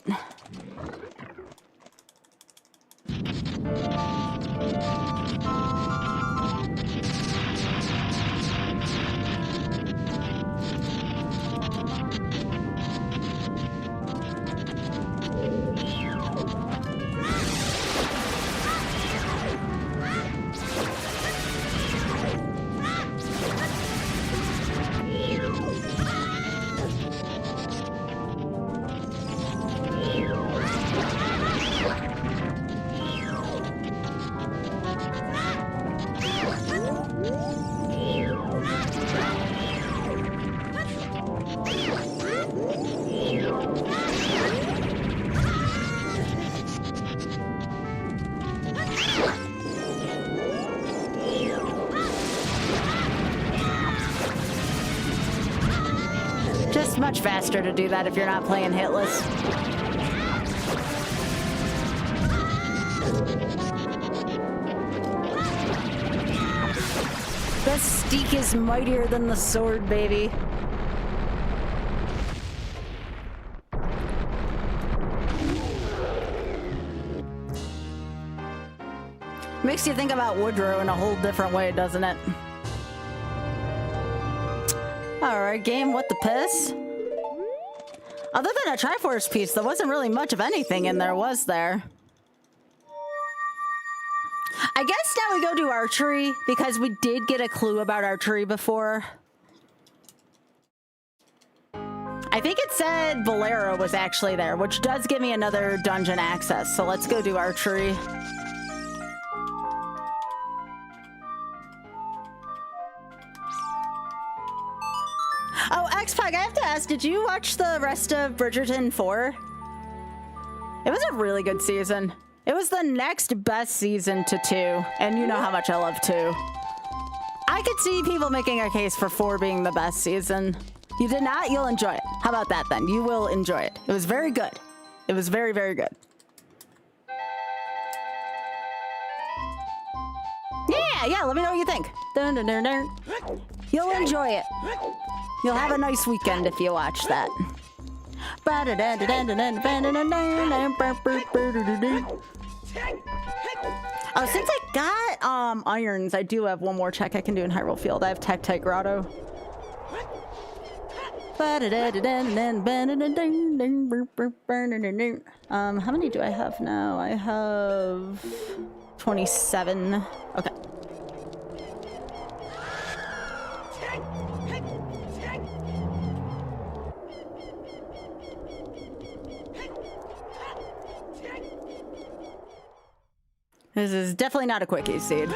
Just much faster to do that if you're not playing hitless. The steak is mightier than the sword, baby. Makes you think about Woodrow in a whole different way, doesn't it? Alright, game, what the piss? Other than a Triforce piece, there wasn't really much of anything in there, was there? I guess now we go to archery, because we did get a clue about archery before. I think it said Bolero was actually there, which does give me another dungeon access, so let's go do archery. Oh, X-Pac, I have to ask, did you watch the rest of Bridgerton 4? It was a really good season. It was the next best season to 2, and you know how much I love 2. I could see people making a case for 4 being the best season. You did not? You'll enjoy it. How about that then? You will enjoy it. It was very good. It was very, very good. Yeah, let me know what you think. Dun, dun, dun, dun. You'll enjoy it. You'll have a nice weekend if you watch that. Oh, since I got irons, I do have one more check I can do in Hyrule Field. I have Tectite Grotto. How many do I have now? I have 27. Okay. This is definitely not a quickie seed.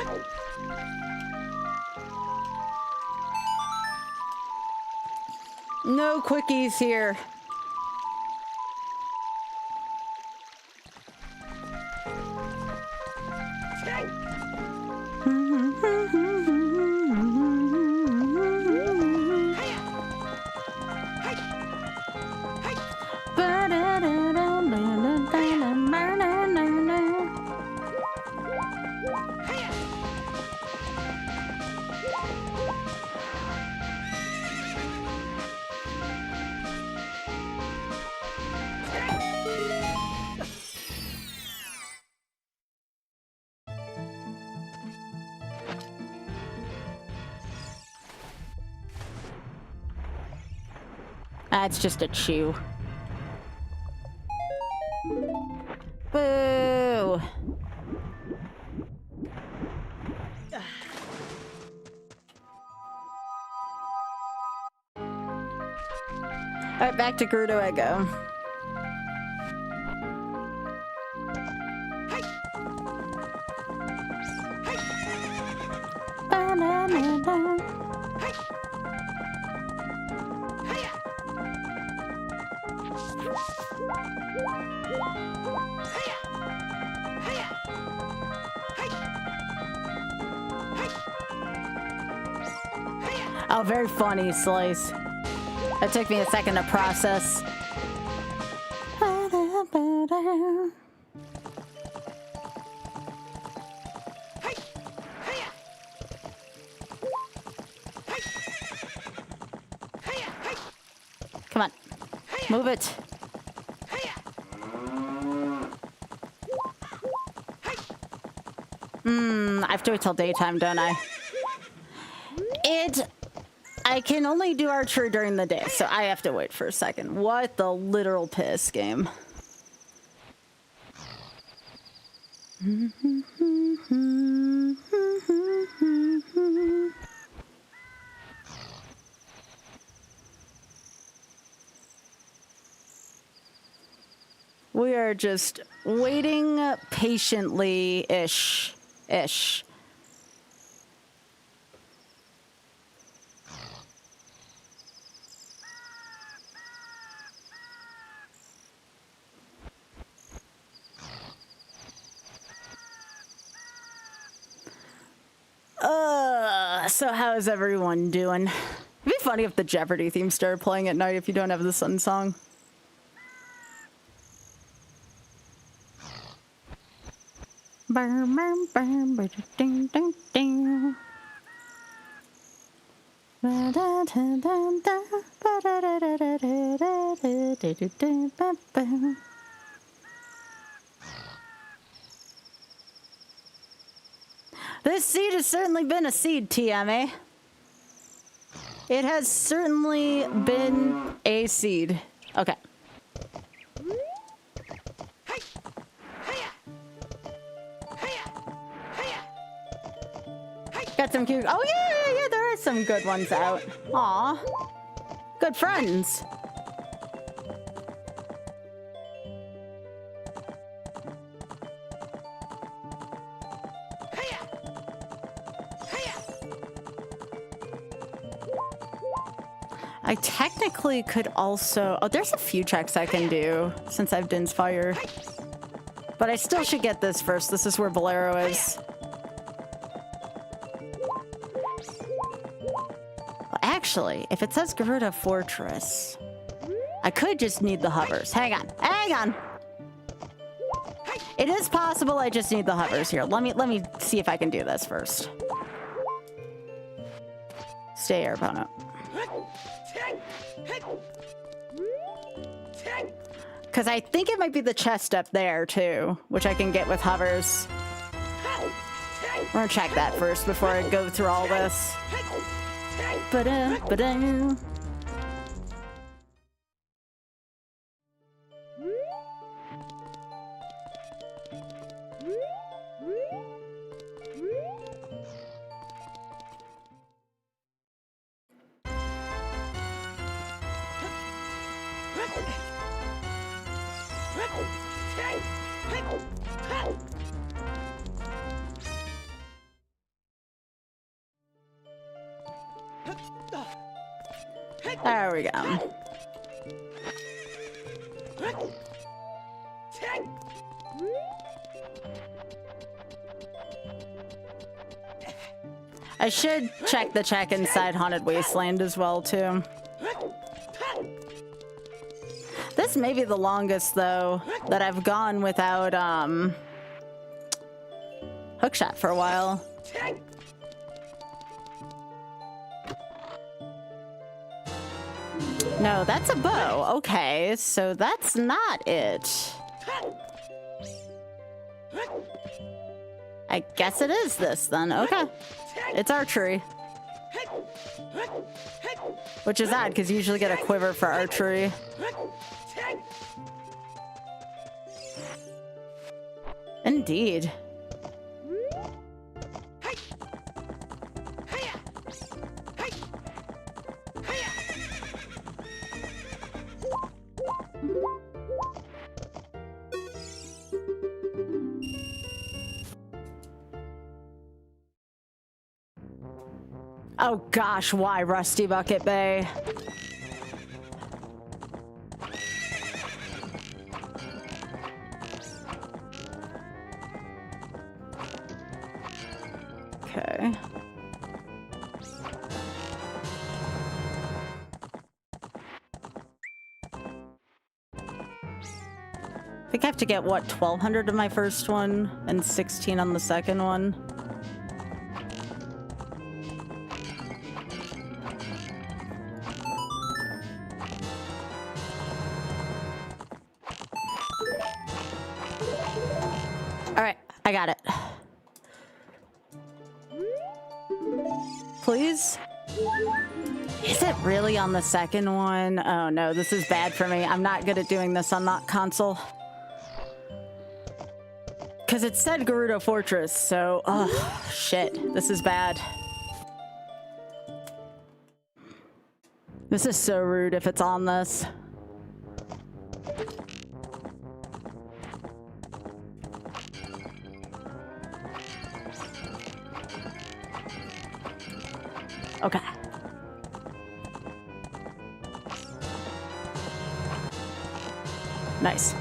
No quickies here. That's just a chew. Boo! Alright, back to Gerudo I go. Oh, very funny, Slice. That took me a second to process. Come on. Move it. I have to wait till daytime, don't I? I can only do archery during the day, so I have to wait for a second. What the literal piss game. We are just waiting patiently-ish. So how is everyone doing? It'd be funny if the Jeopardy theme started playing at night if you don't have the Sun Song. This seed has certainly been a seed, TMA. It has certainly been a seed. Okay. Got some cute. Oh yeah, there are some good ones out. Aw, good friends. I technically could also... Oh, there's a few checks I can do since I've Din's Fire. But I still should get this first. This is where Bolero is. Well, actually, if it says Gerudo Fortress, I could just need the hovers. Hang on. It is possible I just need the hovers here. Let me see if I can do this first. Stay air opponent. Because I think it might be the chest up there too, which I can get with hovers. We're gonna check that first before I go through all this. Ba-da, ba-da. There we go. I should check the check inside Haunted Wasteland as well, too. This may be the longest, though, that I've gone without, hookshot for a while. No, that's a bow. Okay, so that's not it. I guess it is this, then. Okay. It's archery. Which is odd, because you usually get a quiver for archery. Indeed. Oh gosh, why Rusty Bucket Bay? Okay. I think I have to get, what, 1,200 of my first one and 16 on the second one. I got it. Please? Is it really on the second one? Oh no, this is bad for me. I'm not good at doing this on that console. Because it said Gerudo Fortress, so... Oh, shit. This is bad. This is so rude if it's on this. Okay. Nice.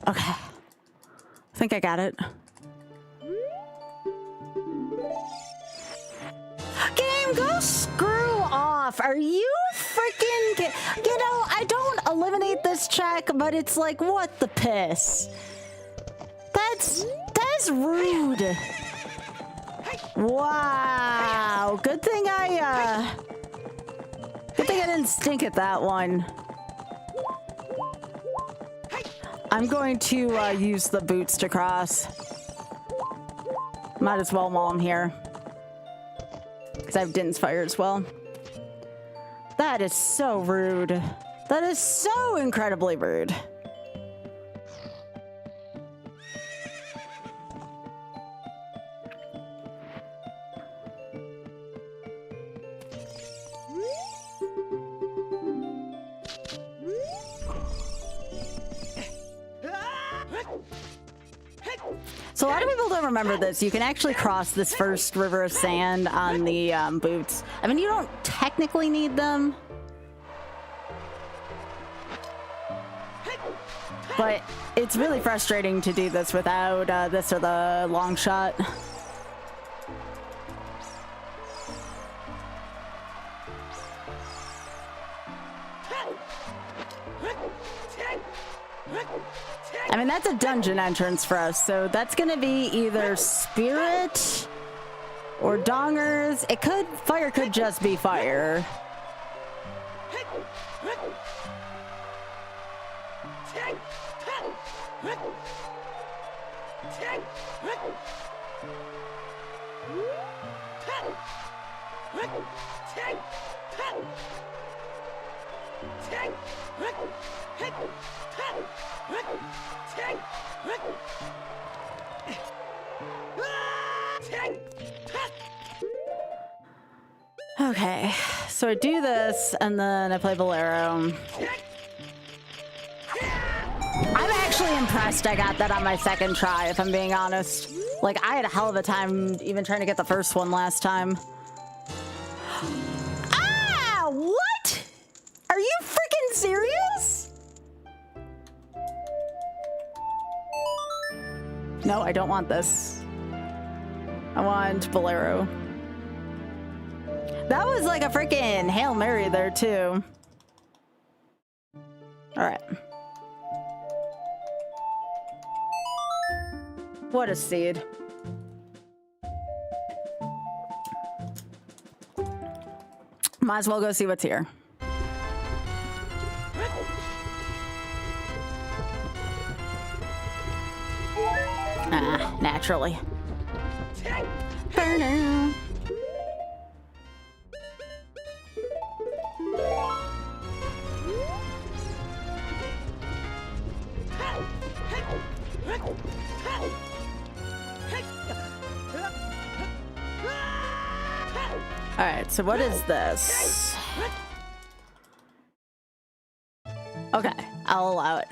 Okay. I think I got it. Game, go screw off. Are you freaking... You know, I don't eliminate this check, but it's like, what the piss? That's rude. Wow. Good thing I didn't stink at that one. I'm going to use the boots to cross. Might as well while I'm here. Because I have Din's Fire as well. That is so rude. That is so incredibly rude. So a lot of people don't remember this. You can actually cross this first river of sand on the boots. I mean, you don't technically need them. But it's really frustrating to do this without this or the long shot. I mean, that's a dungeon entrance for us, so that's gonna be either spirit or dongers. It could, fire could just be fire. Okay, so I do this and then I play Bolero. I'm actually impressed I got that on my second try, if I'm being honest. Like, I had a hell of a time even trying to get the first one last time. Ah! What? Are you freaking serious? No, I don't want this. I want Bolero. That was like a freaking Hail Mary there, too. All right. What a seed. Might as well go see what's here. Ah, naturally. Burn. All right, so what is this? Okay, I'll allow it.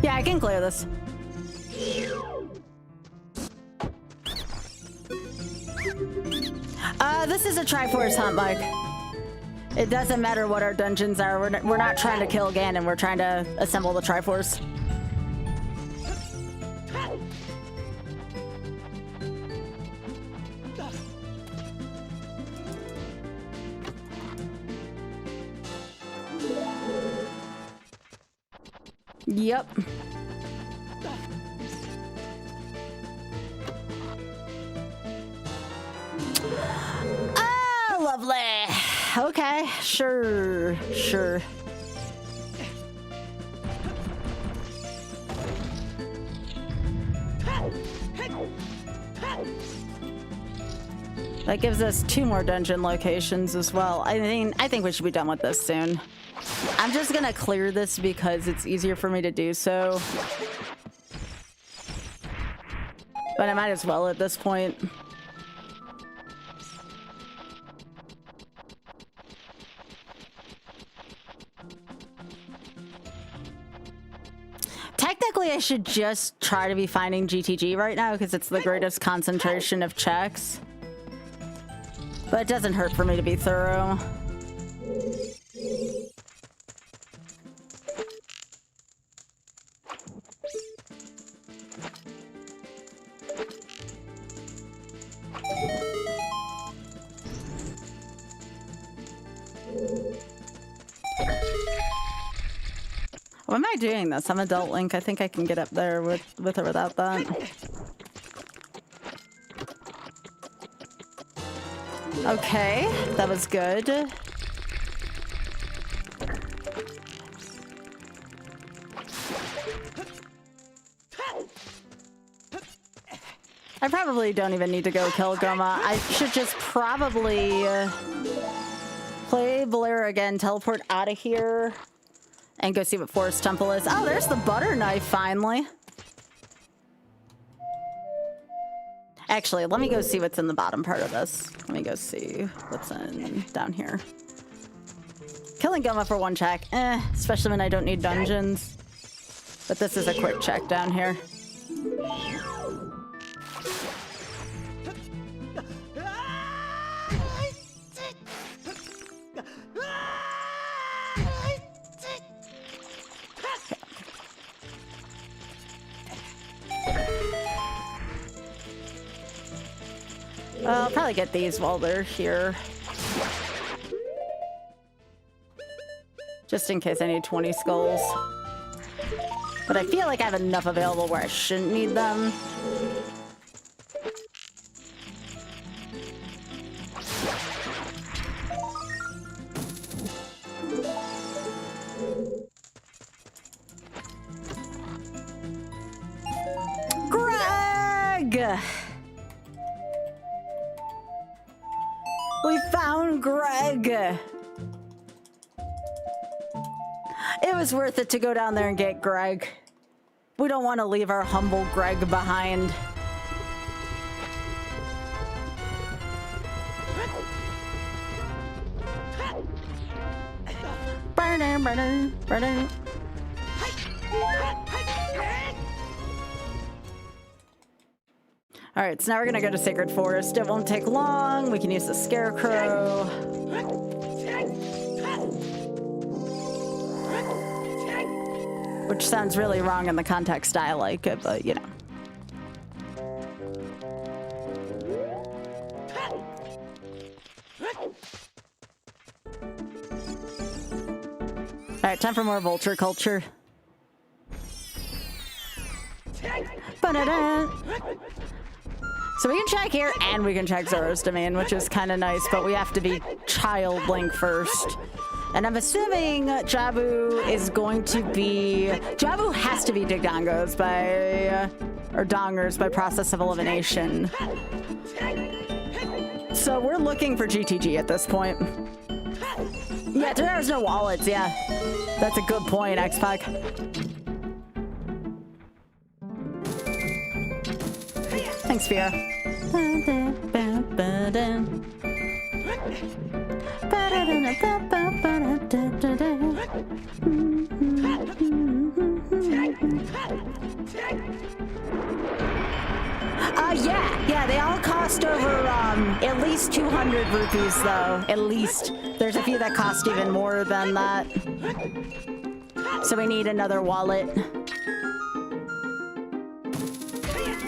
Yeah, I can clear this. This is a Triforce hunt, Mike. It doesn't matter what our dungeons are. We're not trying to kill Ganon. We're trying to assemble the Triforce. Yep. Oh, lovely. Okay, sure. That gives us 2 more dungeon locations as well. I mean, I think we should be done with this soon. I'm just gonna clear this because it's easier for me to do so. But I might as well at this point. Technically, I should just try to be finding GTG right now because it's the greatest concentration of checks. But it doesn't hurt for me to be thorough. Why am I doing this? I'm Adult Link. I think I can get up there with or without that. Okay, that was good. I probably don't even need to go kill Goma. I should just probably play Bolero again, teleport out of here, and go see what Forest Temple is. Oh, there's the butter knife finally. Actually, let me go see what's in the bottom part of this. Let me go see what's in down here. Killing Goma for one check. Especially when I don't need dungeons. But this is a quick check down here. I'll probably get these while they're here. Just in case I need 20 skulls. But I feel like I have enough available where I shouldn't need them. Greg! We found Greg! It was worth it to go down there and get Greg. We don't want to leave our humble Greg behind. All right, so now we're gonna go to Sacred Forest. It won't take long. We can use the Scarecrow. Which sounds really wrong in the context I like it, but you know. All right, time for more vulture culture. Ba-da-da. So we can check here, and we can check Zora's Domain, which is kind of nice, but we have to be Child Link first. And I'm assuming Jabu is going to be... Jabu has to be Digdongos by... or Dongers by process of elimination. So we're looking for GTG at this point. Yeah, there's no wallets, yeah. That's a good point, X-Pac. Thanks, Fia. Yeah, they all cost over at least 200 rupees though. At least. There's a few that cost even more than that. So we need another wallet.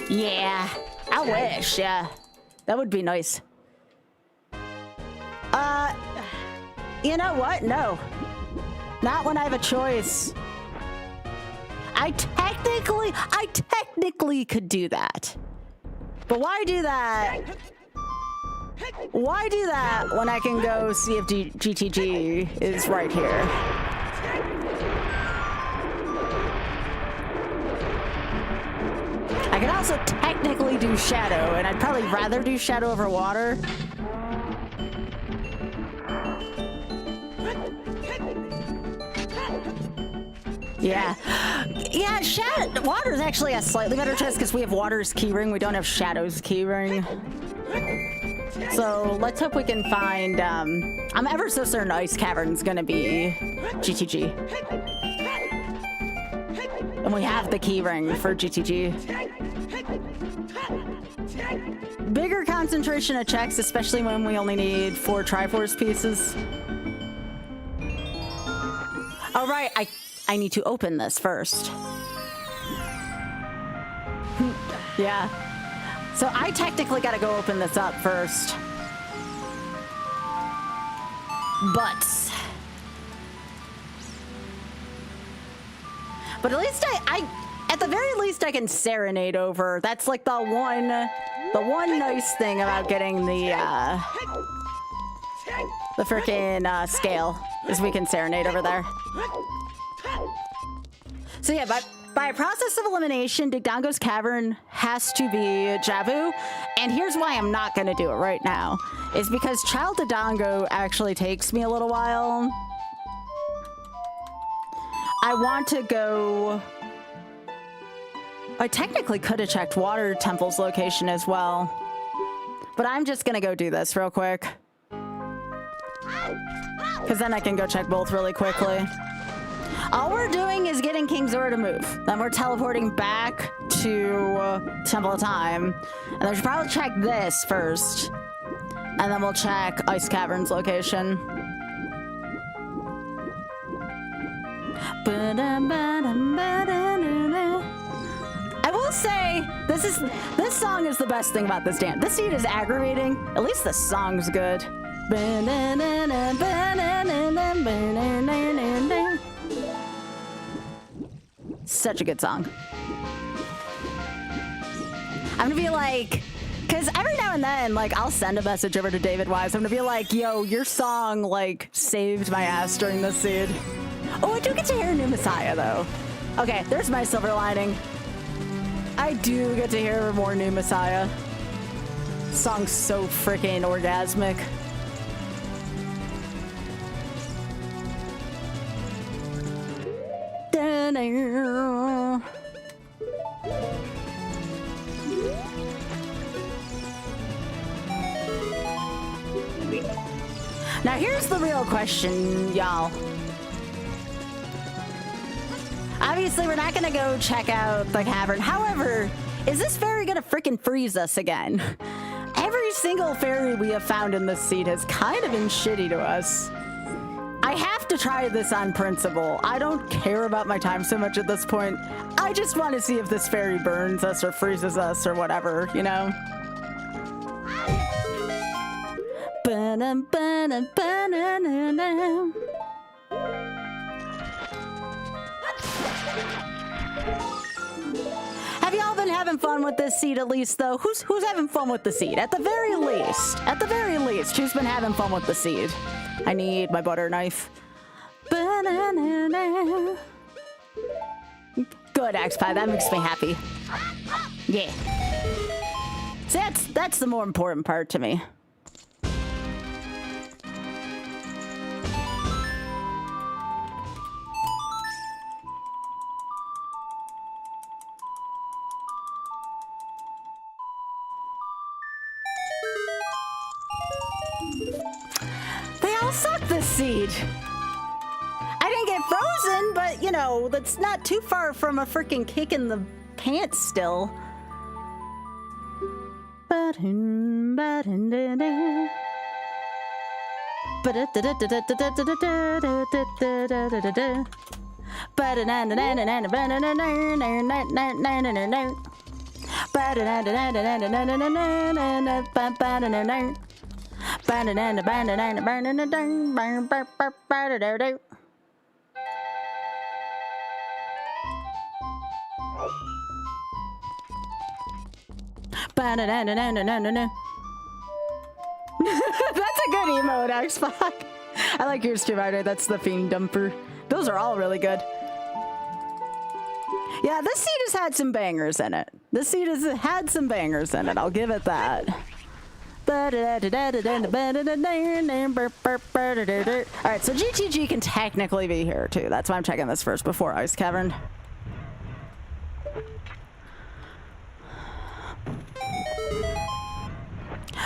Yeah, I wish, yeah. That would be nice. You know what? No. Not when I have a choice. I technically could do that. But why do that? Why do that when I can go see if GTG is right here? I could also technically do Shadow, and I'd probably rather do Shadow over Water. Yeah. Yeah, Water's actually a slightly better choice because we have Water's keyring. We don't have Shadow's keyring. So let's hope we can find... I'm ever so certain Ice Cavern's gonna be GTG. And we have the keyring for GTG. Bigger concentration of checks, especially when we only need 4 Triforce pieces. All right, I need to open this first. Yeah. So I technically gotta go open this up first. But at least at the very least I can serenade over. That's like the one nice thing about getting the frickin' scale is we can serenade over there. So yeah, by process of elimination, Digdongo's Cavern has to be Jabu. And here's why I'm not going to do it right now. Is because Child Dodongo actually takes me a little while. I want to go I technically could have checked Water Temple's location as well. But I'm just gonna go do this real quick. Because then I can go check both really quickly. All we're doing is getting King Zora to move. Then we're teleporting back to Temple of Time. And then we should probably check this first. And then we'll check Ice Cavern's location. I will say, this song is the best thing about this dance. This seed is aggravating. At least the song's good. Such a good song. I'm gonna be like, because every now and then, like, I'll send a message over to David Wise. I'm gonna be like, yo, your song, like, saved my ass during this seed. Oh, I do get to hear New Messiah, though. Okay, there's my silver lining. I do get to hear more New Messiah. Song's so freaking orgasmic. Now here's the real question, y'all. Obviously, we're not gonna go check out the cavern. However, is this fairy gonna freaking freeze us again? Every single fairy we have found in this seed has kind of been shitty to us. I have to try this on principle. I don't care about my time so much at this point. I just want to see if this fairy burns us or freezes us or whatever, you know? Have y'all been having fun with this seed at least, though? Who's having fun with the seed? At the very least, who's been having fun with the seed? I need my butter knife. Good, X-Pie. That makes me happy. Yeah. So that's the more important part to me. Suck this seed. I didn't get frozen, but you know, that's not too far from a freaking kick in the pants still. That's a good emote, X-Pac. I like yours too, Ryder. That's the Fiend Dumper. Those are all really good. Yeah, this seed has had some bangers in it. This seed has had some bangers in it. I'll give it that. Alright, so GTG can technically be here too. That's why I'm checking this first before Ice Cavern.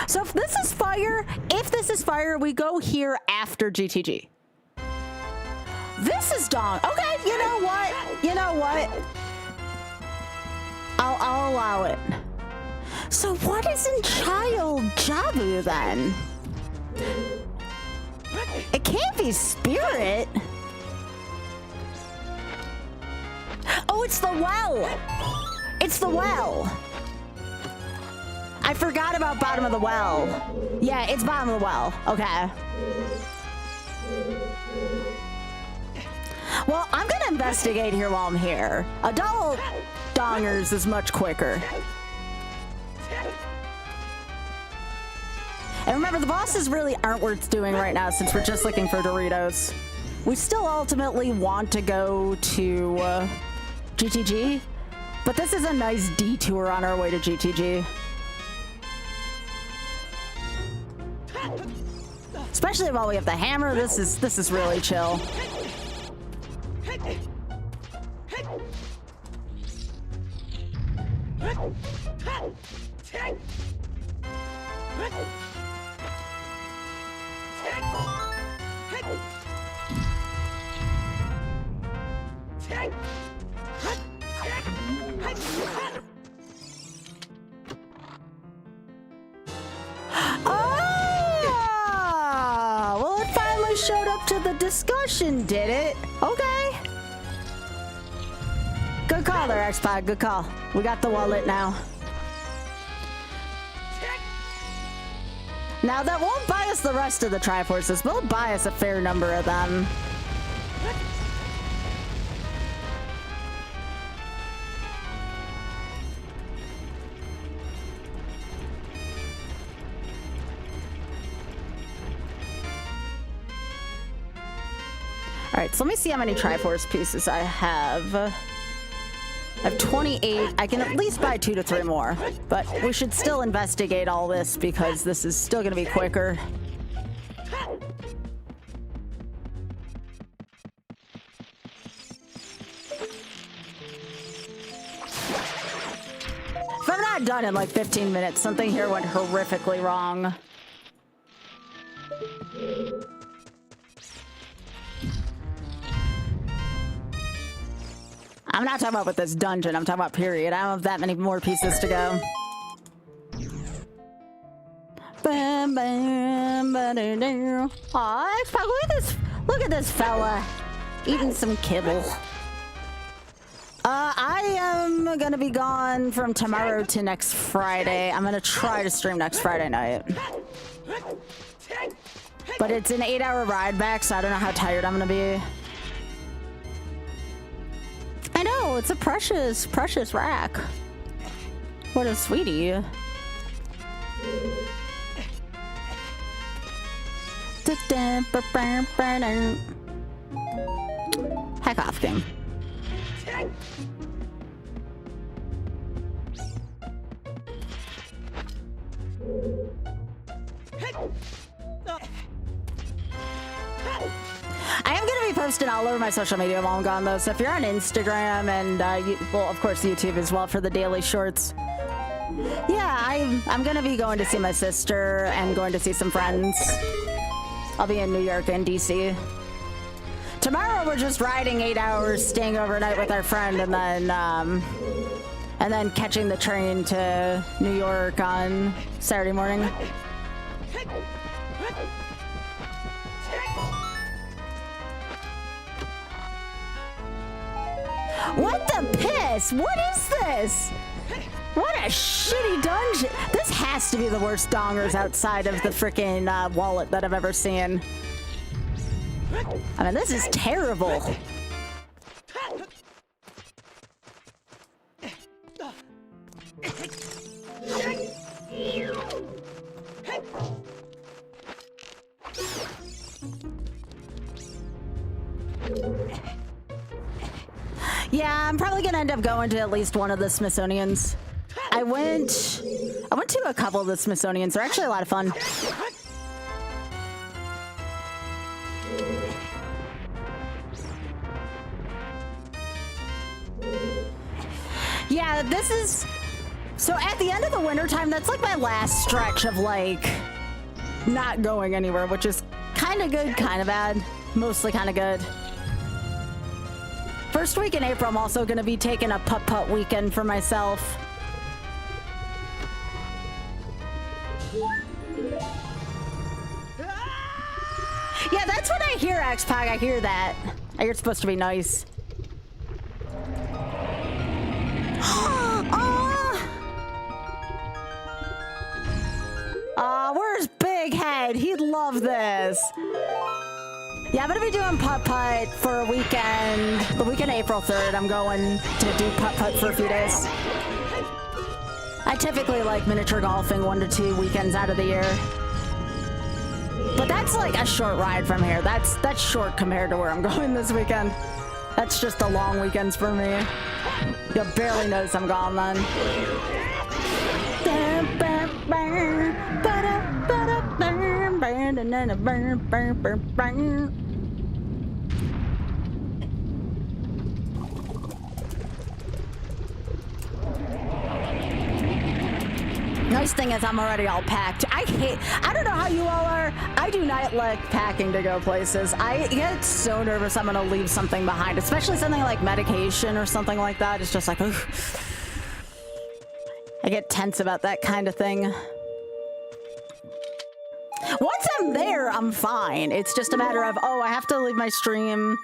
So if this is fire, we go here after GTG. This is Dawn. Okay, you know what? I'll allow it. So what is in Child Jabu then? It can't be Spirit. Oh, it's the well. It's the well. I forgot about bottom of the well. Yeah, it's bottom of the well. Okay. Well, I'm gonna investigate here while I'm here. Adult dongers is much quicker. And remember, the bosses really aren't worth doing right now since we're just looking for Doritos. We still ultimately want to go to GTG, but this is a nice detour on our way to GTG. Especially while we have the hammer, this is really chill. Oh, well, it finally showed up to the discussion, did it? Okay. Good call there, X-Pod. Good call. We got the wallet now. Now, that won't buy us the rest of the Triforces, but it'll buy us a fair number of them. Alright, so let me see how many Triforce pieces I have. I have 28. I can at least buy 2 to 3 more. But we should still investigate all this because this is still going to be quicker. If I'm not done in like 15 minutes, something here went horrifically wrong. I'm not talking about with this dungeon, I'm talking about period. I don't have that many more pieces to go. Aw, X-Pac, look at this fella. Eating some kibble. I am gonna be gone from tomorrow to next Friday. I'm gonna try to stream next Friday night. But it's an 8-hour ride back, so I don't know how tired I'm gonna be. I know, it's a precious, precious rack. What a sweetie. Heck off, game. I am going to be posting all over my social media while I'm gone, though. So if you're on Instagram and, well, of course, YouTube as well for the daily shorts. Yeah, I'm going to be going to see my sister and going to see some friends. I'll be in New York and DC. Tomorrow we're just riding 8 hours, staying overnight with our friend, and then catching the train to New York on Saturday morning. What the piss? What is this? What a shitty dungeon. This has to be the worst dongers outside of the frickin' wallet that I've ever seen. I mean, this is terrible. Yeah, I'm probably gonna end up going to at least one of the Smithsonians. I went to a couple of the Smithsonians. They're actually a lot of fun. Yeah, this is... So at the end of the wintertime, that's like my last stretch of like not going anywhere, which is kind of good, kind of bad. Mostly kind of good. First week in April, I'm also going to be taking a putt-putt weekend for myself. Yeah, that's what I hear, X-Pac. I hear that. I hear it's supposed to be nice. Where's Big Head? He'd love this. Yeah, I'm gonna be doing putt-putt for a weekend. The weekend April 3rd, I'm going to do putt-putt for a few days. I typically like miniature golfing 1 to 2 weekends out of the year. But that's like a short ride from here. That's short compared to where I'm going this weekend. That's just the long weekends for me. You'll barely notice I'm gone then. nice thing is I'm already all packed. I don't know how you all are. I do not like packing to go places. I get so nervous I'm gonna leave something behind, especially something like medication or something like that. It's just like, ugh. I get tense about that kind of thing. Once I'm there, I'm fine. It's just a matter of, oh, I have to leave my stream.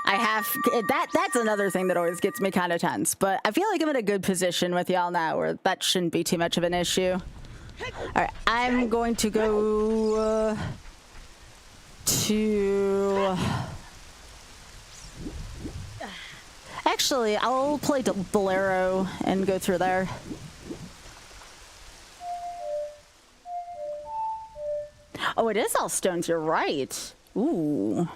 That's another thing that always gets me kind of tense. But I feel like I'm in a good position with y'all now where that shouldn't be too much of an issue. All right, I'm going to go to... Actually, I'll play Bolero and go through there. Oh, it is all stones. You're right. Ooh.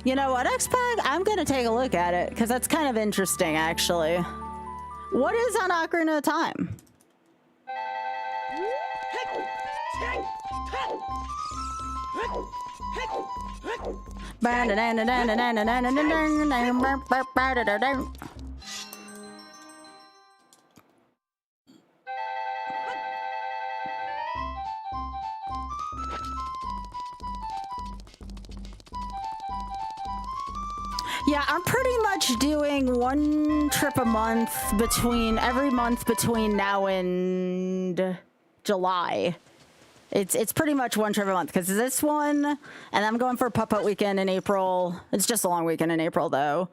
You know what, X-Pac? I'm gonna take a look at it, because that's kind of interesting, actually. What is on Ocarina of Time? Yeah, I'm pretty much doing one trip a month every month between now and July. It's pretty much one trip a month, because this one, and I'm going for Putt-Putt weekend in April. It's just a long weekend in April, though.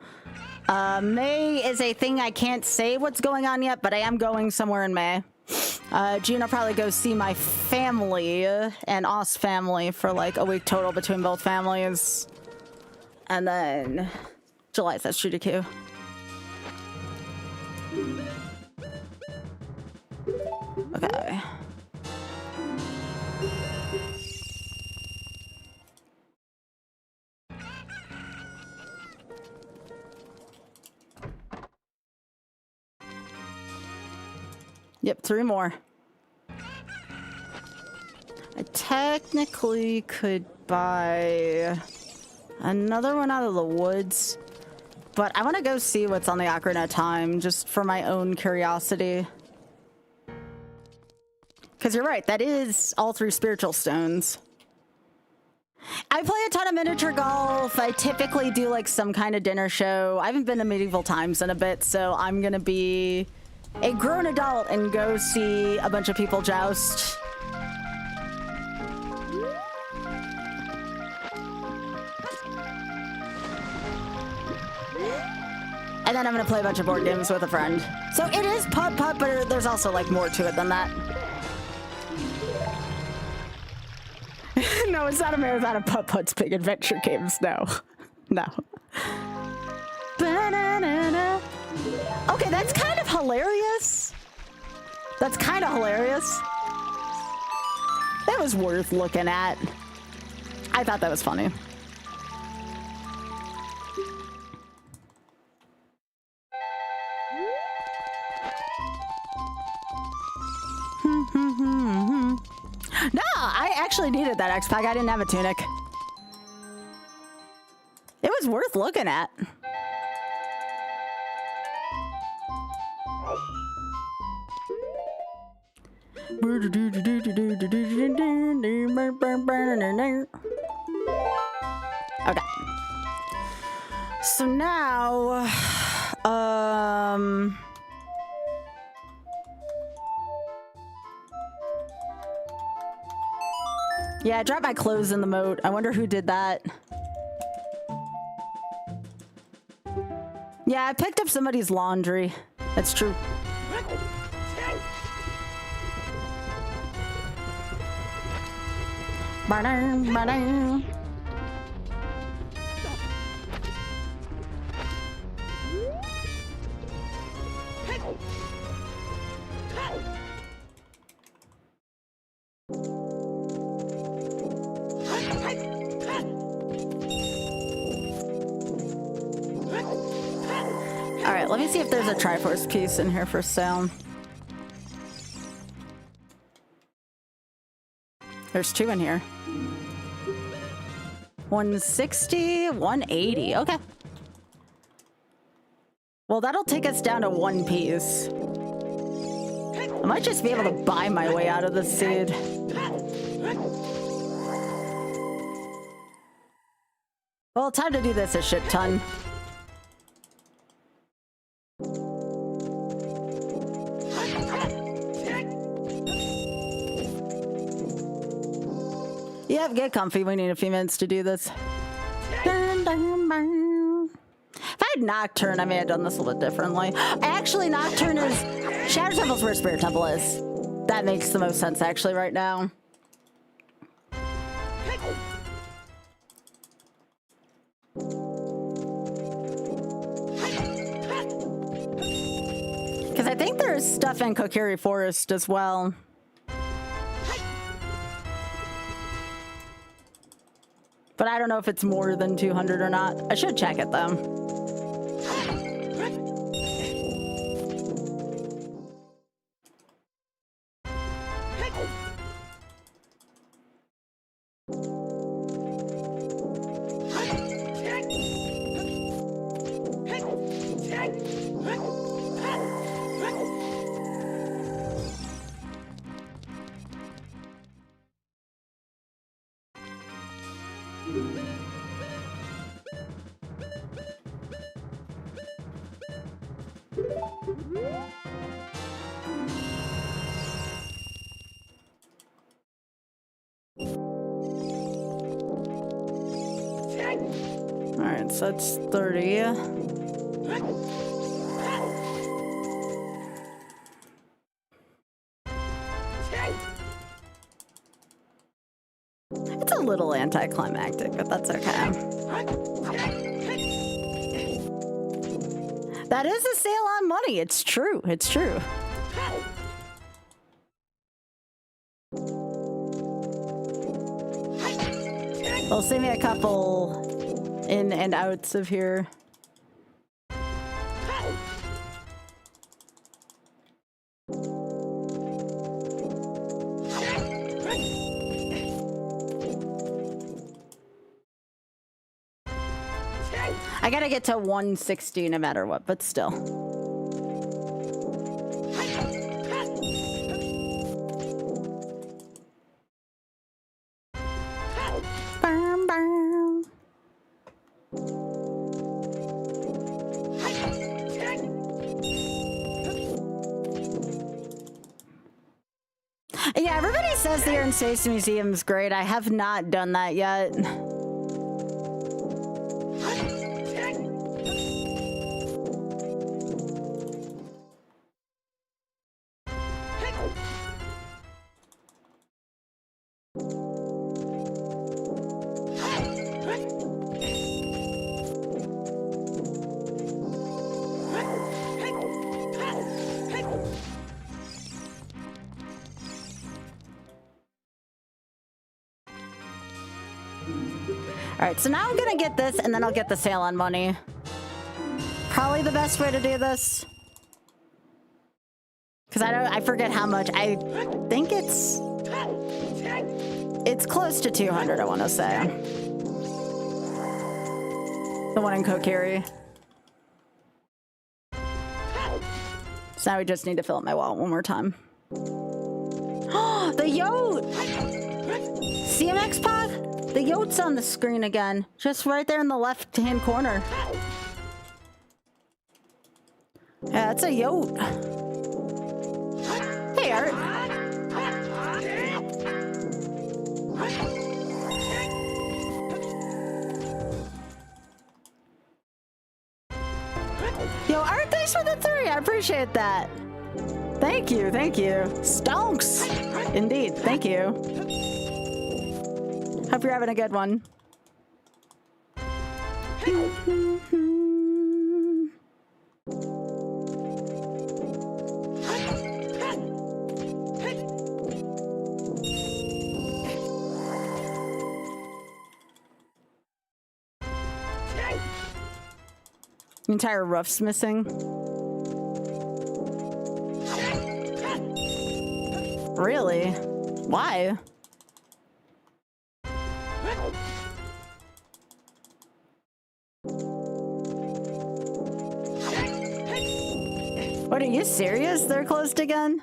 May is a thing I can't say what's going on yet, but I am going somewhere in May. June, I'll probably go see my family and Oz family for like a week total between both families. And then July, that's Judiku. Okay. Yep, 3 more. I technically could buy another one out of the woods, but I want to go see what's on the Ocarina of Time just for my own curiosity. Because you're right, that is all 3 spiritual stones. I play a ton of miniature golf. I typically do like some kind of dinner show. I haven't been to medieval times in a bit, so I'm gonna be a grown adult and go see a bunch of people joust. And then I'm gonna play a bunch of board games with a friend. So it is putt-putt, but there's also like more to it than that. No, it's not a marathon of putt-putts, big adventure games, no. No. Ba-na-na-na. Okay, that's kind of hilarious. That's kind of hilarious. That was worth looking at. I thought that was funny. No, I actually needed that X-Pac. I didn't have a tunic. It was worth looking at. Okay. So now, yeah, I dropped my clothes in the moat. I wonder who did that. Yeah, I picked up somebody's laundry. That's true. Ba-dum, ba-dum. All right, let me see if there's a Triforce piece in here for sale. There's 2 in here. 160, 180. Okay. Well, that'll take us down to 1 piece. I might just be able to buy my way out of the seed. Well, time to do this a shit ton. Yep, get comfy. We need a few minutes to do this. If I had Nocturne, I may have done this a little bit differently. Actually, Nocturne is... Shadow Temple's where Spirit Temple is. That makes the most sense, actually, right now. Because I think there's stuff in Kokiri Forest as well. But I don't know if it's more than 200 or not. I should check it, though. Alright, so that's 30. It's a little anticlimactic, but that's okay. That is a sale on money. It's true. It's true. They'll send me a couple in and outs of here. I gotta get to 160 no matter what, but still. Yeah, everybody says the Air and Space Museum is great. I have not done that yet. Alright, so now I'm gonna get this, and then I'll get the sale on money. Probably the best way to do this. Because I forget how much. I think it's close to 200, I want to say. The one in Kokiri. So now we just need to fill up my wallet one more time. Oh, the Yote! CMX pod? The Yote's on the screen again. Just right there in the left-hand corner. Yeah, it's a Yote. Hey, Art. Yo, Art, thanks for the 3. I appreciate that. Thank you, thank you. Stonks! Indeed, thank you. Hope you're having a good one. The entire roof's missing. Really? Why? What, are you serious? They're closed again?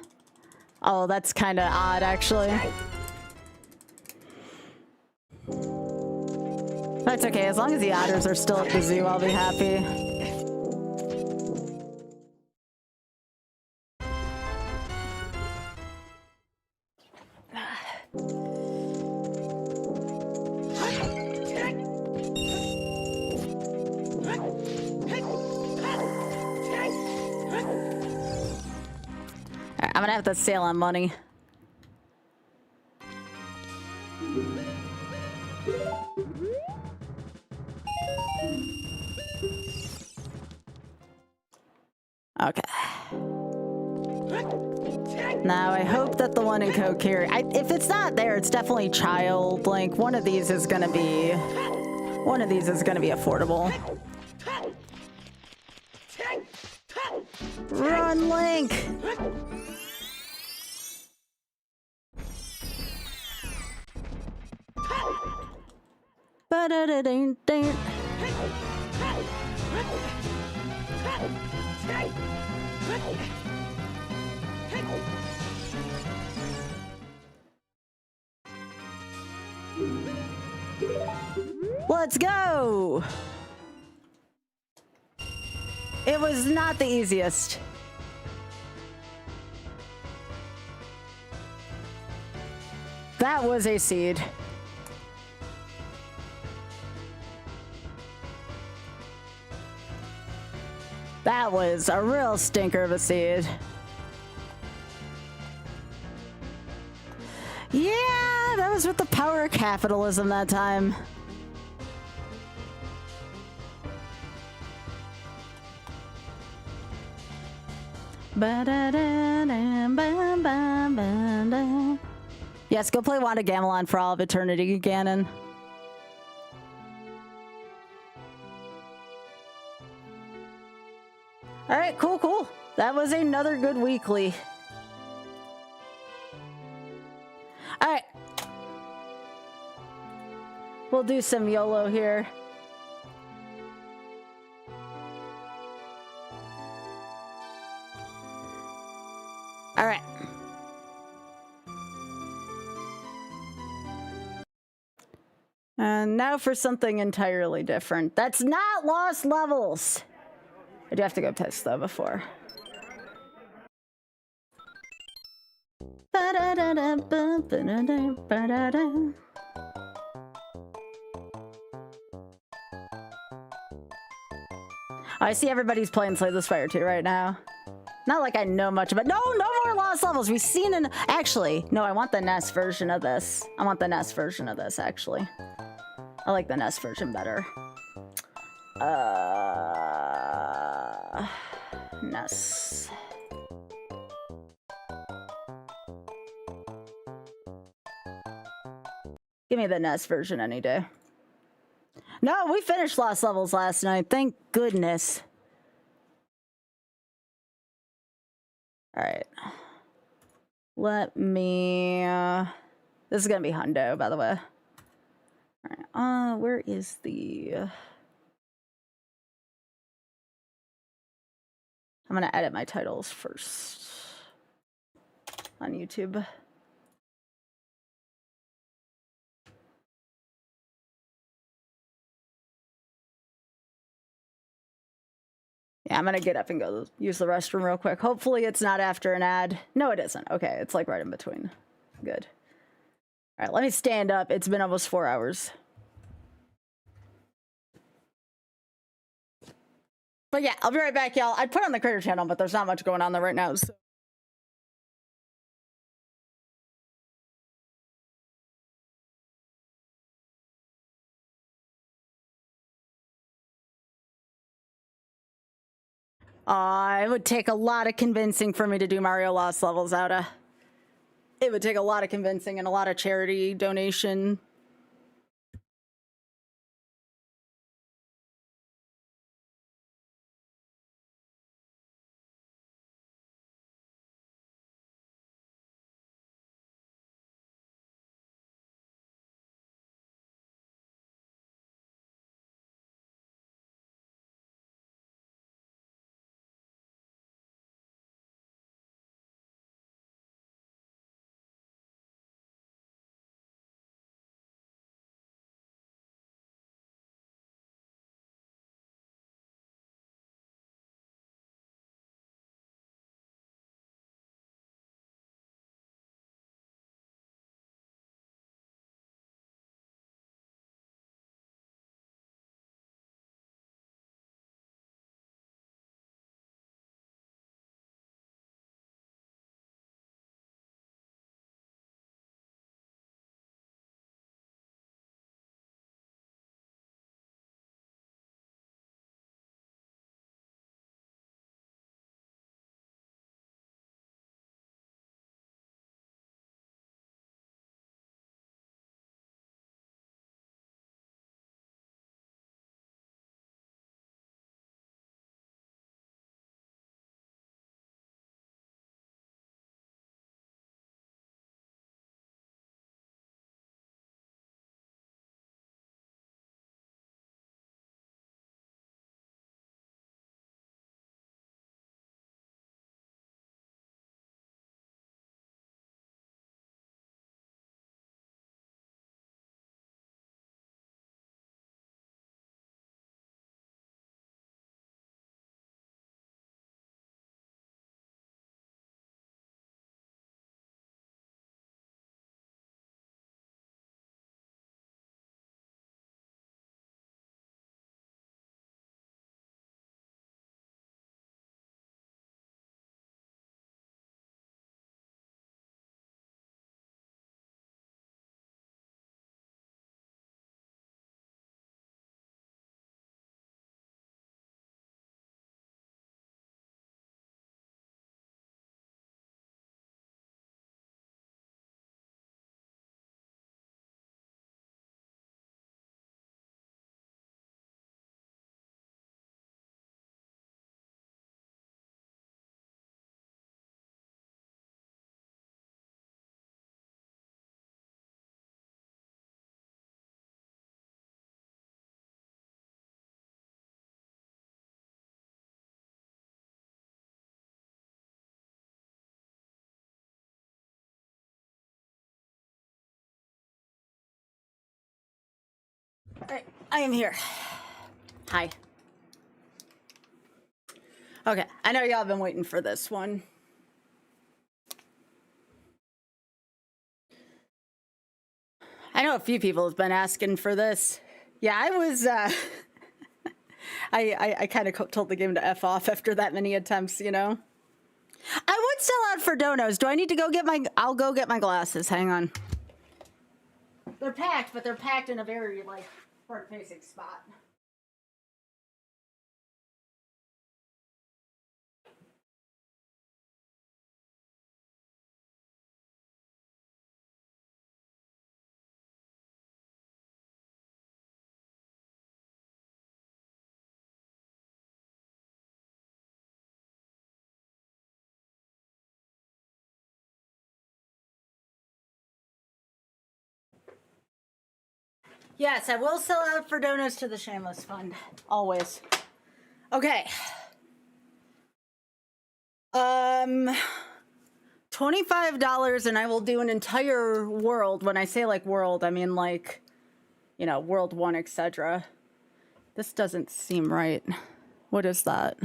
Oh, that's kind of odd, actually. That's okay. As long as the otters are still at the zoo, I'll be happy. I'm gonna have to sail on money. Okay. Now I hope that the one in Kokiri, if it's not there, it's definitely child. Like one of these is gonna be affordable. Run, Link! Ba-da-da-ding-ding. Let's go! It was not the easiest. That was a seed. That was a real stinker of a seed. Yeah, that was with the power of capitalism that time. Yes, go play Wanda Gamelon for all of eternity, Ganon. All right, cool, cool. That was another good weekly. All right. We'll do some YOLO here. All right. And now for something entirely different. That's not lost levels. I do have to go piss though before. I see everybody's playing Slay the Spire 2 right now. Not like I know much about. No more lost levels. We've seen an. Actually, no. I want the NES version of this. I want the NES version of this. Actually, I like the NES version better. NES. Give me the NES version any day. No, we finished lost levels last night. Thank goodness. All right. Let me... this is going to be Hundo, by the way. All right. Where is the... I'm going to edit my titles first on YouTube. Yeah, I'm gonna get up and go use the restroom real quick. Hopefully it's not after an ad. No, it isn't. Okay, it's like right in between. Good. All right, let me stand up. It's been almost 4 hours. But yeah, I'll be right back, y'all. I'd put on the Creator channel, but there's not much going on there right now, so. It would take a lot of convincing for me to do Mario Lost Levels, Outa. It would take a lot of convincing and a lot of charity donation. I am here. Hi. Okay, I know y'all have been waiting for this one. I know a few people have been asking for this. Yeah, I was, I kind of told the game to F off after that many attempts, you know? I would sell out for donos. Do I need to go get my, I'll go get my glasses. Hang on. They're packed, but they're packed in a very, like, front-facing spot. Yes, I will sell out for donos to the Shameless Fund. Always. Okay. $25 and I will do an entire world. When I say like world, I mean like, you know, world 1, etc. This doesn't seem right. What is that?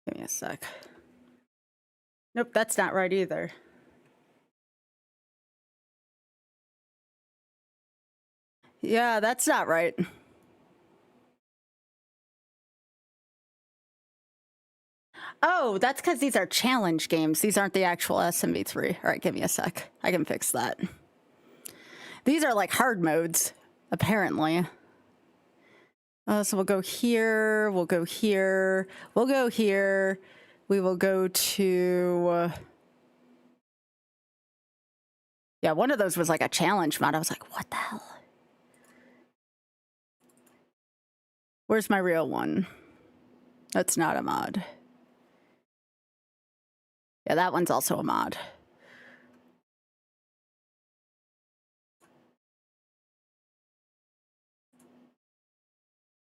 Give me a sec. Nope, that's not right either. Yeah, that's not right. Oh, that's because these are challenge games. These aren't the actual SMB3. All right, give me a sec. I can fix that. These are like hard modes, apparently. So we'll go here, we'll go here, we'll go here. We will go to... yeah, one of those was like a challenge mod. I was like, what the hell? Where's my real one? That's not a mod. Yeah, that one's also a mod.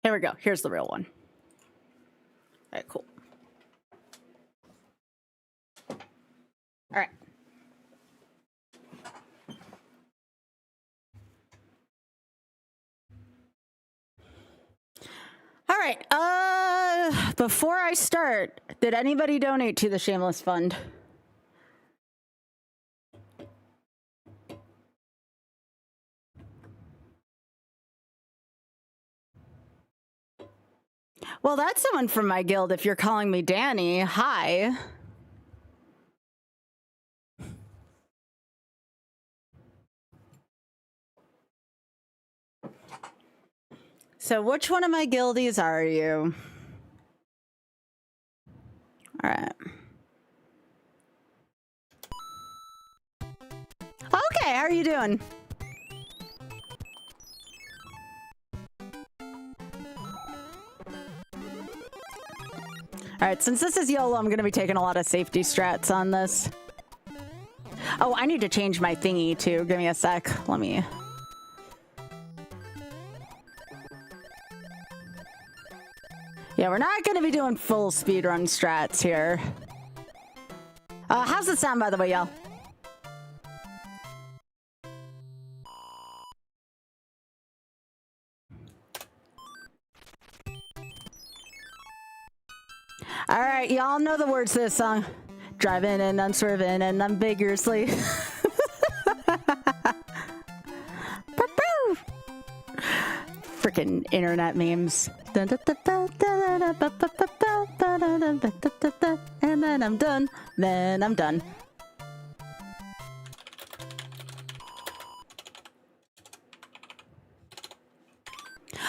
Here we go. Here's the real one. All right, cool. All right. All right. Before I start, did anybody donate to the Shameless Fund? Well, that's someone from my guild if you're calling me Danny. Hi. So which one of my guildies are you? All right. Okay, how are you doing? All right, since this is YOLO, I'm going to be taking a lot of safety strats on this. Oh, I need to change my thingy too. Give me a sec. Let me... yeah, we're not going to be doing full speedrun strats here. How's the sound, by the way, y'all? All right, y'all know the words to this song. Driving and I'm swerving and I'm vigorously. Freaking internet memes. And then I'm done. Then I'm done.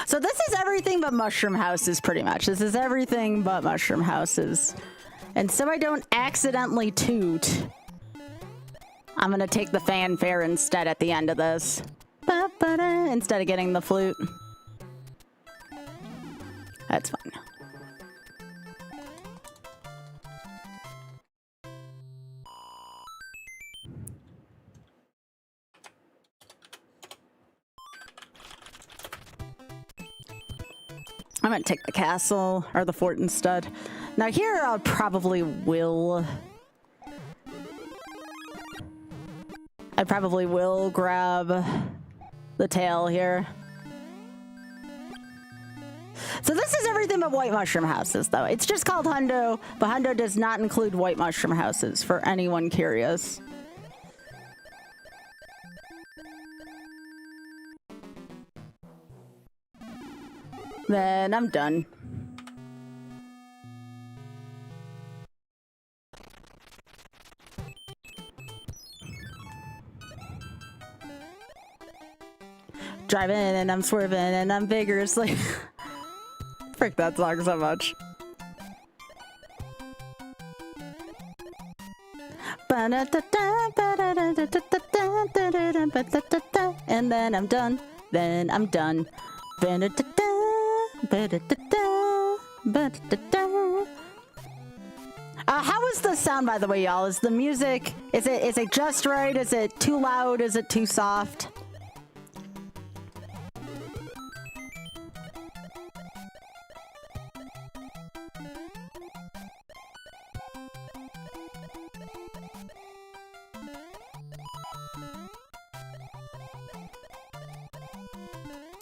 So this is everything but mushroom houses, pretty much. This is everything but mushroom houses. And so I don't accidentally toot, I'm gonna take the fanfare instead at the end of this. Instead of getting the flute. That's fine. I'm gonna take the castle or the fort instead. Now here I probably will. I probably will grab the tail here. So this is everything but white mushroom houses, though. It's just called Hundo, but Hundo does not include white mushroom houses, for anyone curious. Then I'm done. Driving and I'm swerving and I'm vigorously. Frick that song so much. And then I'm done. Then I'm done. How is the sound, by the way, y'all? Is the music, is it just right? Is it too loud? Is it too soft?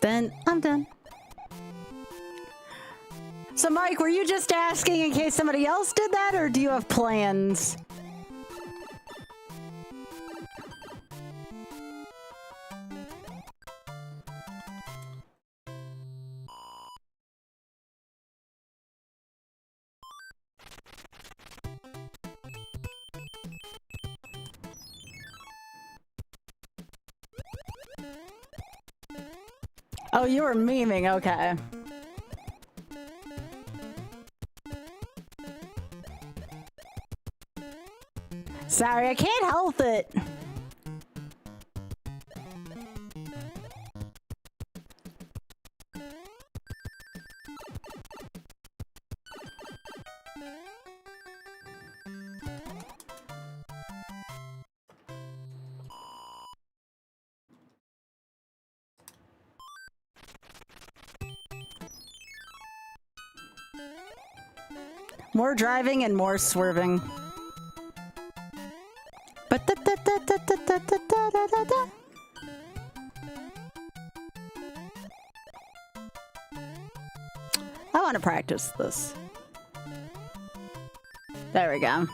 Then I'm done. So Mike, were you just asking in case somebody else did that, or do you have plans? Oh, you were memeing, okay. Sorry, I can't help it. More driving and more swerving. I want to practice this. There we go.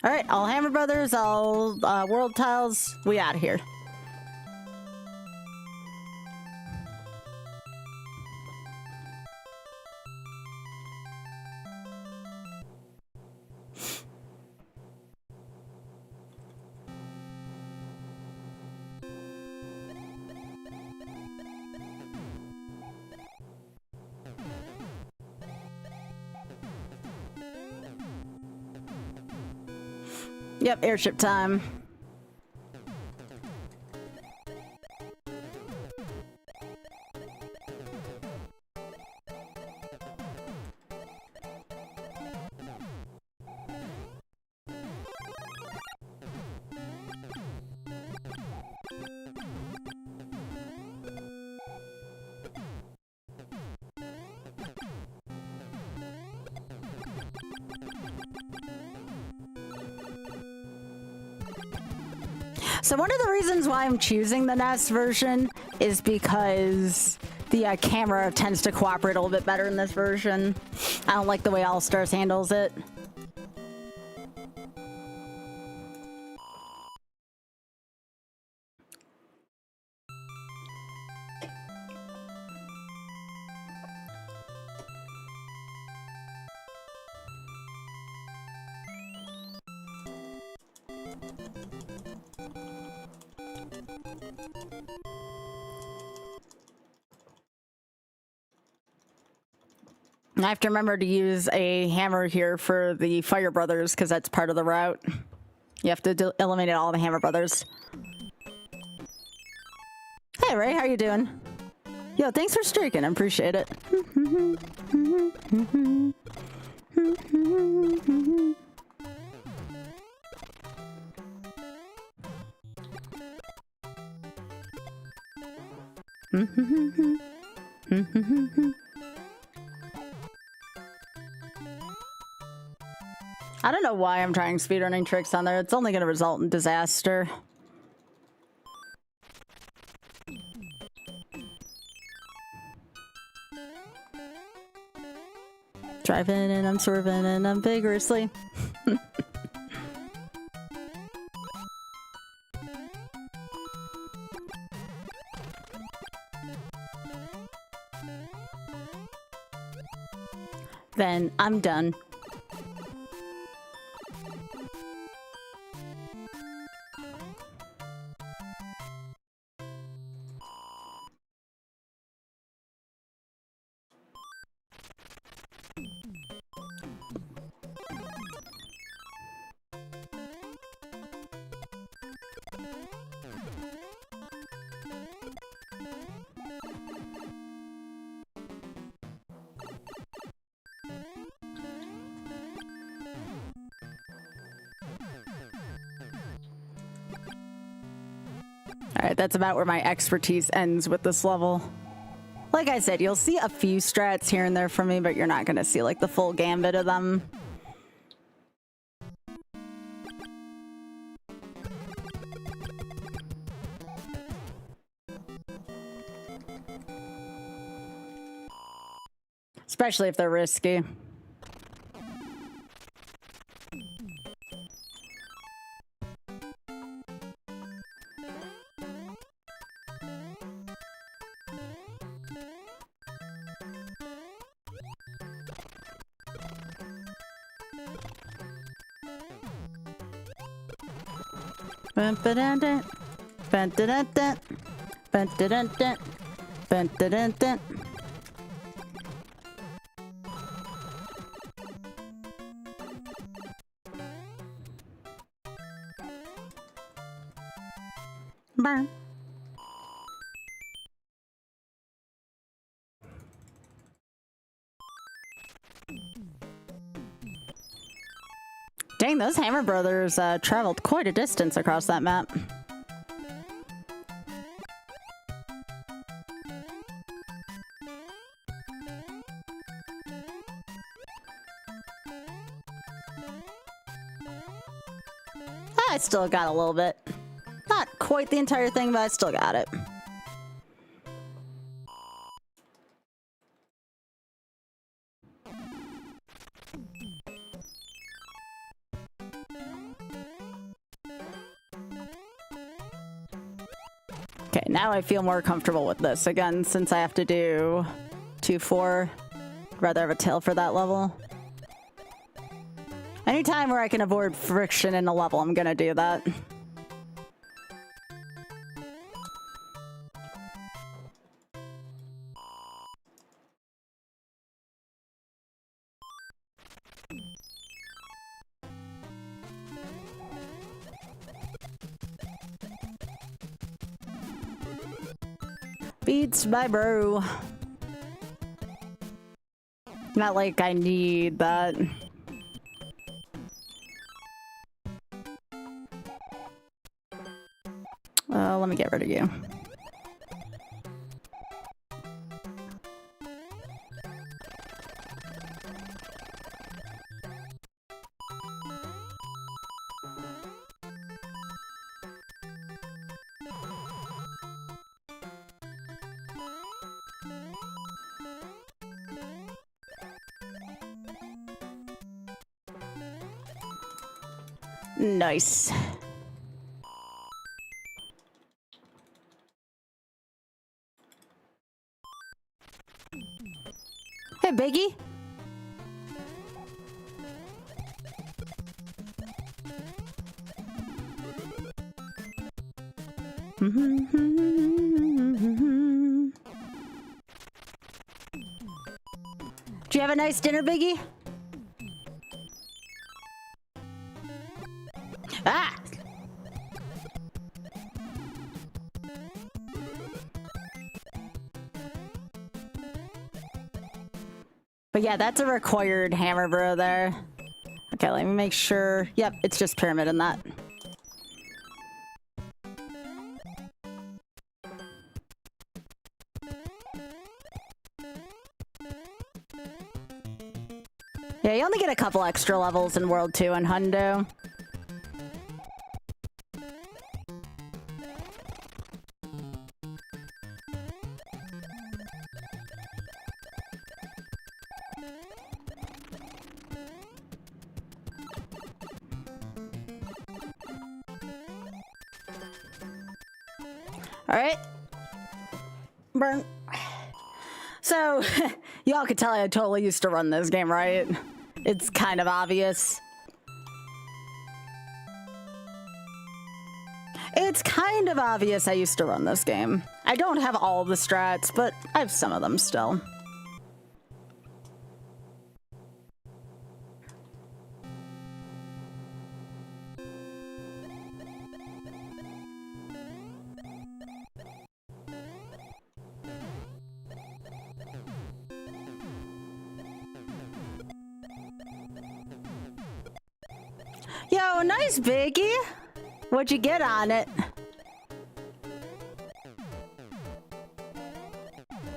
Alright, all Hammer Brothers, all World Tiles, we out of here. Yep, airship time. So one of the reasons why I'm choosing the NES version is because the camera tends to cooperate a little bit better in this version. I don't like the way All Stars handles it. I have to remember to use a hammer here for the Fire Brothers because that's part of the route. You have to eliminate all the Hammer Brothers. Hey Ray, how you doing? Yo, thanks for streaking. I appreciate it. I don't know why I'm trying speedrunning tricks on there. It's only going to result in disaster. Driving and I'm swerving and I'm vigorously. Then I'm done. Alright, that's about where my expertise ends with this level. Like I said, you'll see a few strats here and there from me, but you're not going to see like the full gambit of them. Especially if they're risky. Burn. Dang, those Hammer Brothers traveled quite a distance across that map. I still got a little bit. Not quite the entire thing, but I still got it. Okay, now I feel more comfortable with this. Again, since I have to do 2-4, I'd rather have a tail for that level. Anytime where I can avoid friction in a level, I'm gonna do that. Beats my bro. Not like I need that. Let me get rid of you. Nice. Hey, Biggie. Did you have a nice dinner, Biggie? Ah! But yeah, that's a required hammer bro there. Okay, let me make sure. Yep, it's just pyramid in that. Yeah, you only get a couple extra levels in World 2 and Hundo. Alright. Burn. So, y'all could tell I totally used to run this game, right? It's kind of obvious. It's kind of obvious I used to run this game. I don't have all the strats, but I have some of them still. Yo, nice biggie. What'd you get on it?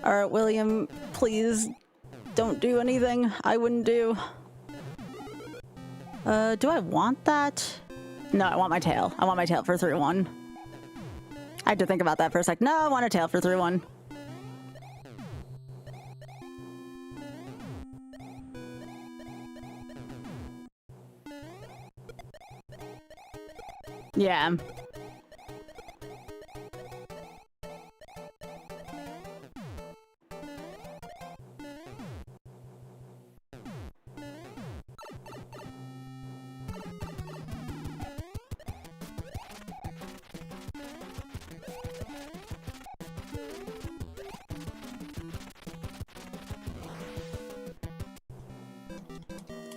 All right, William, please don't do anything I wouldn't do. Do I want that? No, I want my tail. I want my tail for 3-1. I had to think about that for a sec. No, I want a tail for 3-1. Yeah.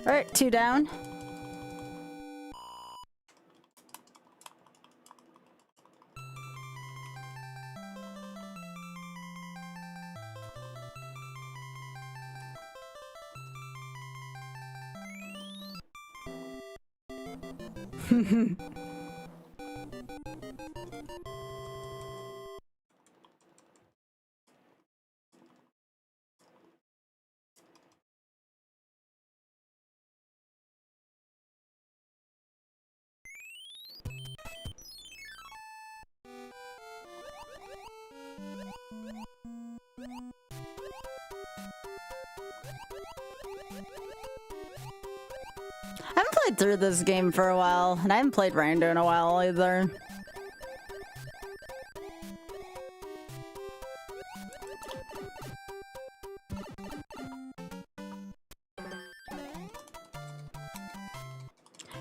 All right, 2 down. I haven't played through this game for a while, and I haven't played Rando in a while either.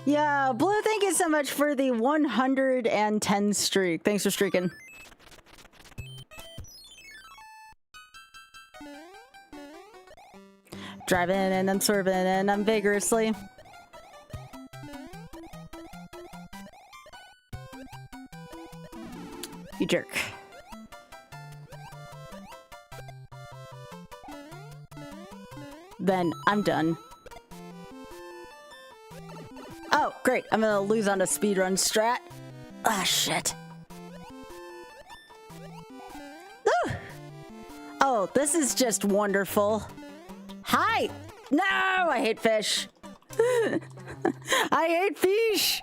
Yeah, Blue, thank you so much for the 110 streak. Thanks for streaking. Driving and I'm swerving and I'm vigorously. You jerk. Then I'm done. Oh, great. I'm gonna lose on a speedrun strat. Ah, shit. Ooh. Oh, this is just wonderful. Hi! No! I hate fish. I hate fish!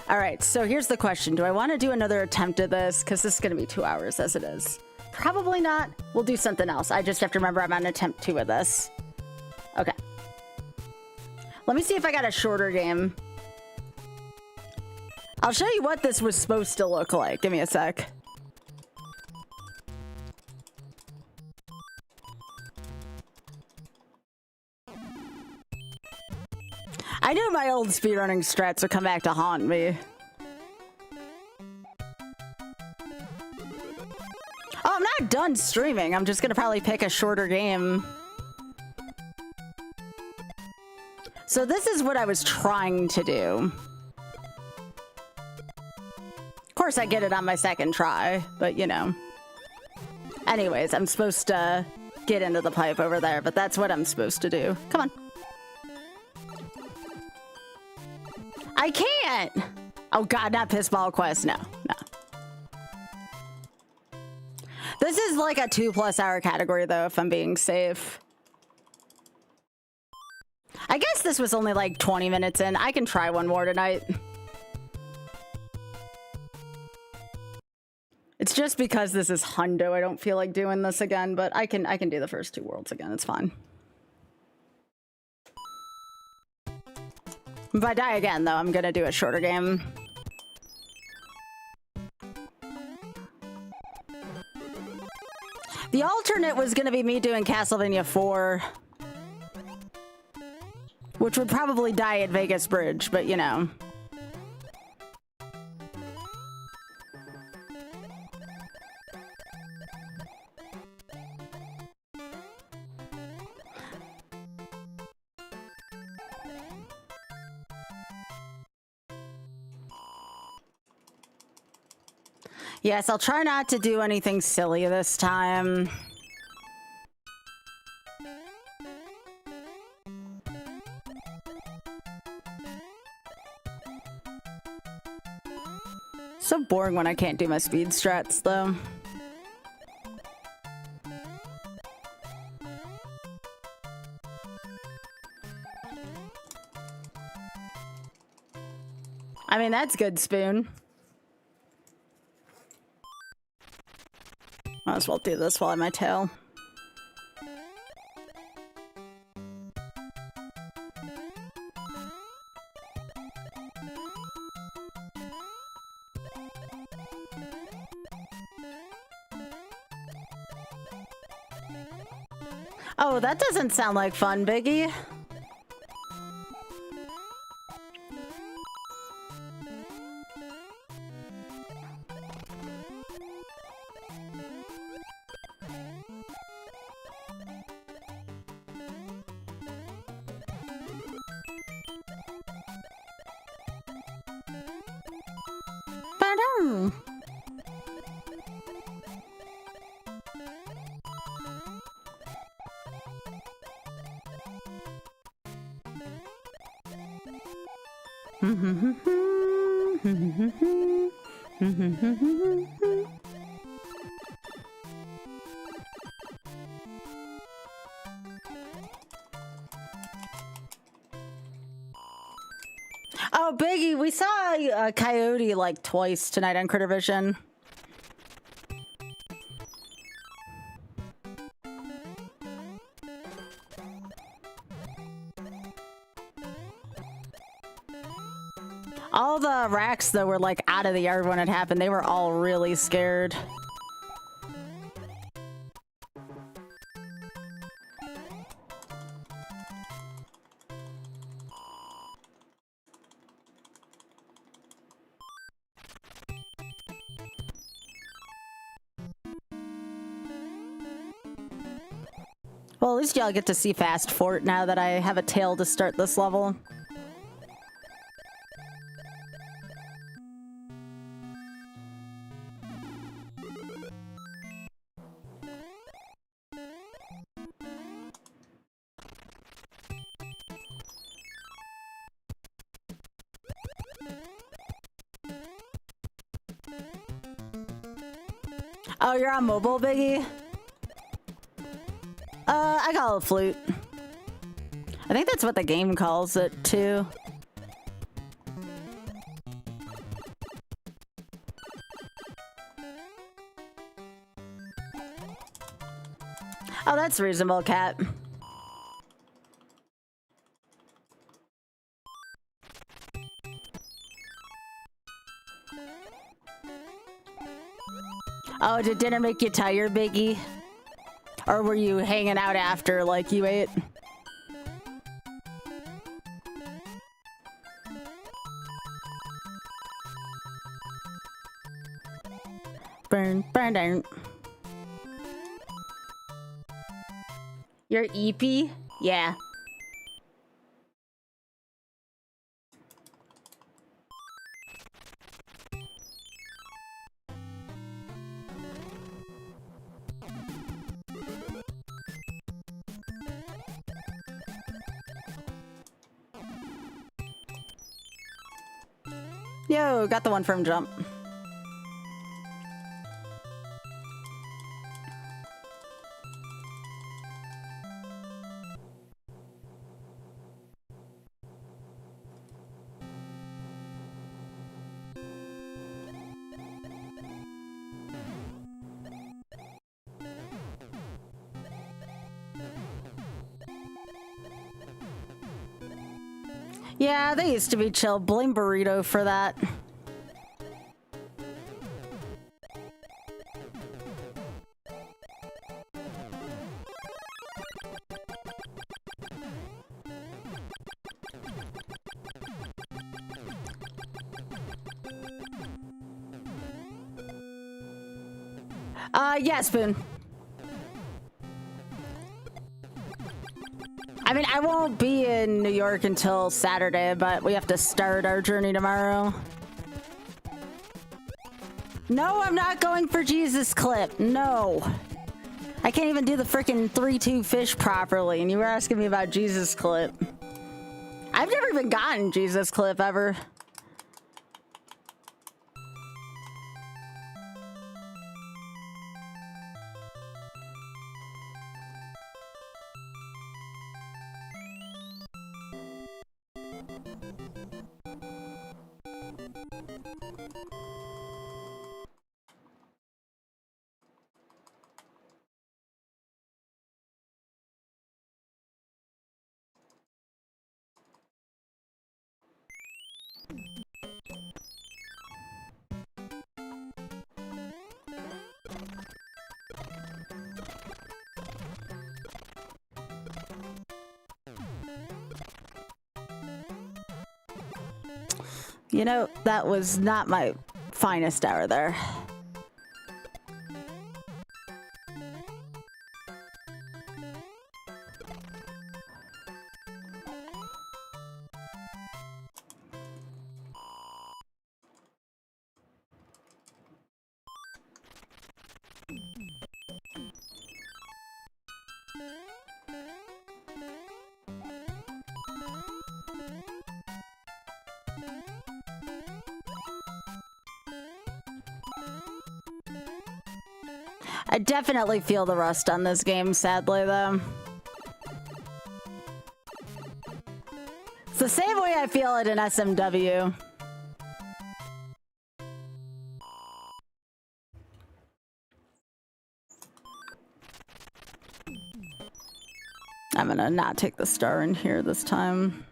Alright, so here's the question. Do I want to do another attempt at this? Because this is going to be 2 hours as it is. Probably not. We'll do something else. I just have to remember I'm on attempt 2 of this. Okay. Let me see if I got a shorter game. I'll show you what this was supposed to look like. Give me a sec. I knew my old speedrunning strats would come back to haunt me. Oh, I'm not done streaming. I'm just gonna probably pick a shorter game. So this is what I was trying to do. Of course I get it on my second try, but you know. Anyways, I'm supposed to get into the pipe over there, but that's what I'm supposed to do. Come on. I can't! Oh god, not Pissball Quest. No, no. This is like a 2+ hour category though, if I'm being safe. I guess this was only like 20 minutes in. I can try one more tonight. It's just because this is hundo. I don't feel like doing this again, but I can do the first 2 worlds again. It's fine. If I die again, though, I'm gonna do a shorter game. The alternate was gonna be me doing Castlevania 4. Which would probably die at Vegas Bridge, but you know. Yes, I'll try not to do anything silly this time. So boring when I can't do my speed strats, though. I mean, that's good, Spoon. Might as well do this while I'm my tail. Oh, that doesn't sound like fun, Biggie. Ba-dum. Oh, Biggie, we saw a coyote like twice tonight on Critter Vision. All the racks, though, were like out of the yard when it happened. They were all really scared. Well, at least y'all get to see Fast Fort now that I have a tail to start this level. Oh, you're on mobile, Biggie? I call it flute. I think that's what the game calls it, too. Oh, that's reasonable, Cat. Oh, did dinner make you tired, Biggie? Or were you hanging out after, like, you ate? Burn, burn, burn. You're EP? Yeah. Yo, got the one from jump. Yeah, they used to be chill. Blame Burrito for that. Yeah, Spoon. I mean, I won't be in New York until Saturday, but we have to start our journey tomorrow. No, I'm not going for Jesus Clip. No. I can't even do the freaking 3-2 fish properly, and you were asking me about Jesus Clip. I've never even gotten Jesus Clip ever. You know, that was not my finest hour there. I definitely feel the rust on this game, sadly, though. It's the same way I feel it in SMW. I'm gonna not take the star in here this time.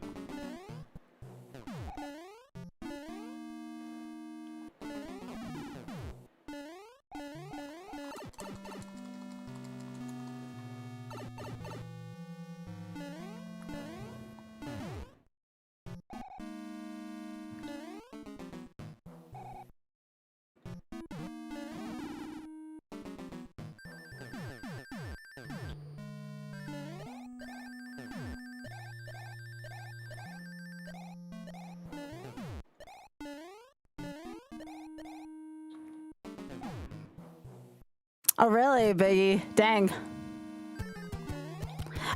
Oh, really, Biggie? Dang.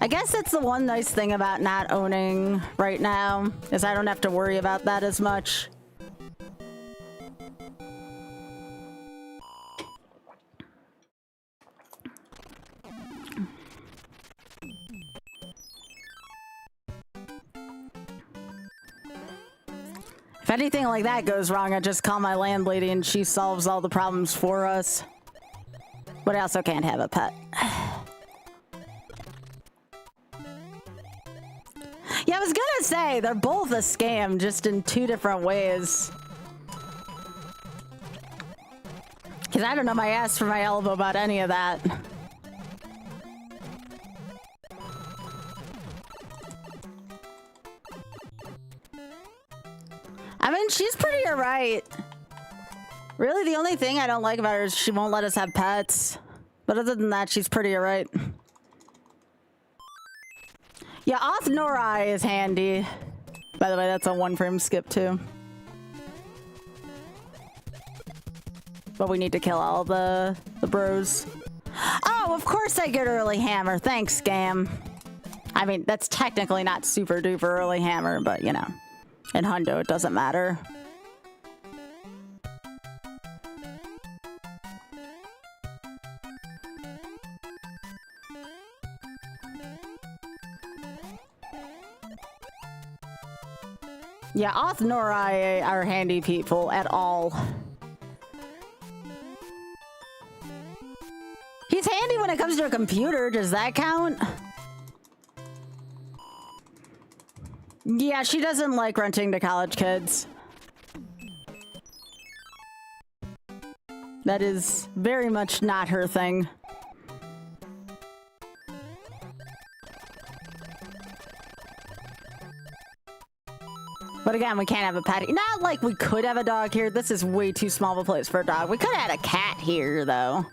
I guess that's the one nice thing about not owning right now, is I don't have to worry about that as much. If anything like that goes wrong, I just call my landlady and she solves all the problems for us. But I also can't have a pet. Yeah, I was gonna say, they're both a scam, just in two different ways. Because I don't know my ass from my elbow about any of that. I mean, she's pretty alright. Really, the only thing I don't like about her is she won't let us have pets. But other than that, she's pretty alright. Yeah, Off Norai is handy. By the way, that's a one-frame skip, too. But we need to kill all the bros. Oh, of course I get early hammer. Thanks, Scam. I mean, that's technically not super-duper early hammer, but, you know. In Hundo, it doesn't matter. Yeah, Oth nor I are handy people at all. He's handy when it comes to a computer. Does that count? Yeah, she doesn't like renting to college kids. That is very much not her thing. But again, we can't have a pet. Not like we could have a dog here. This is way too small of a place for a dog. We could have had a cat here, though.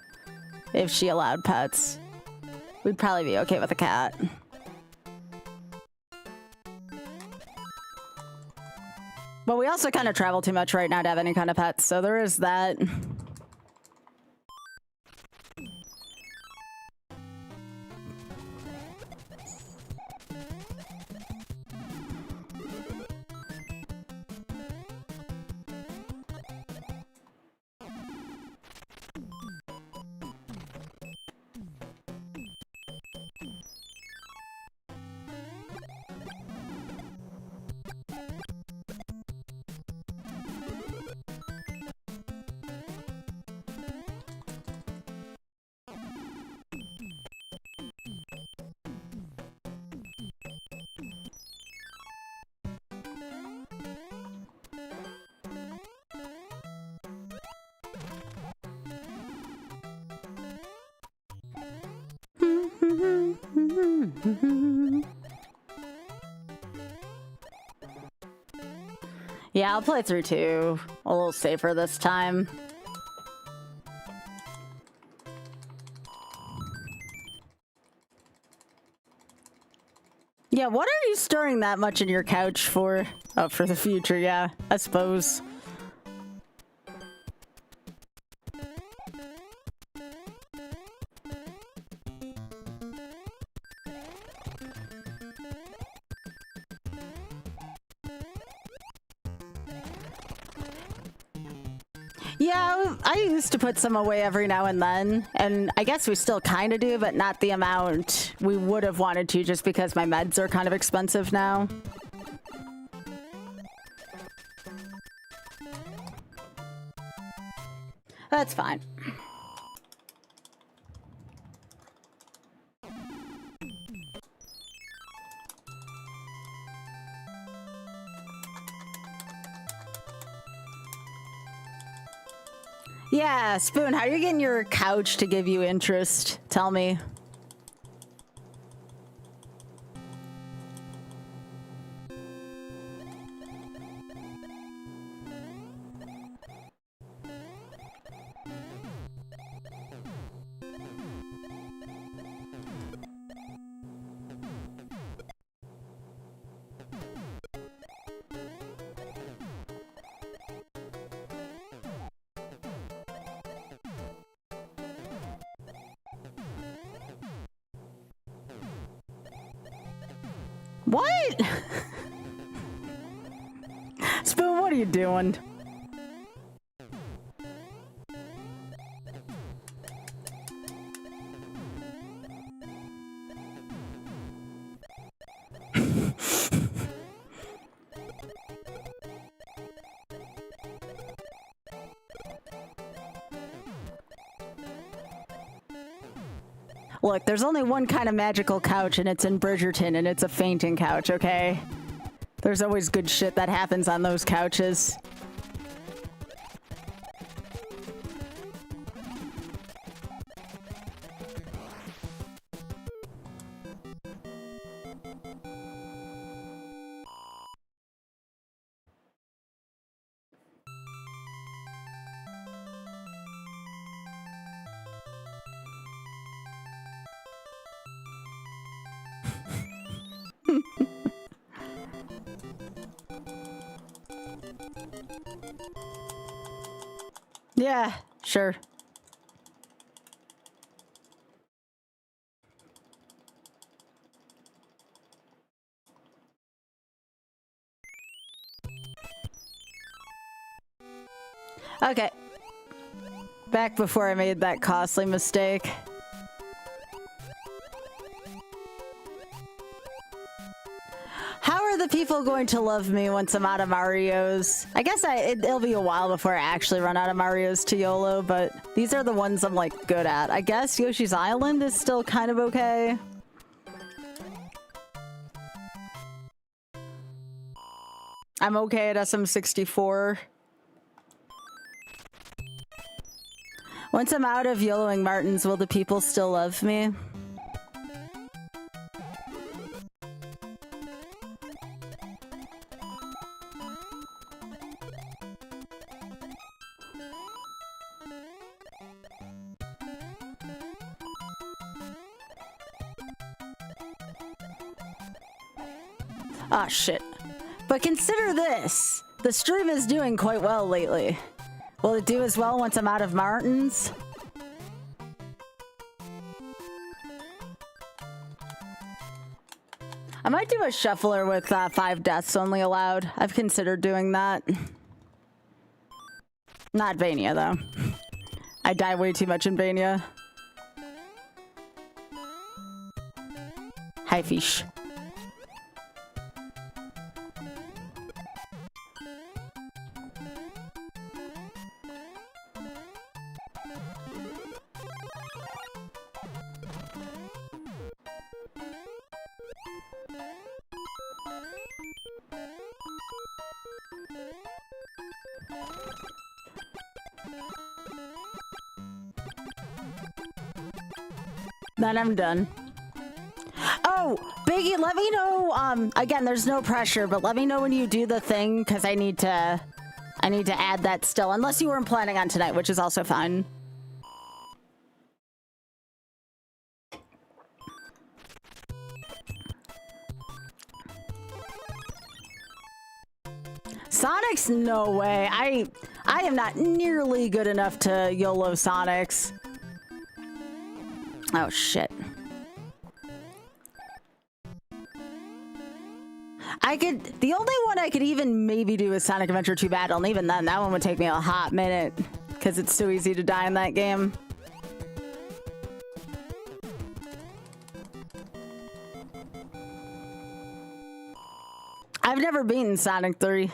If she allowed pets. We'd probably be okay with a cat. But we also kind of travel too much right now to have any kind of pets, so there is that. Yeah, I'll play through 2. A little safer this time. Yeah, what are you storing that much in your couch for? Oh, for the future, yeah, I suppose. Yeah, I used to put some away every now and then, and I guess we still kind of do, but not the amount we would have wanted to just because my meds are kind of expensive now. That's fine. Yeah, Spoon, how are you getting your couch to give you interest? Tell me. What? Spoon, what are you doing? Look, there's only one kind of magical couch, and it's in Bridgerton, and it's a fainting couch, okay? There's always good shit that happens on those couches. Yeah, sure. Okay. Back before I made that costly mistake. How are the people going to love me once I'm out of Marios? I guess it'll be a while before I actually run out of Marios to YOLO, but these are the ones I'm like good at. I guess Yoshi's Island is still kind of okay. I'm okay at SM64. Once I'm out of YOLOing Martins, will the people still love me? Ah, shit. But consider this. The stream is doing quite well lately. Will it do as well once I'm out of Martins? I might do a shuffler with 5 deaths only allowed. I've considered doing that. Not Vania, though. I die way too much in Vania. Hi, fish. Then I'm done. Oh, Biggie, let me know, again, there's no pressure, but let me know when you do the thing, because I need to add that still, unless you weren't planning on tonight, which is also fine. Sonic's no way. I am not nearly good enough to YOLO Sonics. Oh, shit. The only one I could even maybe do is Sonic Adventure 2 Battle, and even then, that one would take me a hot minute, because it's so easy to die in that game. I've never beaten Sonic 3.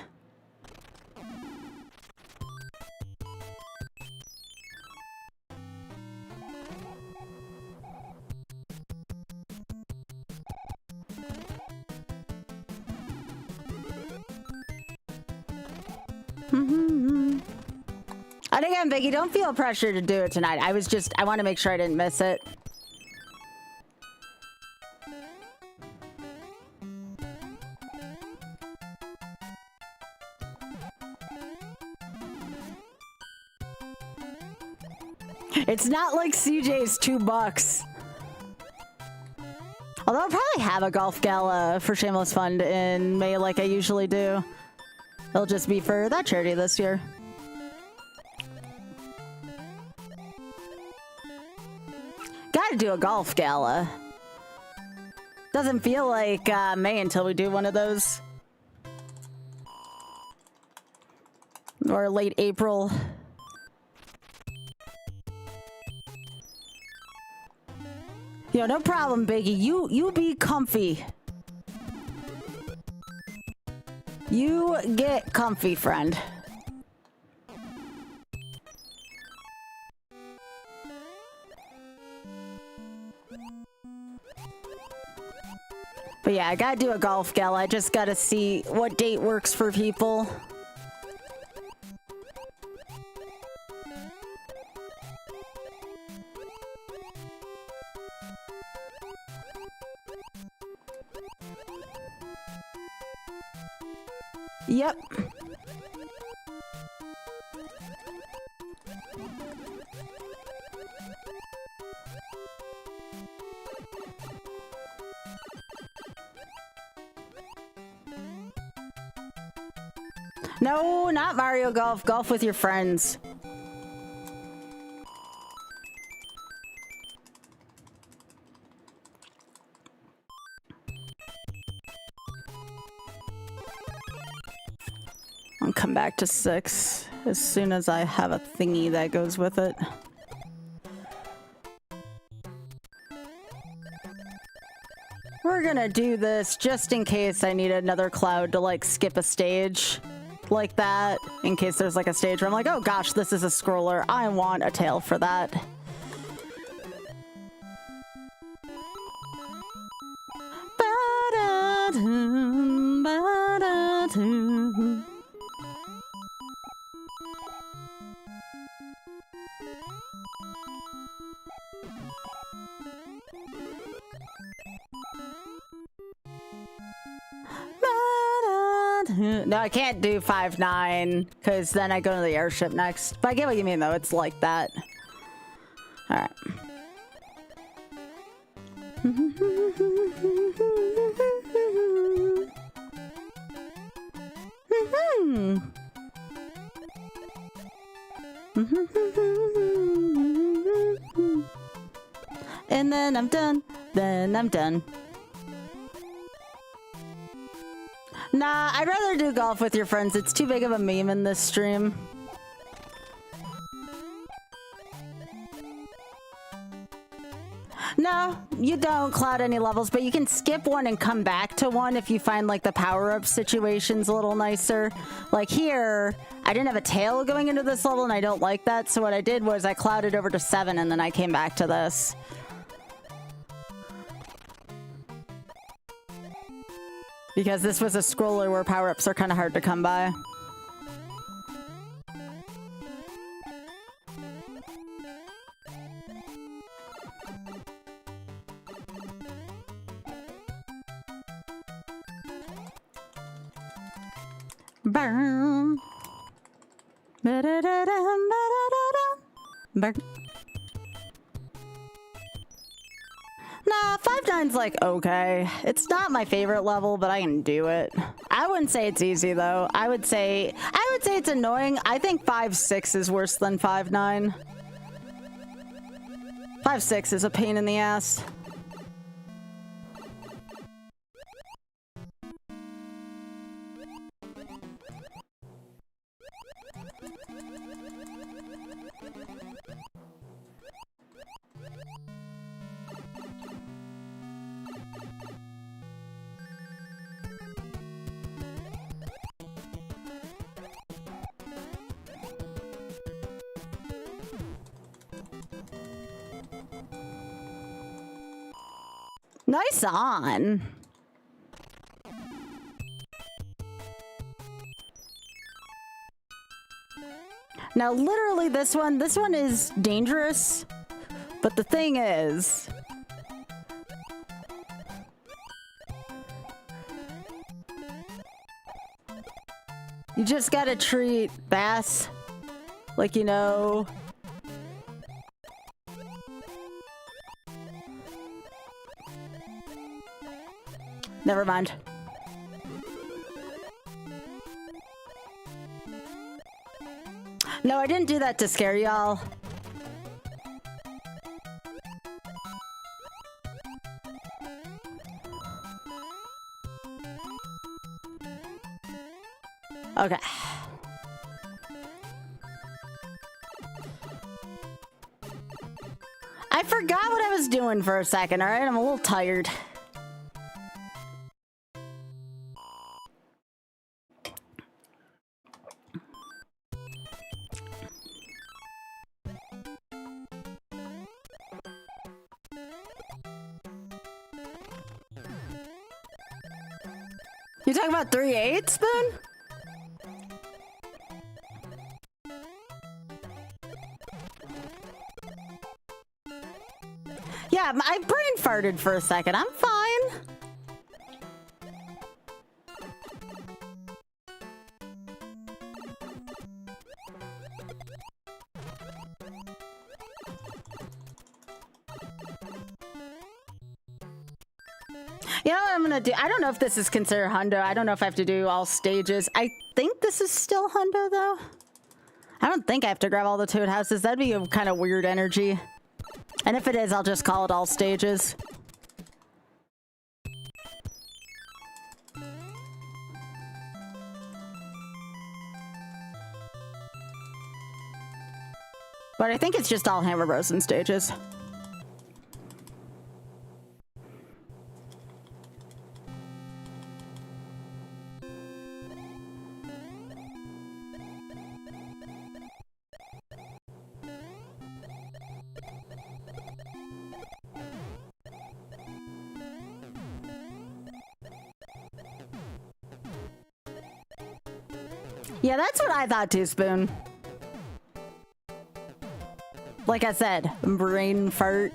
And again, Biggie, don't feel pressure to do it tonight. I want to make sure I didn't miss it. It's not like CJ's $2. Although I'll probably have a golf gala for Shameless Fund in May like I usually do. It'll just be for that charity this year. Gotta do a golf gala. Doesn't feel like May until we do one of those. Or late April. Yo, no problem, Biggie. You be comfy. You get comfy, friend. But yeah, I gotta do a golf gala. I just gotta see what date works for people. Yep. No, not Mario Golf. Golf with your friends. I'll come back to 6 as soon as I have a thingy that goes with it. We're gonna do this just in case I need another cloud to like skip a stage like that. In case there's like a stage where I'm like, oh gosh, this is a scroller. I want a tail for that. Ba-da-dum, ba-da-dum. No, I can't do 5-9 because then I go to the airship next. But I get what you mean, though. It's like that. All right. And then I'm done. Then I'm done. Nah, I'd rather do golf with your friends. It's too big of a meme in this stream. No, you don't cloud any levels, but you can skip one and come back to one if you find like the power-up situation's a little nicer. Like here, I didn't have a tail going into this level and I don't like that, so what I did was I clouded over to 7 and then I came back to this. Because this was a scroller where power-ups are kind of hard to come by. Burn. Ba-da-da-dum, ba-da-da-dum. Burn. Nah, 5-9's like okay. It's not my favorite level, but I can do it. I wouldn't say it's easy though. I would say it's annoying. I think 5-6 is worse than 5-9. 5-6 is a pain in the ass. Nice on. Now, literally this one is dangerous, but the thing is, you just gotta treat bass like, you know, never mind. No, I didn't do that to scare y'all. Okay. I forgot what I was doing for a second, all right? I'm a little tired. You talking about 3/8, Spoon? Yeah, my brain farted for a second. I'm fine. You know what I'm gonna do? I don't know if this is considered hundo. I don't know if I have to do all stages. I think this is still hundo, though. I don't think I have to grab all the toad houses. That'd be a kind of weird energy. And if it is, I'll just call it all stages. But I think it's just all Hammer Bros and stages. Yeah, that's what I thought too, Spoon. Like I said, brain fart.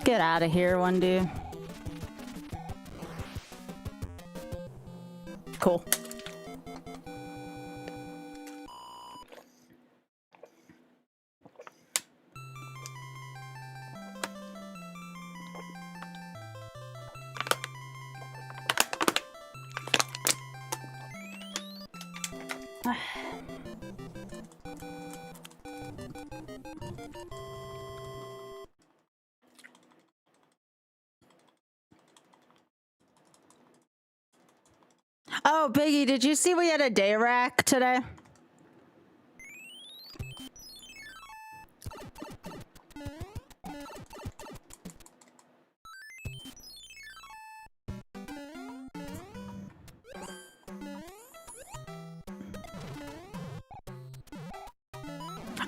Get out of here, one dude. Cool. Oh, Biggie, did you see we had a day rack today?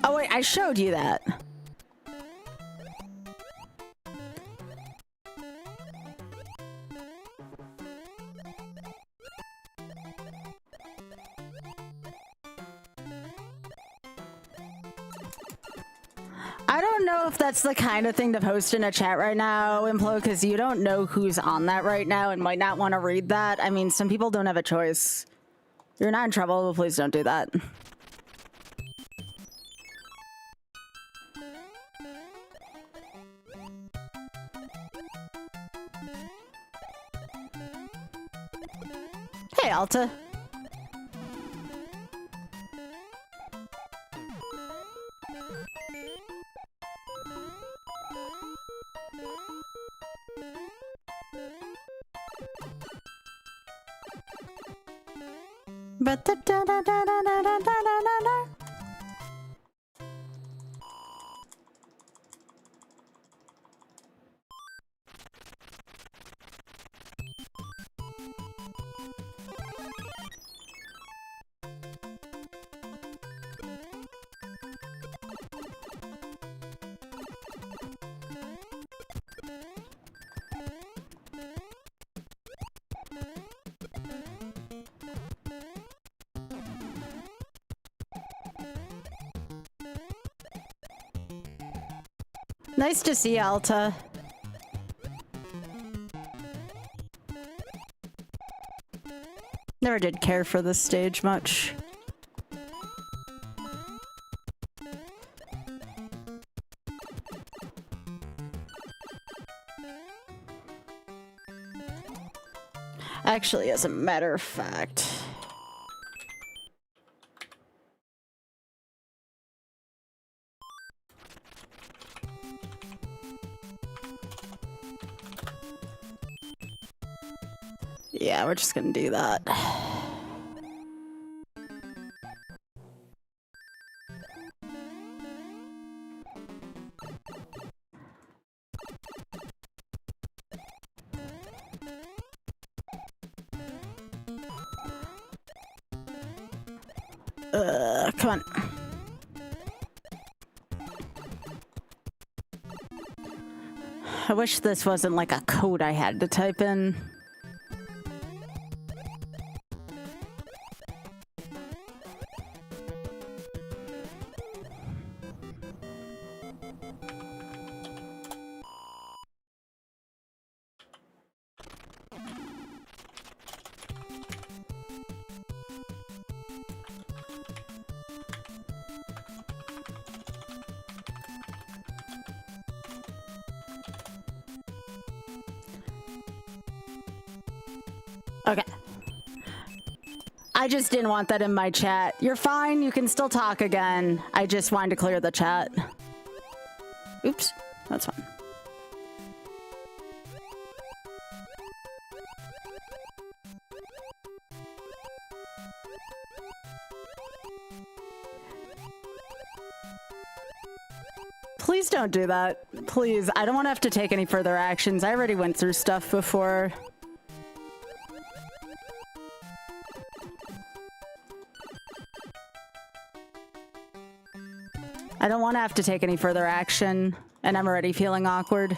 Oh, wait, I showed you that. I don't know if that's the kind of thing to post in a chat right now, Implo, because you don't know who's on that right now and might not want to read that. I mean, some people don't have a choice. You're not in trouble, but please don't do that. Hey, Alta. But nice to see you, Alta. Never did care for this stage much. Actually, as a matter of fact... yeah, we're just gonna do that. Come on. I wish this wasn't like a code I had to type in. Okay. I just didn't want that in my chat. You're fine, you can still talk again. I just wanted to clear the chat. Oops, that's fine. Please don't do that. Please, I don't want to have to take any further actions. I already went through stuff before. I don't want to have to take any further action, and I'm already feeling awkward.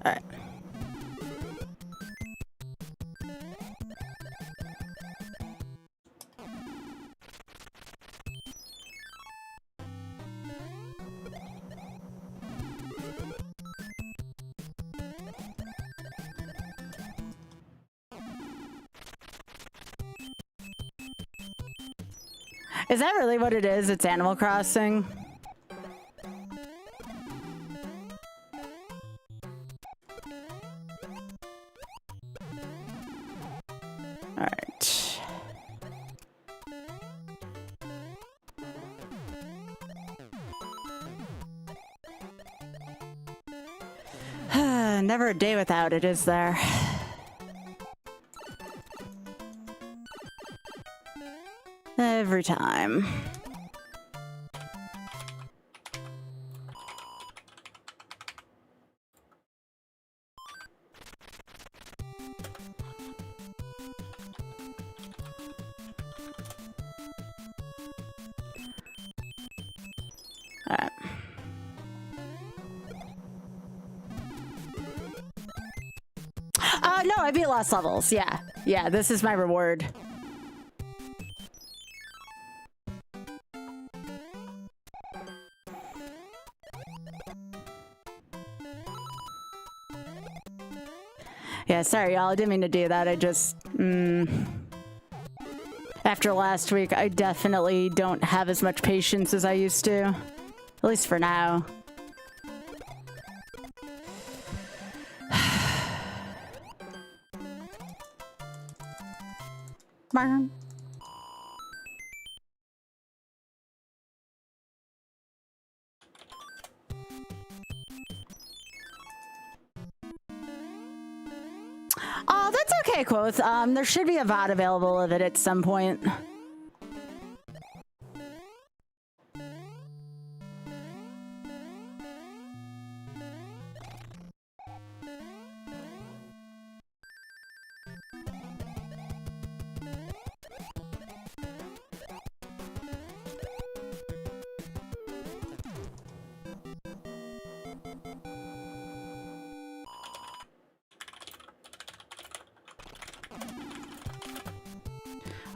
All right. Is that really what it is? It's Animal Crossing? All right. Never a day without it, is there? Every time. All right. No, I beat lost levels. Yeah. Yeah, this is my reward. Yeah, sorry, y'all. I didn't mean to do that. I just... After last week, I definitely don't have as much patience as I used to. At least for now. Burn. Oh, that's okay, Quoth. There should be a VOD available of it at some point.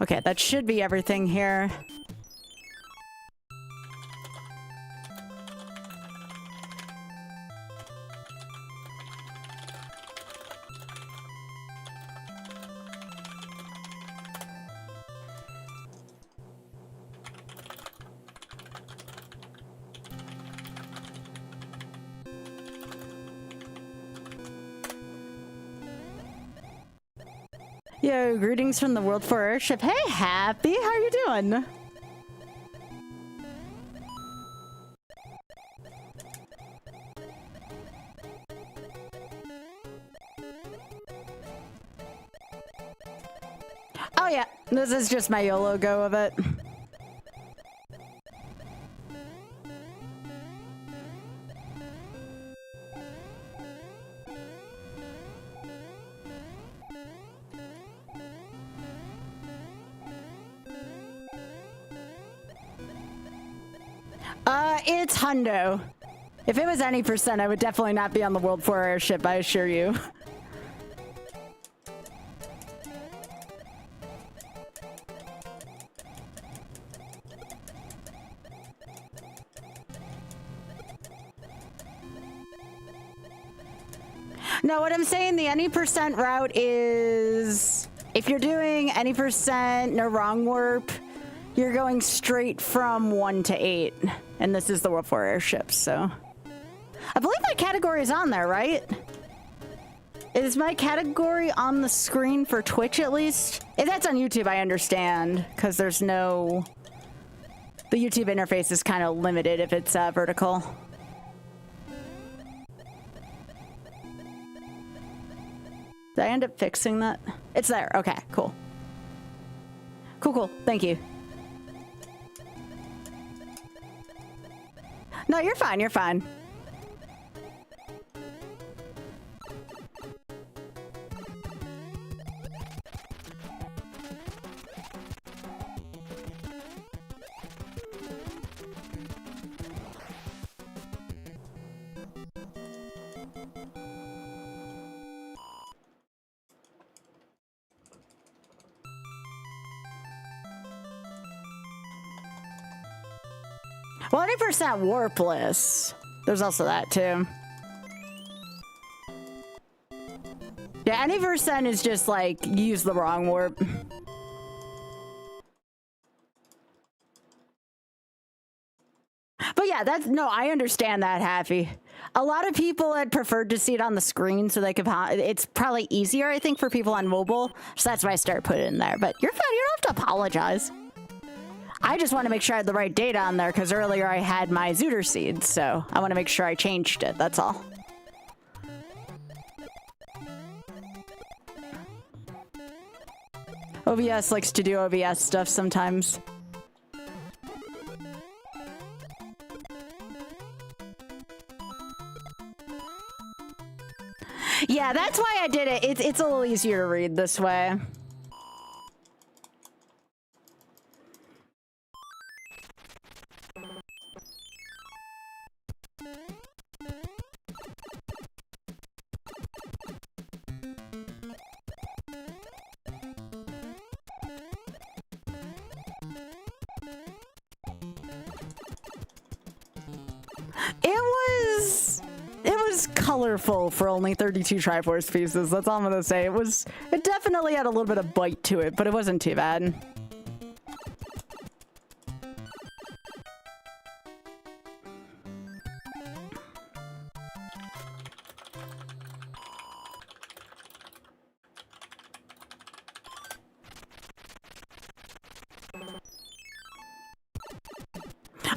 Okay, that should be everything here. Yo, greetings from the World 4 airship. Hey, Happy, how are you doing? Oh yeah, this is just my YOLO go of it. It's hundo. If it was any percent, I would definitely not be on the World 4 airship, I assure you. No, what I'm saying, the any percent route is if you're doing any percent, no wrong warp, You're going straight from 1 to 8, and this is the World 4 airships, so. I believe my category is on there, right? Is my category on the screen for Twitch at least? If that's on YouTube, I understand, because there's no... The YouTube interface is kind of limited if it's vertical. Did I end up fixing that? It's there. Okay, cool. Cool. Thank you. No, you're fine. You're fine. Well, 80% warpless. There's also that too. Yeah, any percent is just like use the wrong warp. But yeah, that's no, I understand that, Happy. A lot of people had preferred to see it on the screen so they could. It's probably easier, I think, for people on mobile. So that's why I started putting it in there. But you're fine. You don't have to apologize. I just want to make sure I had the right data on there because earlier I had my Zooter seeds, so I want to make sure I changed it. That's all. OBS likes to do OBS stuff sometimes. Yeah, that's why I did it. It's a little easier to read this way. It was colorful for only 32 Triforce pieces. That's all I'm gonna say. It definitely had a little bit of bite to it, but it wasn't too bad.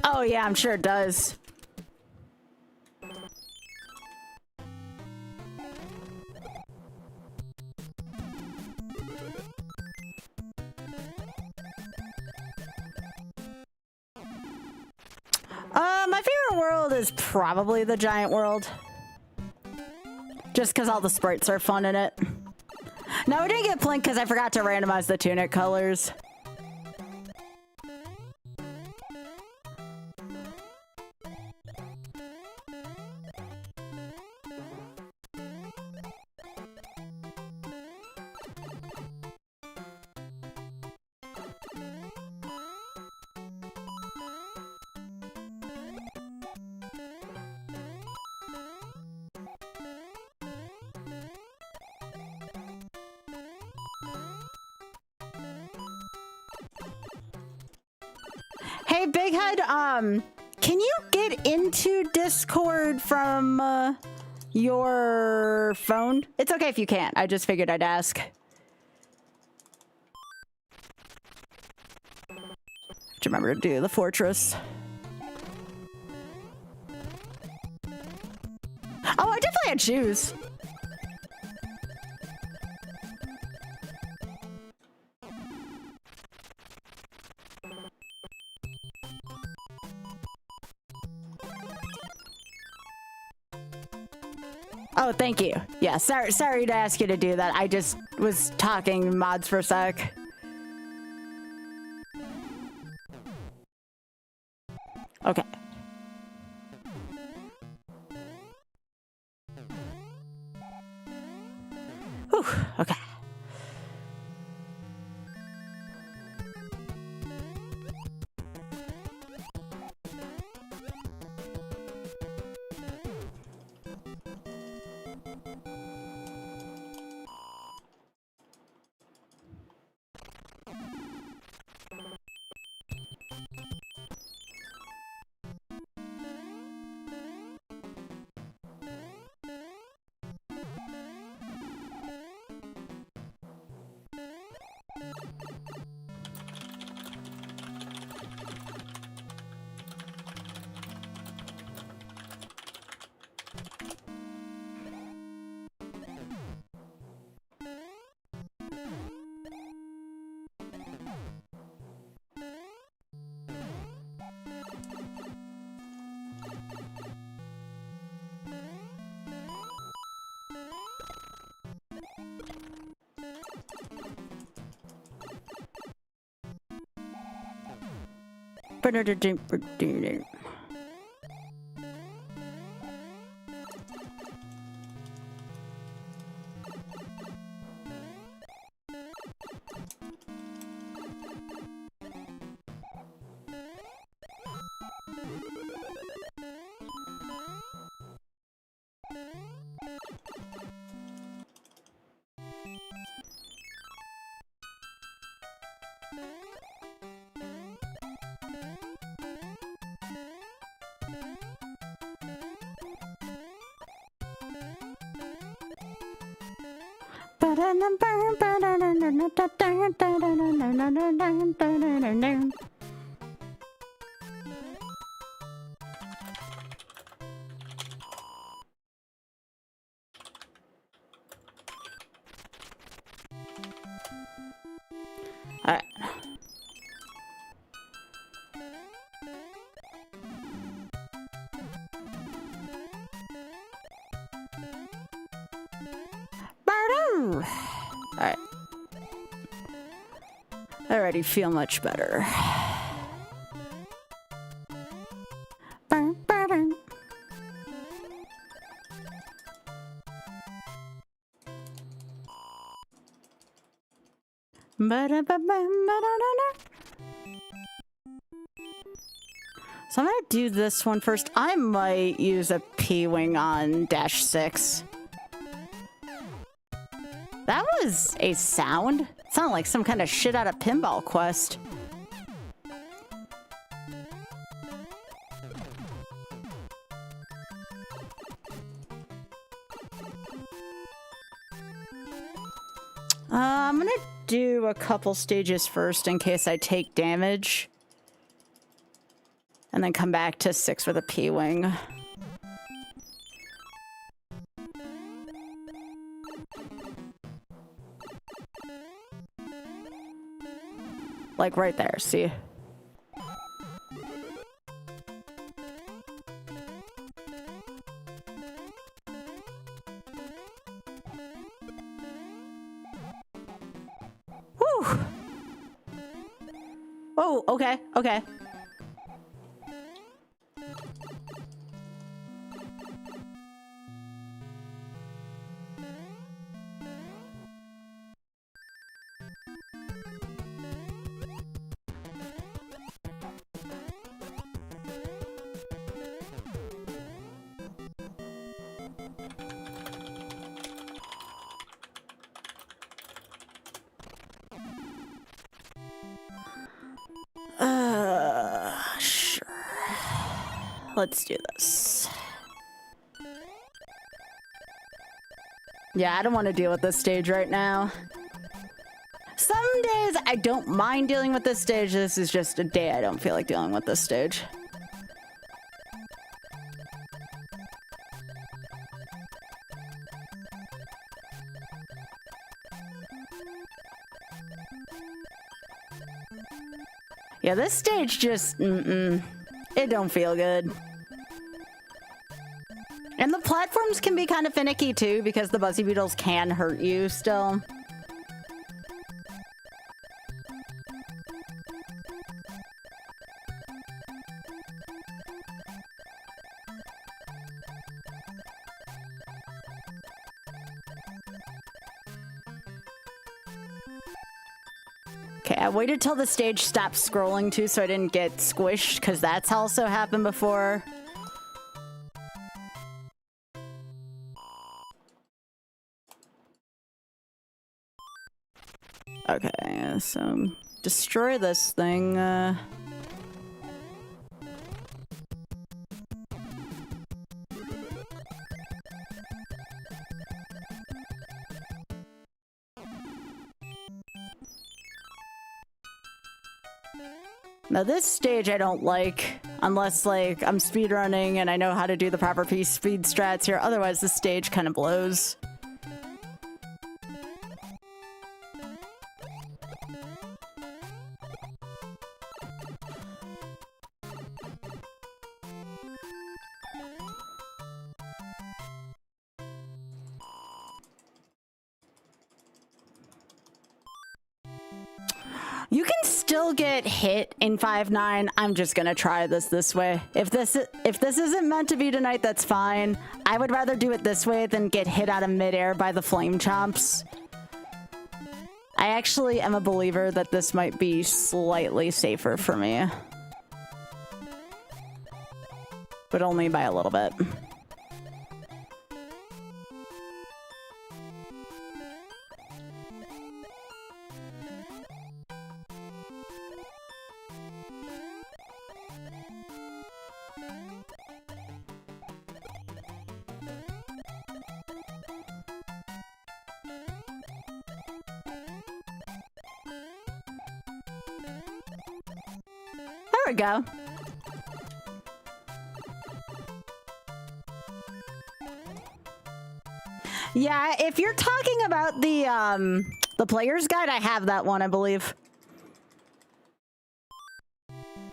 Oh yeah, I'm sure it does. My favorite world is probably the giant world. Just because all the sprites are fun in it. No, we didn't get Plink because I forgot to randomize the tunic colors. Hey, Big Head, can you get into Discord from your phone? It's okay if you can't. I just figured I'd ask. To remember to do the fortress. Oh, I definitely had shoes. Oh, thank you. Yeah, sorry to ask you to do that. I just was talking mods for a sec. Okay. Whew, okay. Alright. Alright. I already feel much better. So I'm gonna do this one first. I might use a P-Wing on -6. That was a sound. It sounded like some kind of shit out of Pinball Quest. I'm gonna do a couple stages first in case I take damage. And then come back to 6 with a P-Wing. Like right there, see? Whew! Oh, okay, okay. Sure. Let's do this. Yeah, I don't want to deal with this stage right now. Some days I don't mind dealing with this stage. This is just a day I don't feel like dealing with this stage. Yeah, this stage just, it don't feel good. And the platforms can be kind of finicky too, because the Buzzy Beetles can hurt you still. Okay, I waited till the stage stopped scrolling too so I didn't get squished, because that's also happened before. Okay, so destroy this thing. Now this stage I don't like, unless like I'm speedrunning and I know how to do the proper speed strats here. Otherwise this stage kind of blows. You can still get hit in 5-9. I'm just gonna try this way. If this isn't meant to be tonight, that's fine. I would rather do it this way than get hit out of midair by the flame chomps. I actually am a believer that this might be slightly safer for me. But only by a little bit. There we go. Yeah, if you're talking about the player's guide, I have that one, I believe.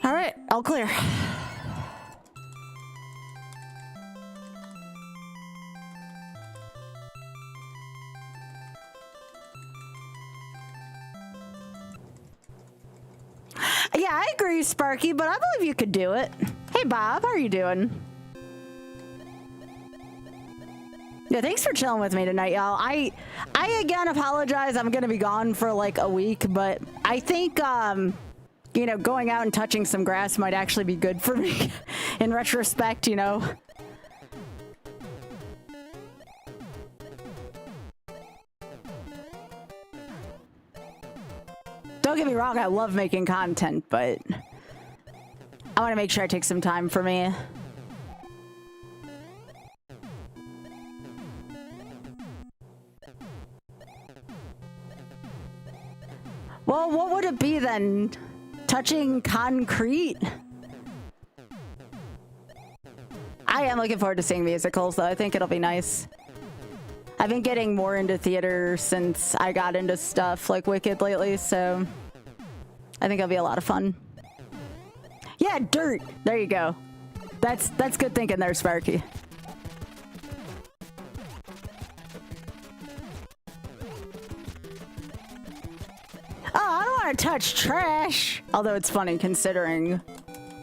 All right, all clear. Yeah, I agree, Sparky, but I believe you could do it. Hey, Bob, how are you doing? Yeah, thanks for chilling with me tonight, y'all. I again apologize. I'm gonna be gone for like a week, but I think, you know, going out and touching some grass might actually be good for me in retrospect, you know. Don't get me wrong, I love making content, but I want to make sure I take some time for me. Well, what would it be then? Touching concrete? I am looking forward to seeing musicals, though. I think it'll be nice. I've been getting more into theater since I got into stuff like Wicked lately, so I think it'll be a lot of fun. Yeah, dirt. There you go. That's good thinking there, Sparky. Oh, I don't want to touch trash. Although it's funny considering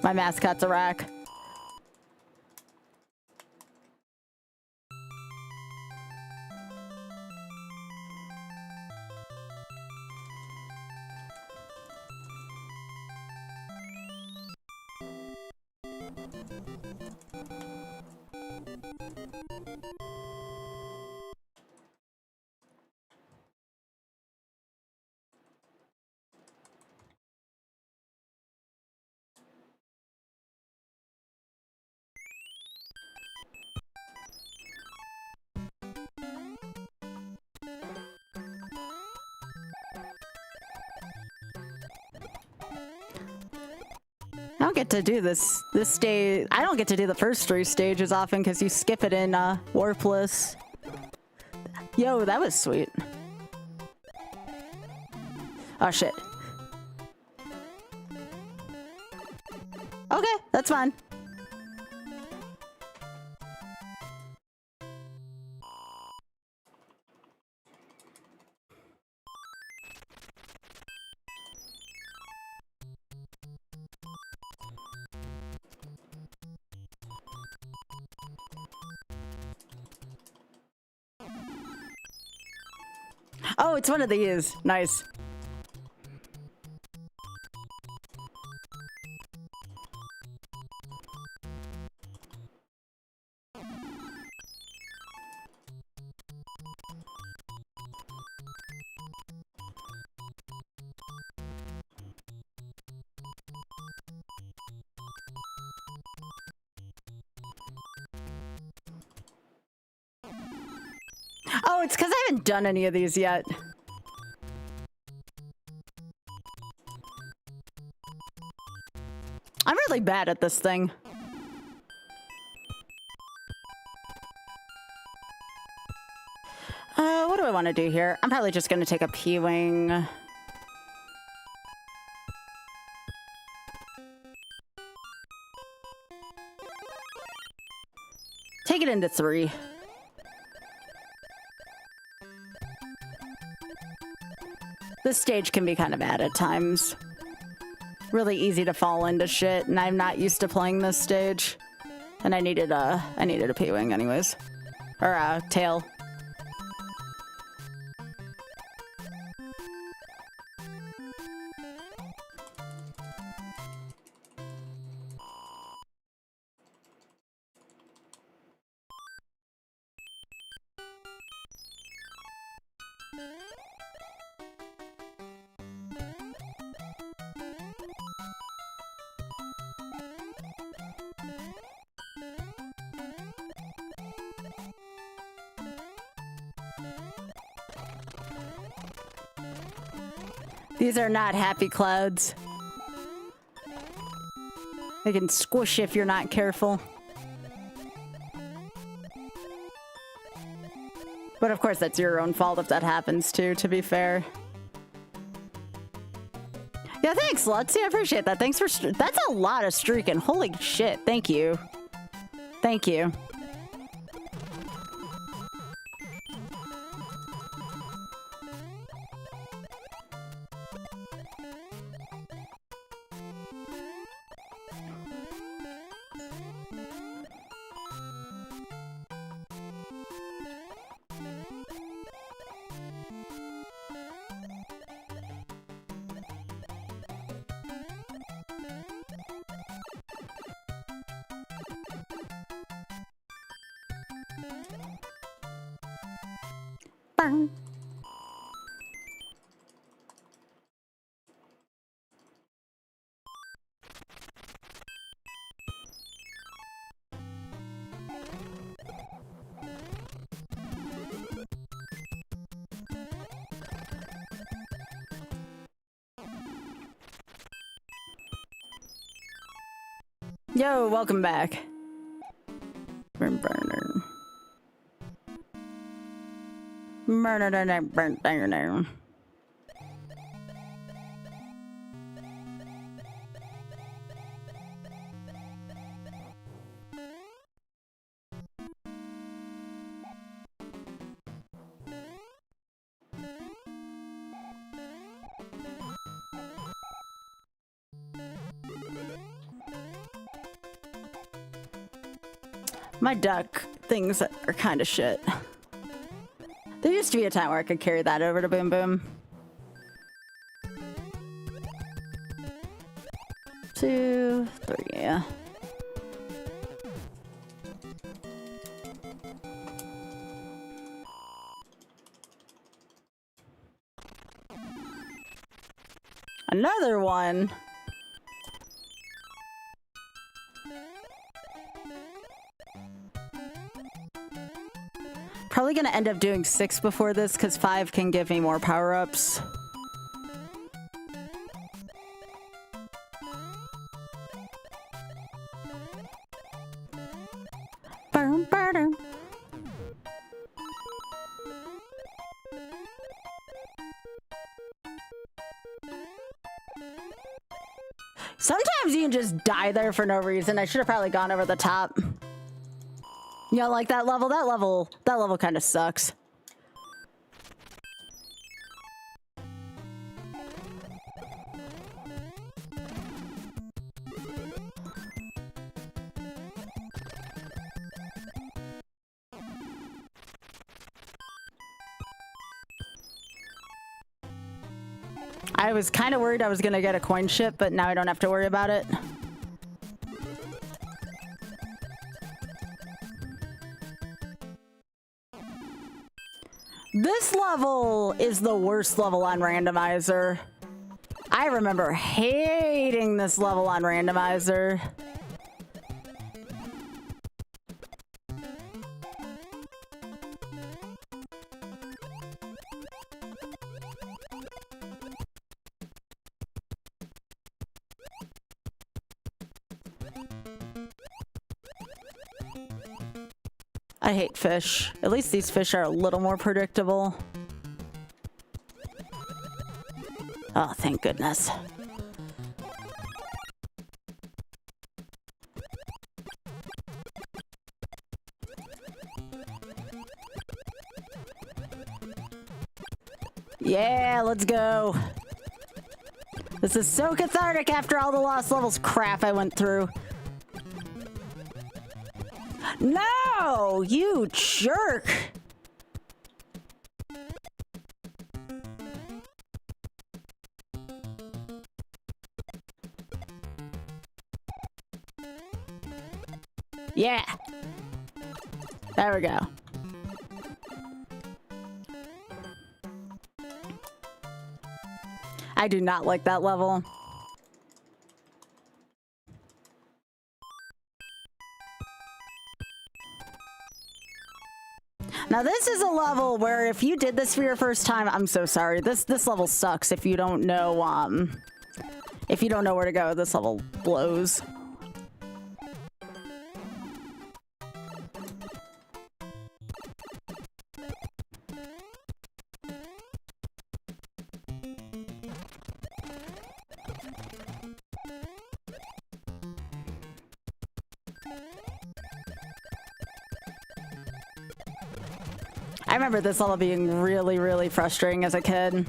my mascot's a rack. I don't get to do this stage. I don't get to do the first 3 stages often because you skip it in Warpless. Yo, that was sweet. Oh shit. Okay, that's fine. Oh, it's one of these. Nice. Oh, it's because I haven't done any of these yet. I'm really bad at this thing. What do I want to do here? I'm probably just going to take a P-Wing. Take it into 3. This stage can be kind of bad at times. Really easy to fall into shit, and I'm not used to playing this stage. And I needed a P-Wing anyways. Or a tail. These are not happy clouds. They can squish if you're not careful. But of course, that's your own fault if that happens too, to be fair. Yeah, thanks, Lutsy. I appreciate that. Thanks for... That's a lot of streaking. Holy shit. Thank you. Thank you. Burn. Yo, welcome back. Burn, burn. Burn. My duck things are kind of shit. There used to be a time where I could carry that over to Boom Boom. 2, 3, yeah. Another one. Probably gonna end up doing 6 before this because 5 can give me more power-ups. Burn, burn. Sometimes you can just die there for no reason. I should have probably gone over the top. You know, like that level? That level kind of sucks. I was kind of worried I was going to get a coin ship, but now I don't have to worry about it. This level is the worst level on randomizer. I remember hating this level on randomizer. I hate fish. At least these fish are a little more predictable. Oh, thank goodness. Yeah, let's go. This is so cathartic after all the lost levels crap I went through. No, you jerk. Yeah. There we go. I do not like that level. Now this is a level where if you did this for your first time, I'm so sorry. This level sucks if you don't know where to go. This level blows. I remember this level being really, really frustrating as a kid.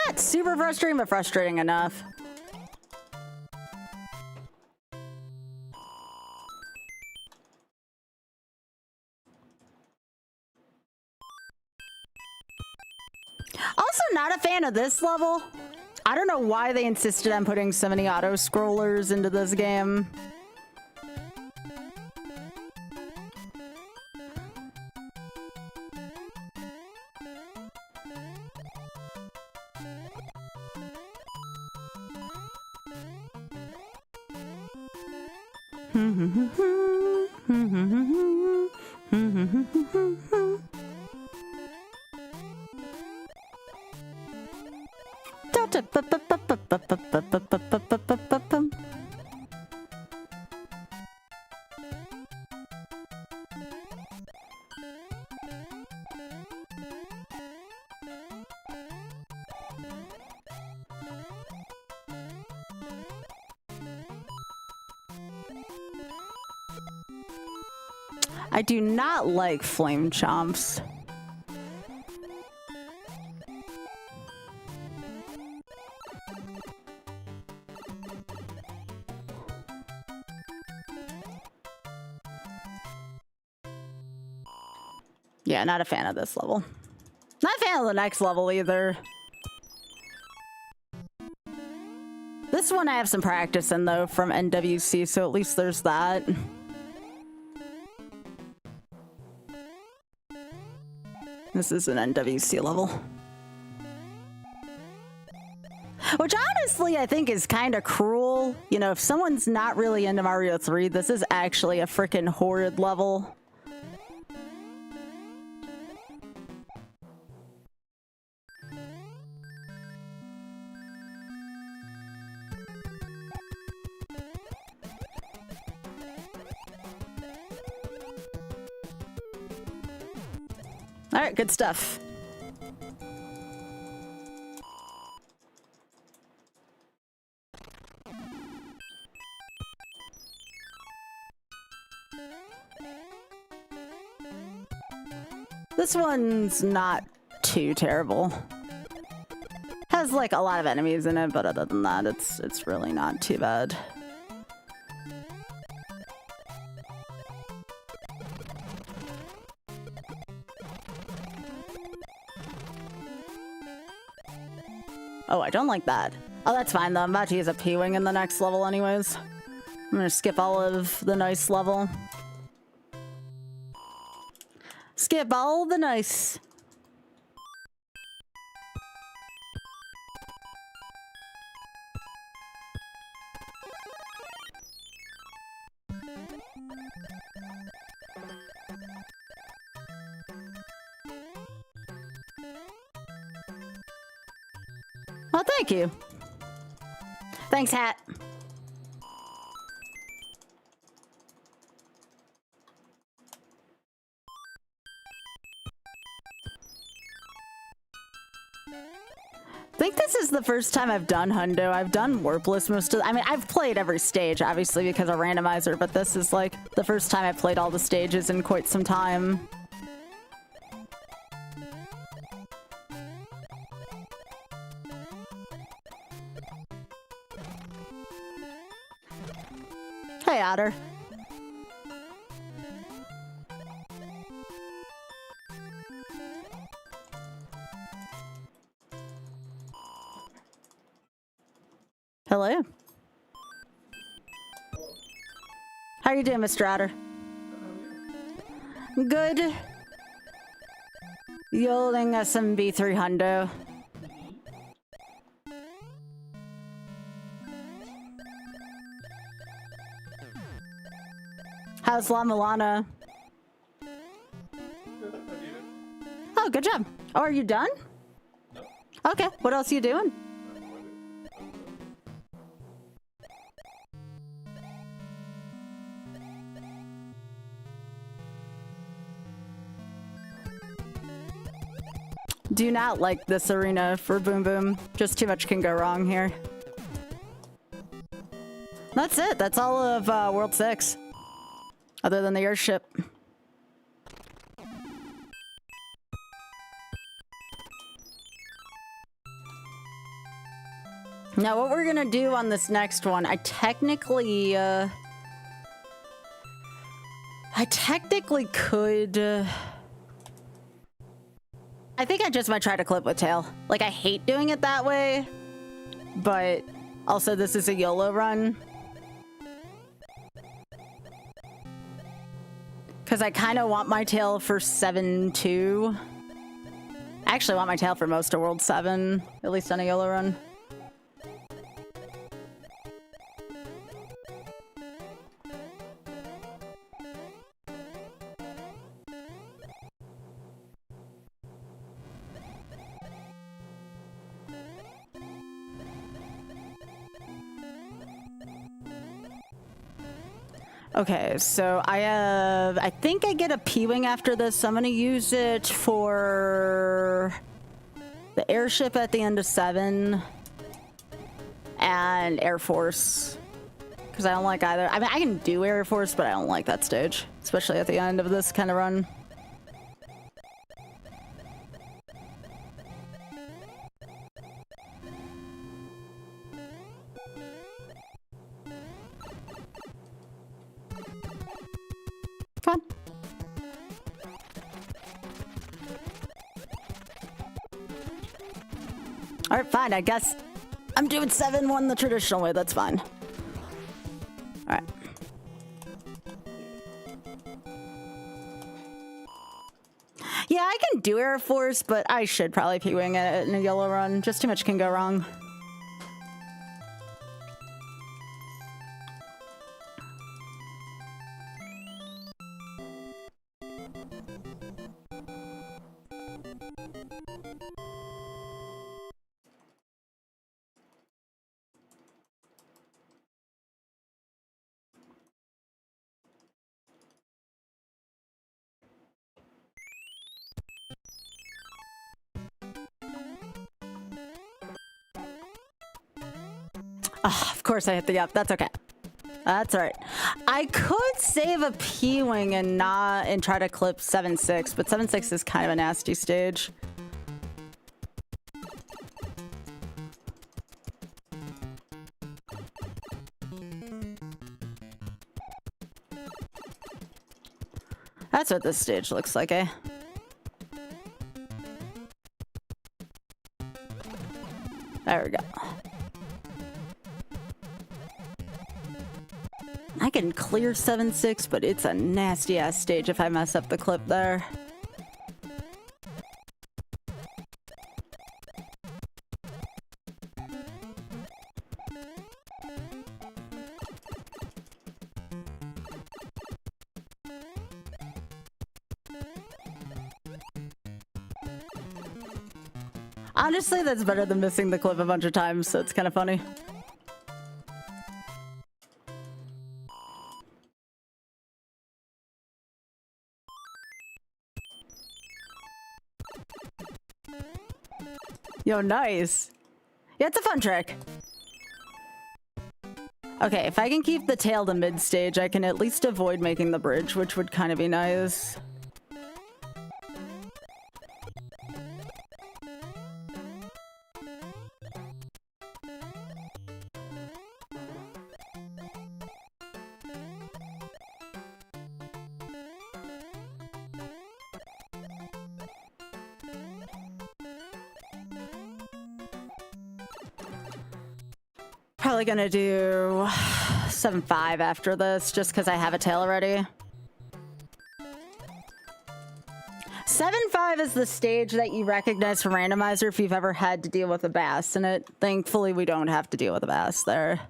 Not super frustrating, but frustrating enough. Also not a fan of this level. I don't know why they insisted on putting so many auto-scrollers into this game. I do not like flame chomps. Yeah, not a fan of this level. Not a fan of the next level either. This one I have some practice in though from NWC, so at least there's that. This is an NWC level. Which honestly I think is kind of cruel. You know, if someone's not really into Mario 3, this is actually a freaking horrid level. All right, good stuff. This one's not too terrible. Has like a lot of enemies in it, but other than that, it's really not too bad. Oh, I don't like that. Oh, that's fine though. I'm about to use a P-Wing in the next level anyways. I'm gonna skip all of the nice level. Skip all the nice. Oh, thank you. Thanks, Hat. this is the first time I've done Hundo. I've done Warpless most of I mean, I've played every stage, obviously, because of randomizer, but this is like the first time I've played all the stages in quite some time. Hey, Otter. Hello. How are you doing, Mr. Otter? Good. Yoling SMB3 Hundo. How's La Milana? Oh, good job. Oh, are you done? Okay, what else are you doing? Do not like this arena for Boom Boom. Just too much can go wrong here. That's it. That's all of World 6. Other than the airship. Now what we're gonna do on this next one, I technically could... I think I just might try to clip with tail. Like, I hate doing it that way, but also this is a YOLO run. Because I kind of want my tail for 7-2. I actually want my tail for most of World 7, at least on a YOLO run. Okay, so I think I get a P-Wing after this, so I'm gonna use it for the airship at the end of 7 and Air Force, because I don't like either. I mean, I can do Air Force, but I don't like that stage, especially at the end of this kind of run. Come on. Alright, fine, I guess I'm doing 7-1 the traditional way, that's fine. Alright. Yeah, I can do Air Force, but I should probably P-Wing it in a YOLO run. Just too much can go wrong. Oh, of course I hit the up. That's okay. That's all right. I could save a P-Wing and try to clip 7-6, but 7-6 is kind of a nasty stage. That's what this stage looks like, eh? There we go. I can clear 7-6, but it's a nasty ass stage if I mess up the clip there. Honestly, that's better than missing the clip a bunch of times, so it's kind of funny. Yo, nice. Yeah, it's a fun trick. Okay, if I can keep the tail to mid-stage, I can at least avoid making the bridge, which would kind of be nice. Probably gonna do 7-5 after this, just because I have a tail already. 7-5 is the stage that you recognize from randomizer if you've ever had to deal with a bass in it. Thankfully, we don't have to deal with a bass there.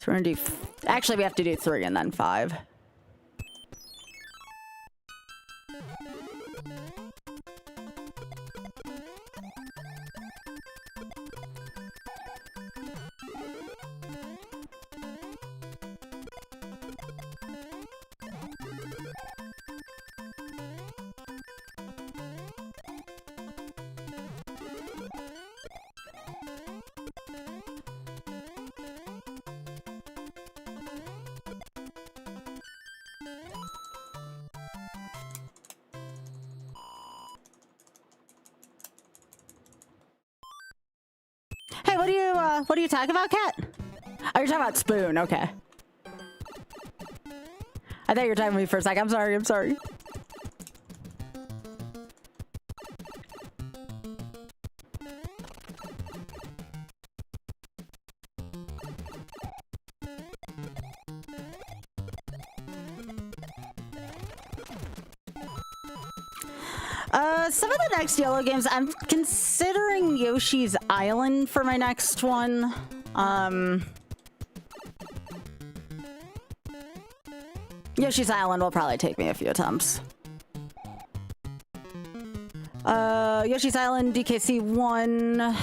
So we're gonna do... Actually, we have to do 3 and then 5. Hey, what are you talking about, Cat? Oh, you're talking about Spoon, okay. I thought you were talking to me for a sec. I'm sorry, I'm sorry. Some of the next YOLO games, I'm considering Yoshi's Island for my next one. Yoshi's Island will probably take me a few attempts. Yoshi's Island, DKC 1.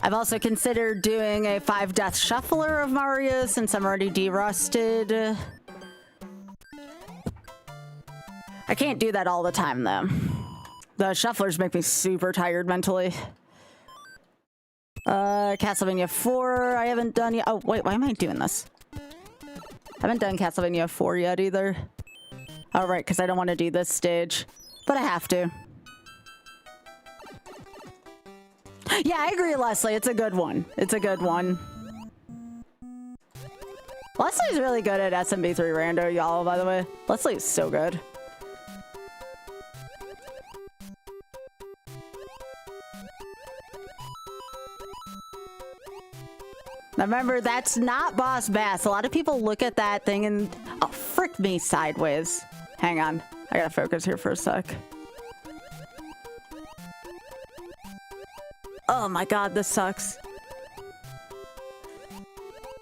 I've also considered doing a 5-death shuffler of Mario since I'm already derusted. I can't do that all the time though. The shufflers make me super tired mentally. Castlevania 4, I haven't done yet. Oh, wait, why am I doing this? I haven't done Castlevania 4 yet either. Oh, right, because I don't want to do this stage. But I have to. Yeah, I agree, Leslie. It's a good one. It's a good one. Leslie's really good at SMB3 Rando, y'all, by the way. Leslie is so good. Now remember, that's not Boss Bass. A lot of people look at that thing and... Oh, frick me sideways. Hang on. I gotta focus here for a sec. Oh my god, this sucks.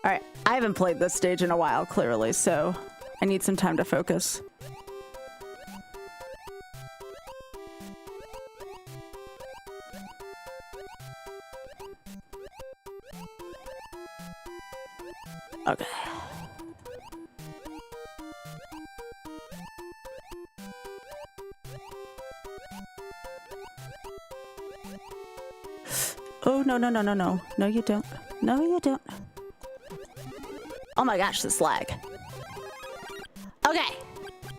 Alright, I haven't played this stage in a while, clearly, so I need some time to focus. Okay. Oh, no, no, no, no, no. No, you don't. No, you don't. Oh my gosh, this lag. Okay.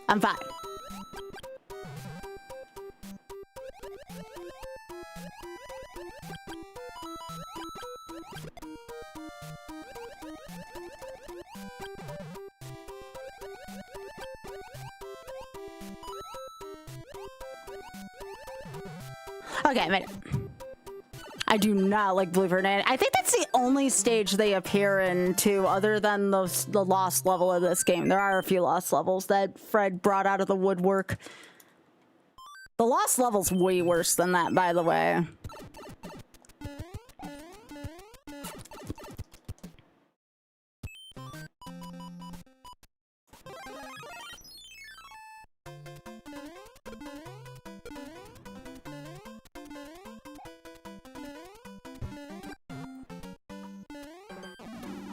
I'm fine. Okay, I made it. I do not like Blue Fernand. I think that's the only stage they appear in too, other than the lost level of this game. There are a few lost levels that Fred brought out of the woodwork. The lost level's way worse than that, by the way.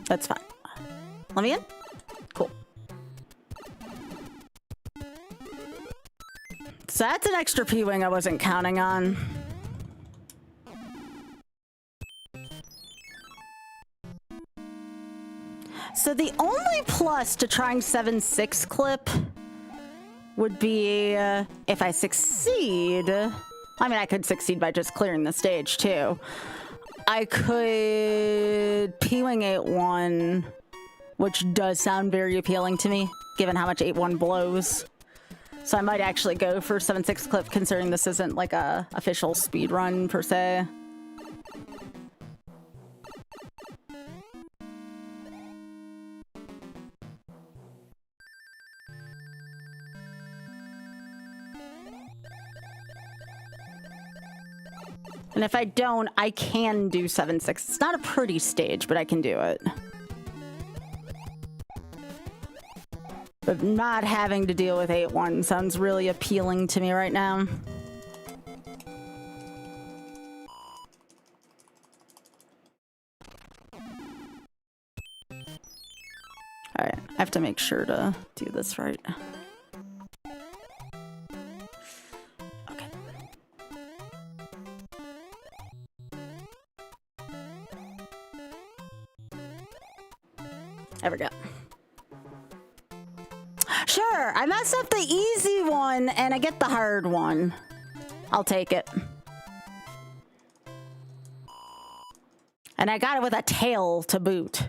That's fine. Let me in? Cool. 「 Let me So that's an extra P-Wing I wasn't counting on. So the only plus to trying 7.6 clip would be if I succeed. I mean, I could succeed by just clearing the stage too. I could P-Wing 8-1, which does sound very appealing to me, given how much 8-1 blows. So I might actually go for 7.6 clip, considering this isn't like a official speed run per se. And if I don't, I can do 7.6. It's not a pretty stage, but I can do it. But not having to deal with 8-1 sounds really appealing to me right now. Alright, I have to make sure to do this right. Okay. There we go. Sure, I messed up the easy one and I get the hard one. I'll take it. And I got it with a tail to boot.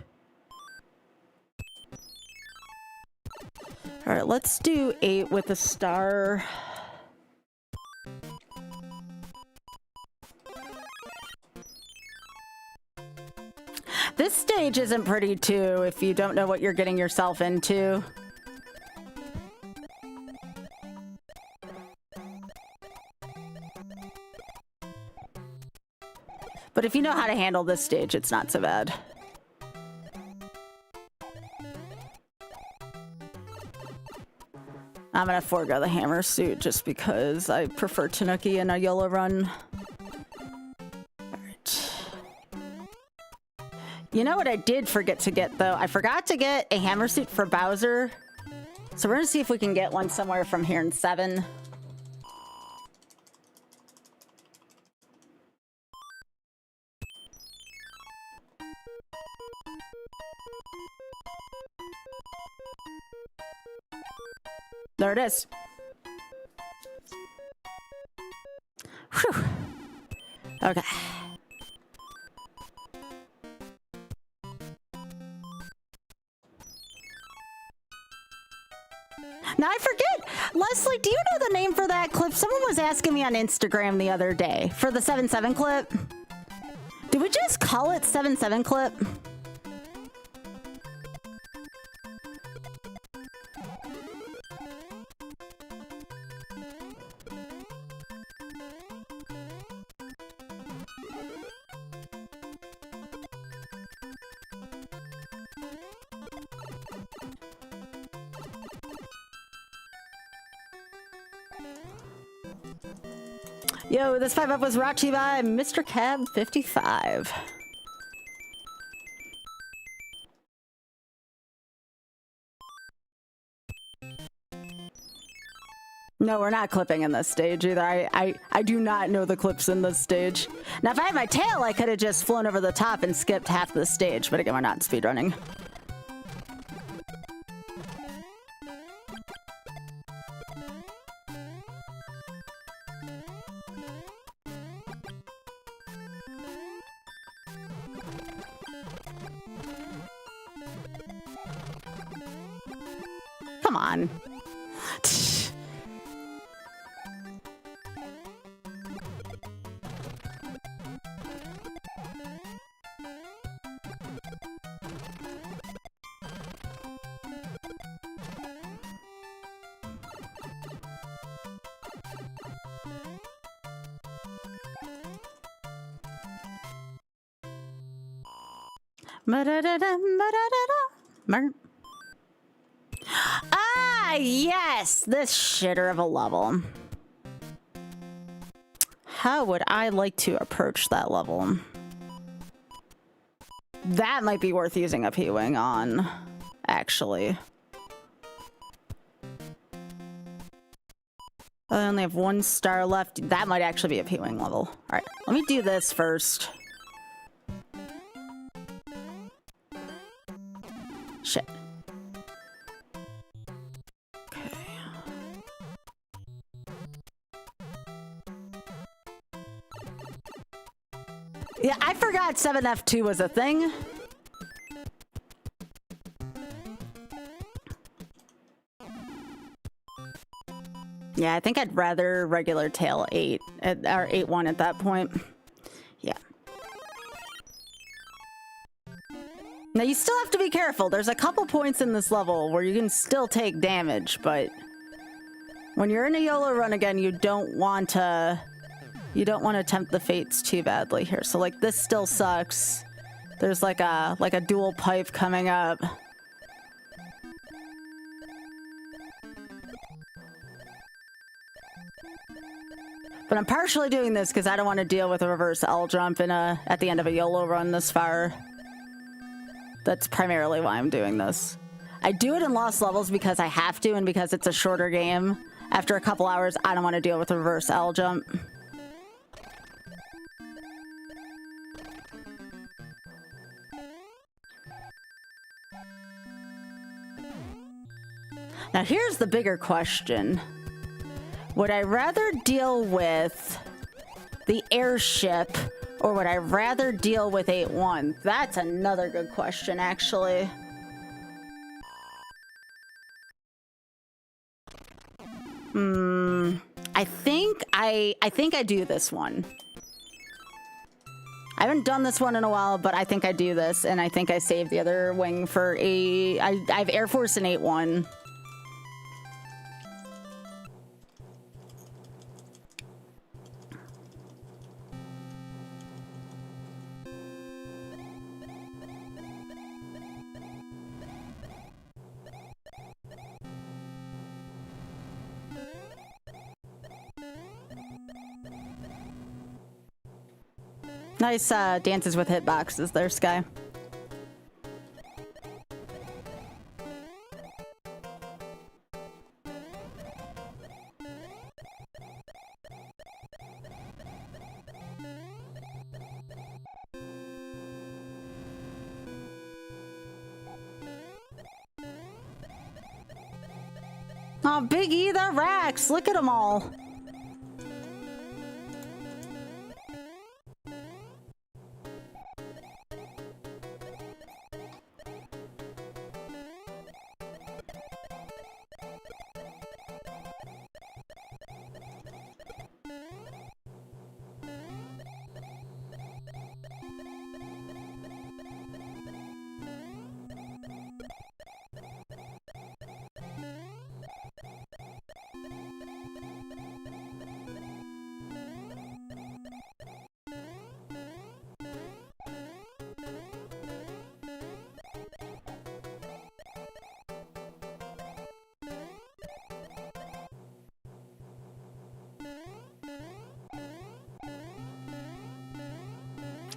All right, let's do 8 with a star. This stage isn't pretty too if you don't know what you're getting yourself into. But if you know how to handle this stage, it's not so bad. I'm gonna forego the hammer suit just because I prefer Tanuki in a YOLO run. Alright. You know what I did forget to get, though? I forgot to get a hammer suit for Bowser. So we're gonna see if we can get one somewhere from here in 7. There it is. Whew. Okay. Now I forget. Leslie, do you know the name for that clip? Someone was asking me on Instagram the other day for the 7.7 clip. Did we just call it 7.7 clip? Yo, this 5-up was brought to you by Mr. Cab 55. No, we're not clipping in this stage either. I do not know the clips in this stage. Now, if I had my tail, I could have just flown over the top and skipped half the stage. But again, we're not speedrunning. Come on. Ah, yes! This shitter of a level. How would I like to approach that level? That might be worth using a P-Wing on, actually. I only have 1 star left. That might actually be a P-Wing level. All right, let me do this first. Shit. Okay. Yeah, I forgot 7F2 was a thing. Yeah, I think I'd rather regular tail 8 or 8-1 at that point. Yeah. Now you still have to be careful. There's a couple points in this level where you can still take damage, but when you're in a YOLO run again, you don't want to tempt the fates too badly here. So like this still sucks. There's like a dual pipe coming up. But I'm partially doing this because I don't want to deal with a reverse L jump at the end of a YOLO run this far. That's primarily why I'm doing this. I do it in lost levels because I have to and because it's a shorter game. After a couple hours, I don't want to deal with a reverse L jump. Now here's the bigger question. Would I rather deal with the airship or would I rather deal with 8-1? That's another good question, actually. I think I do this one. I haven't done this one in a while, but I think I do this, and I think I save the other wing for I have Air Force and 8-1. Nice dances with hitboxes there, Sky. Oh, Big E, the racks! Look at them all!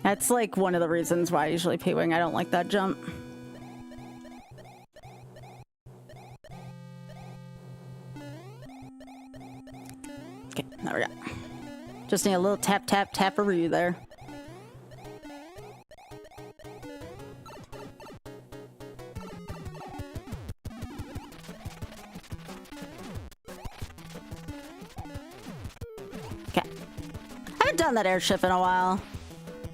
That's like one of the reasons why I usually P-Wing. I don't like that jump. Okay, there we go. Just need a little tap, tap, taparoo there. Okay. I haven't done that airship in a while.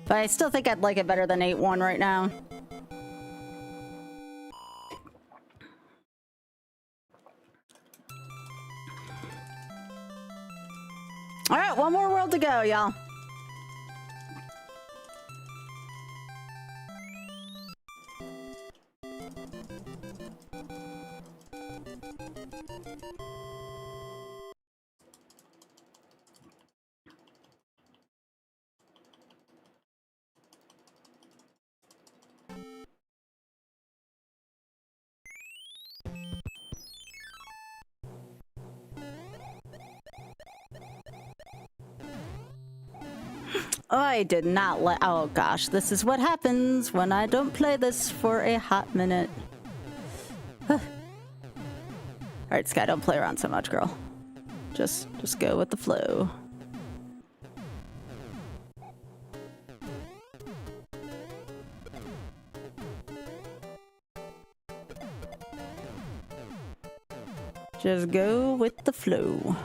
But I still think I'd like it better than 8-1 right now. All right, one more world to go, y'all. I did not let... Oh gosh, this is what happens when I don't play this for a hot minute. Alright, Sky, don't play around so much, girl. Just go with the flow. Just go with the flow.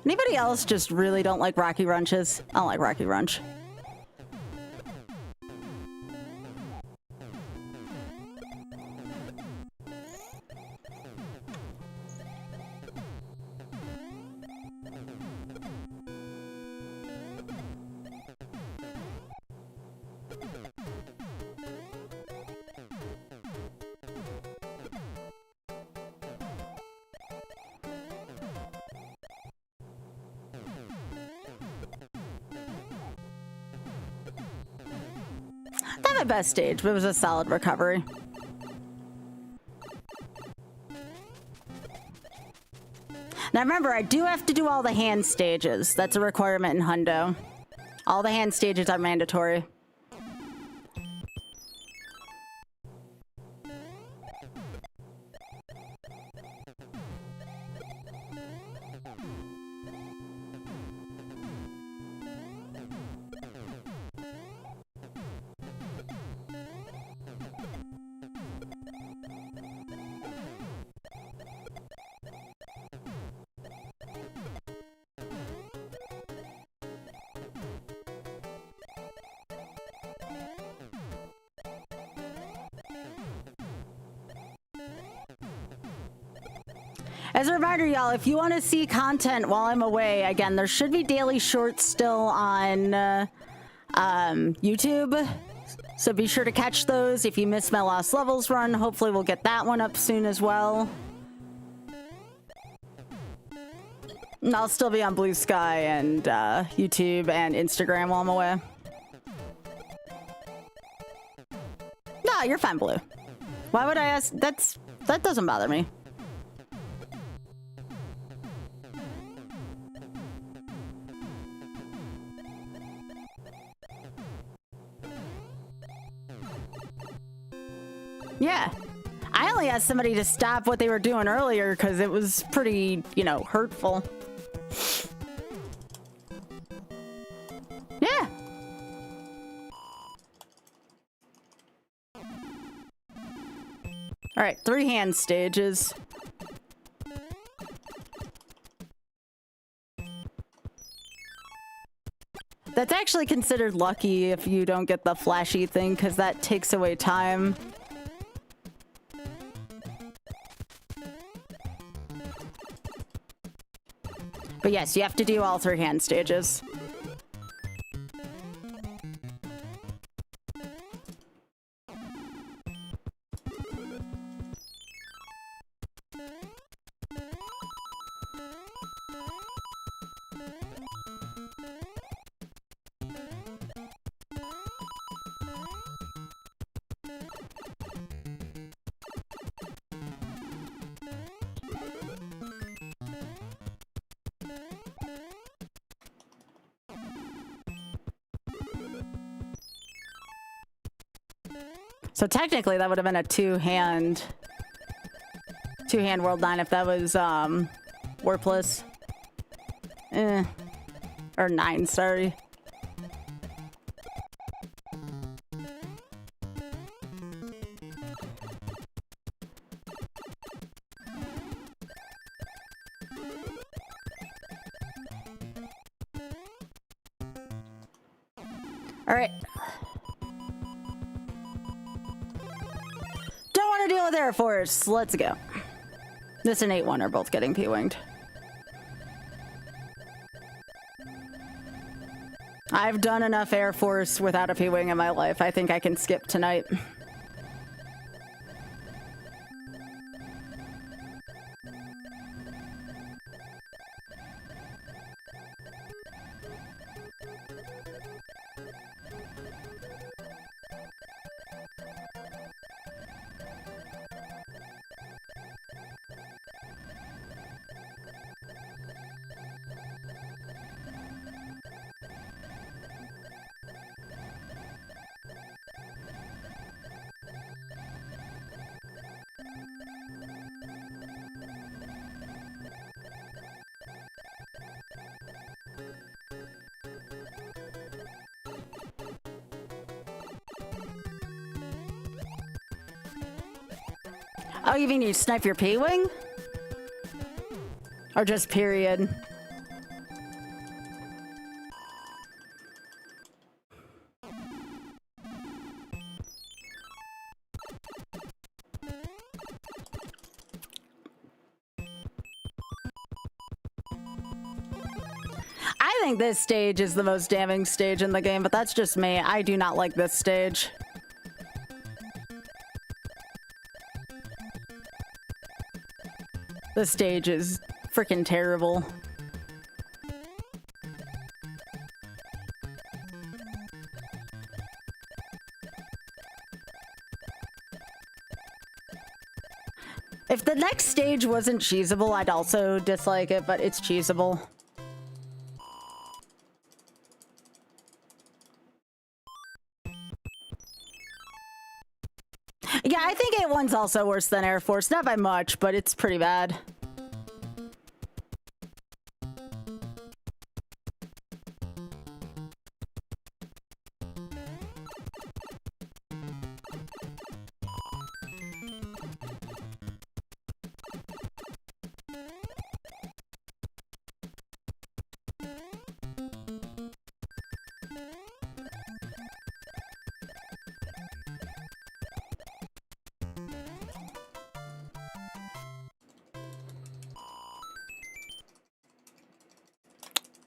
Anybody else just really don't like Rocky Runches? I don't like Rocky Runch. Not my best stage, but it was a solid recovery. Now remember, I do have to do all the hand stages. That's a requirement in Hundo. All the hand stages are mandatory. As a reminder, y'all, if you want to see content while I'm away, again, there should be daily shorts still on YouTube. So be sure to catch those. If you missed my Lost Levels run, hopefully we'll get that one up soon as well. And I'll still be on Blue Sky and YouTube and Instagram while I'm away. No, you're fine, Blue. Why would I ask? That doesn't bother me. Yeah. I only asked somebody to stop what they were doing earlier because it was pretty, you know, hurtful. Yeah. All right, 3 hand stages. That's actually considered lucky if you don't get the flashy thing because that takes away time. But yes, you have to do all 3 hand stages. So technically that would have been a two-hand World 9 if that was Warpless. Or 9, sorry. All right. Don't want to deal with Air Force. Let's go. This and 8-1 are both getting P-winged. I've done enough Air Force without a P-wing in my life. I think I can skip tonight. Oh, you mean you snipe your P-Wing? Or just period? I think this stage is the most damning stage in the game, but that's just me. I do not like this stage. This stage is freaking terrible. If the next stage wasn't cheesable, I'd also dislike it, but it's cheesable. Yeah, I think A1's also worse than Air Force. Not by much, but it's pretty bad.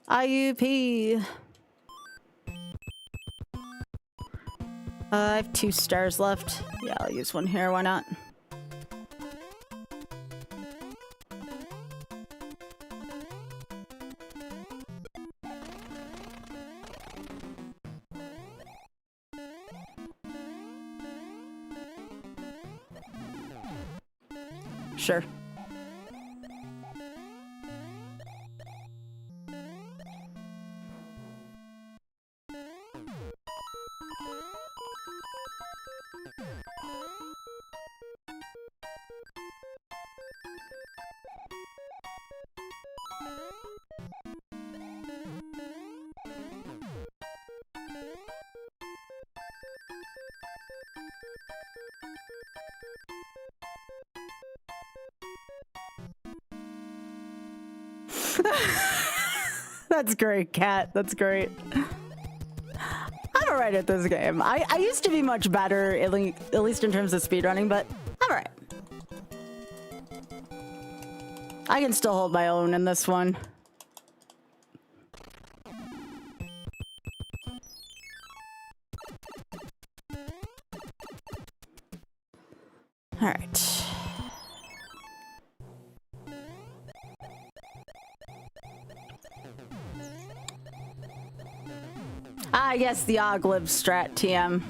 IUP. I have 2 stars left. Yeah, I'll use one here. Why not? Sure. That's great, Cat. That's great. I'm alright at this game. I used to be much better, at least in terms of speedrunning, but I'm alright. I can still hold my own in this one. Alright. I guess the Ogliv strat TM.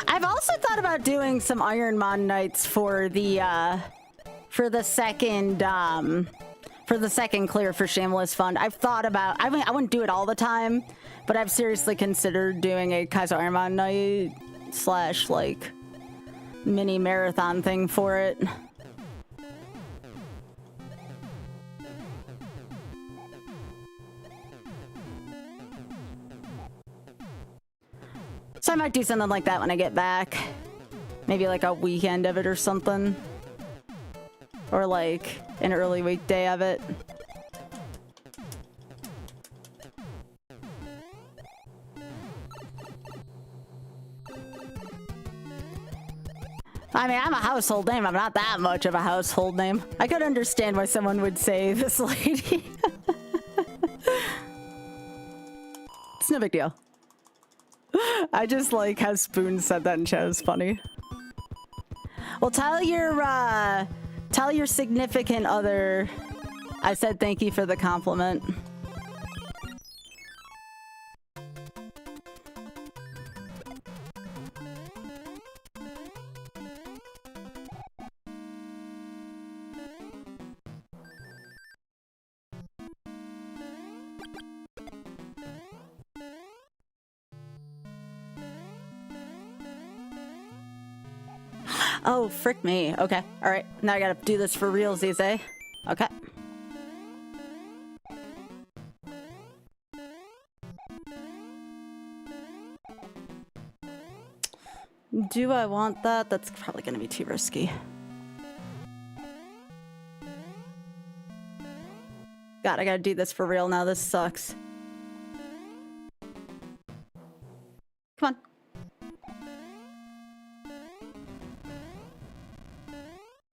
I've also thought about doing some Iron Mon Knights for the second clear for Shameless Fund. I've thought about, I mean, I wouldn't do it all the time, but I've seriously considered doing a Kaiser Iron Mon Knight / like mini marathon thing for it. So I might do something like that when I get back. Maybe like a weekend of it or something. Or like an early weekday of it. I mean, I'm a household name. I'm not that much of a household name. I could understand why someone would say this lady. It's no big deal. I just like how Spoon said that in chat. It was funny. Well, tell your significant other I said thank you for the compliment. Oh, frick me. Okay. All right. Now I gotta do this for realsies, eh? Okay. Do I want that? That's probably gonna be too risky. God, I gotta do this for real now. This sucks. Come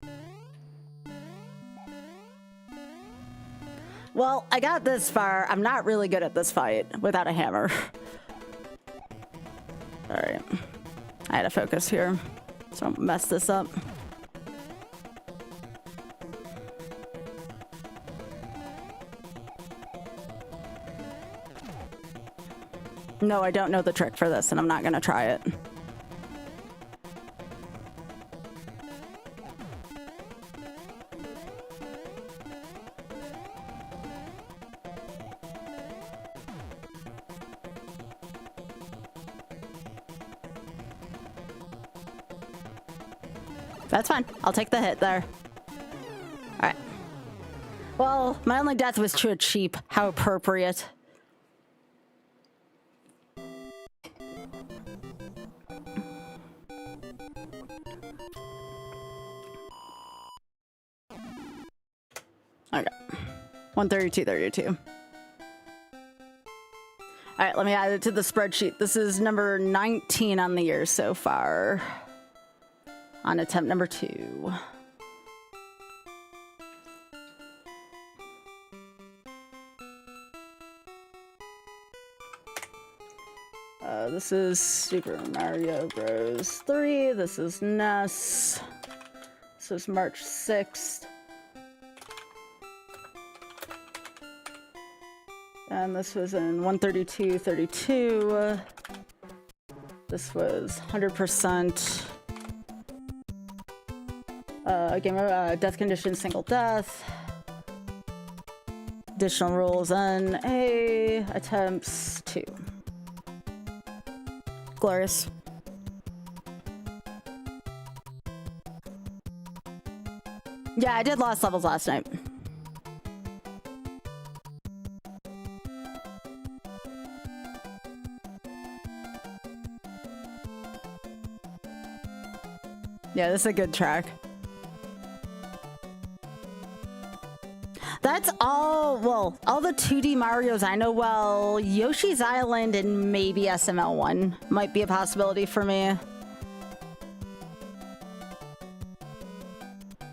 on. Well, I got this far. I'm not really good at this fight without a hammer. All right. I had to focus here, so don't mess this up. No, I don't know the trick for this, and I'm not gonna try it. That's fine. I'll take the hit there. All right. Well, my only death was to a cheap. How appropriate. Okay. 132.32. All right, let me add it to the spreadsheet. This is number 19 on the year so far. On attempt number 2. This is Super Mario Bros. 3. This is NES. This is March 6th. And this was in 132.32. This was 100%. Game of death condition, single death. Additional rules NA. Attempts 2. Glorious. Yeah, I did lost levels last night. Yeah, this is a good track. That's all, well, all the 2D Marios I know well. Yoshi's Island and maybe SML 1 might be a possibility for me.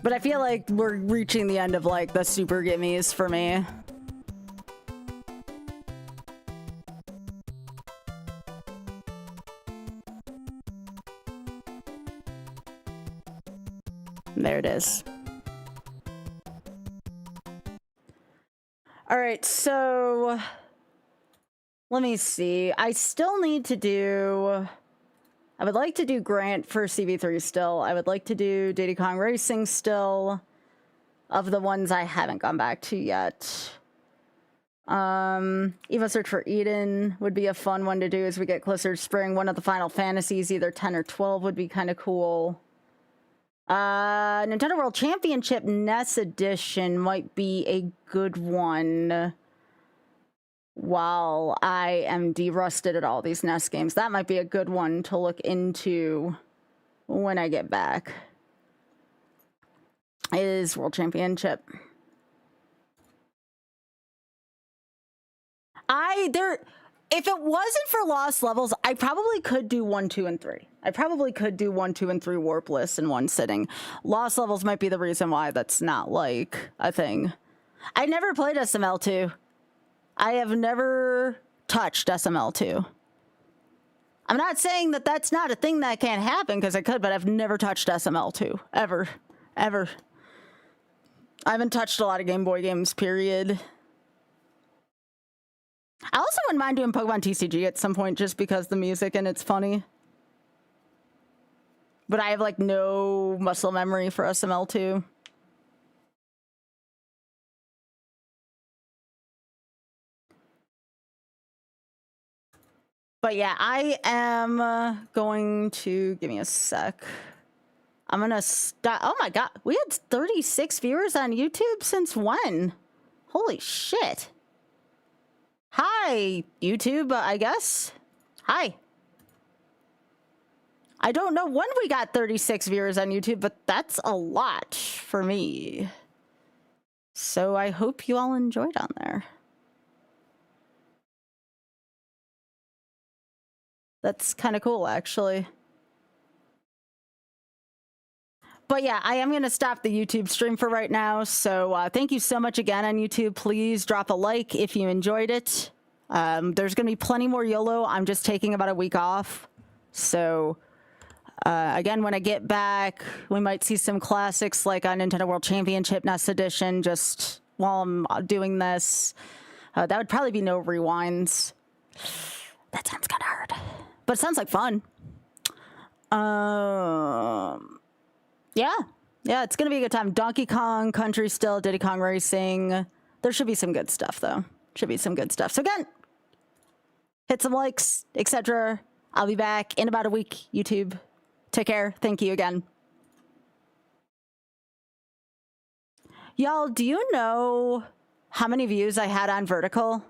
But I feel like we're reaching the end of like the super gimmies for me. There it is. All right, so let me see. I still need to do, I would like to do Grant for CB3 still. I would like to do Diddy Kong Racing still, of the ones I haven't gone back to yet. Evo Search for Eden would be a fun one to do as we get closer to spring. One of the Final Fantasies, either 10 or 12, would be kind of cool. Nintendo World Championship NES Edition might be a good one while I am de-rusted at all these NES games. That might be a good one to look into when I get back. Is World Championship. If it wasn't for Lost Levels, I probably could do 1, 2, and 3. I probably could do 1, 2, and 3 Warpless in one sitting. Lost Levels might be the reason why that's not like a thing. I never played SML2. I have never touched SML2. I'm not saying that that's not a thing that can't happen, because I could, but I've never touched SML2. Ever. Ever. I haven't touched a lot of Game Boy games, period. I also wouldn't mind doing Pokemon TCG at some point just because the music and it's funny. But I have like no muscle memory for SML2. But yeah, I am going to, give me a sec. I'm gonna stop. Oh my God, we had 36 viewers on YouTube since when? Holy shit. Hi, YouTube, I guess. Hi. I don't know when we got 36 viewers on YouTube, but that's a lot for me. So I hope you all enjoyed on there. That's kind of cool, actually. But yeah, I am going to stop the YouTube stream for right now. So thank you so much again on YouTube. Please drop a like if you enjoyed it. There's going to be plenty more YOLO. I'm just taking about a week off. So again, when I get back, we might see some classics like on Nintendo World Championship NES Edition just while I'm doing this. That would probably be no rewinds. That sounds kind of hard. But it sounds like fun. Yeah, it's going to be a good time. Donkey Kong Country still, Diddy Kong Racing. There should be some good stuff, though. Should be some good stuff. So again, hit some likes, etc. I'll be back in about a week, YouTube. Take care. Thank you again. Y'all, do you know how many views I had on Vertical?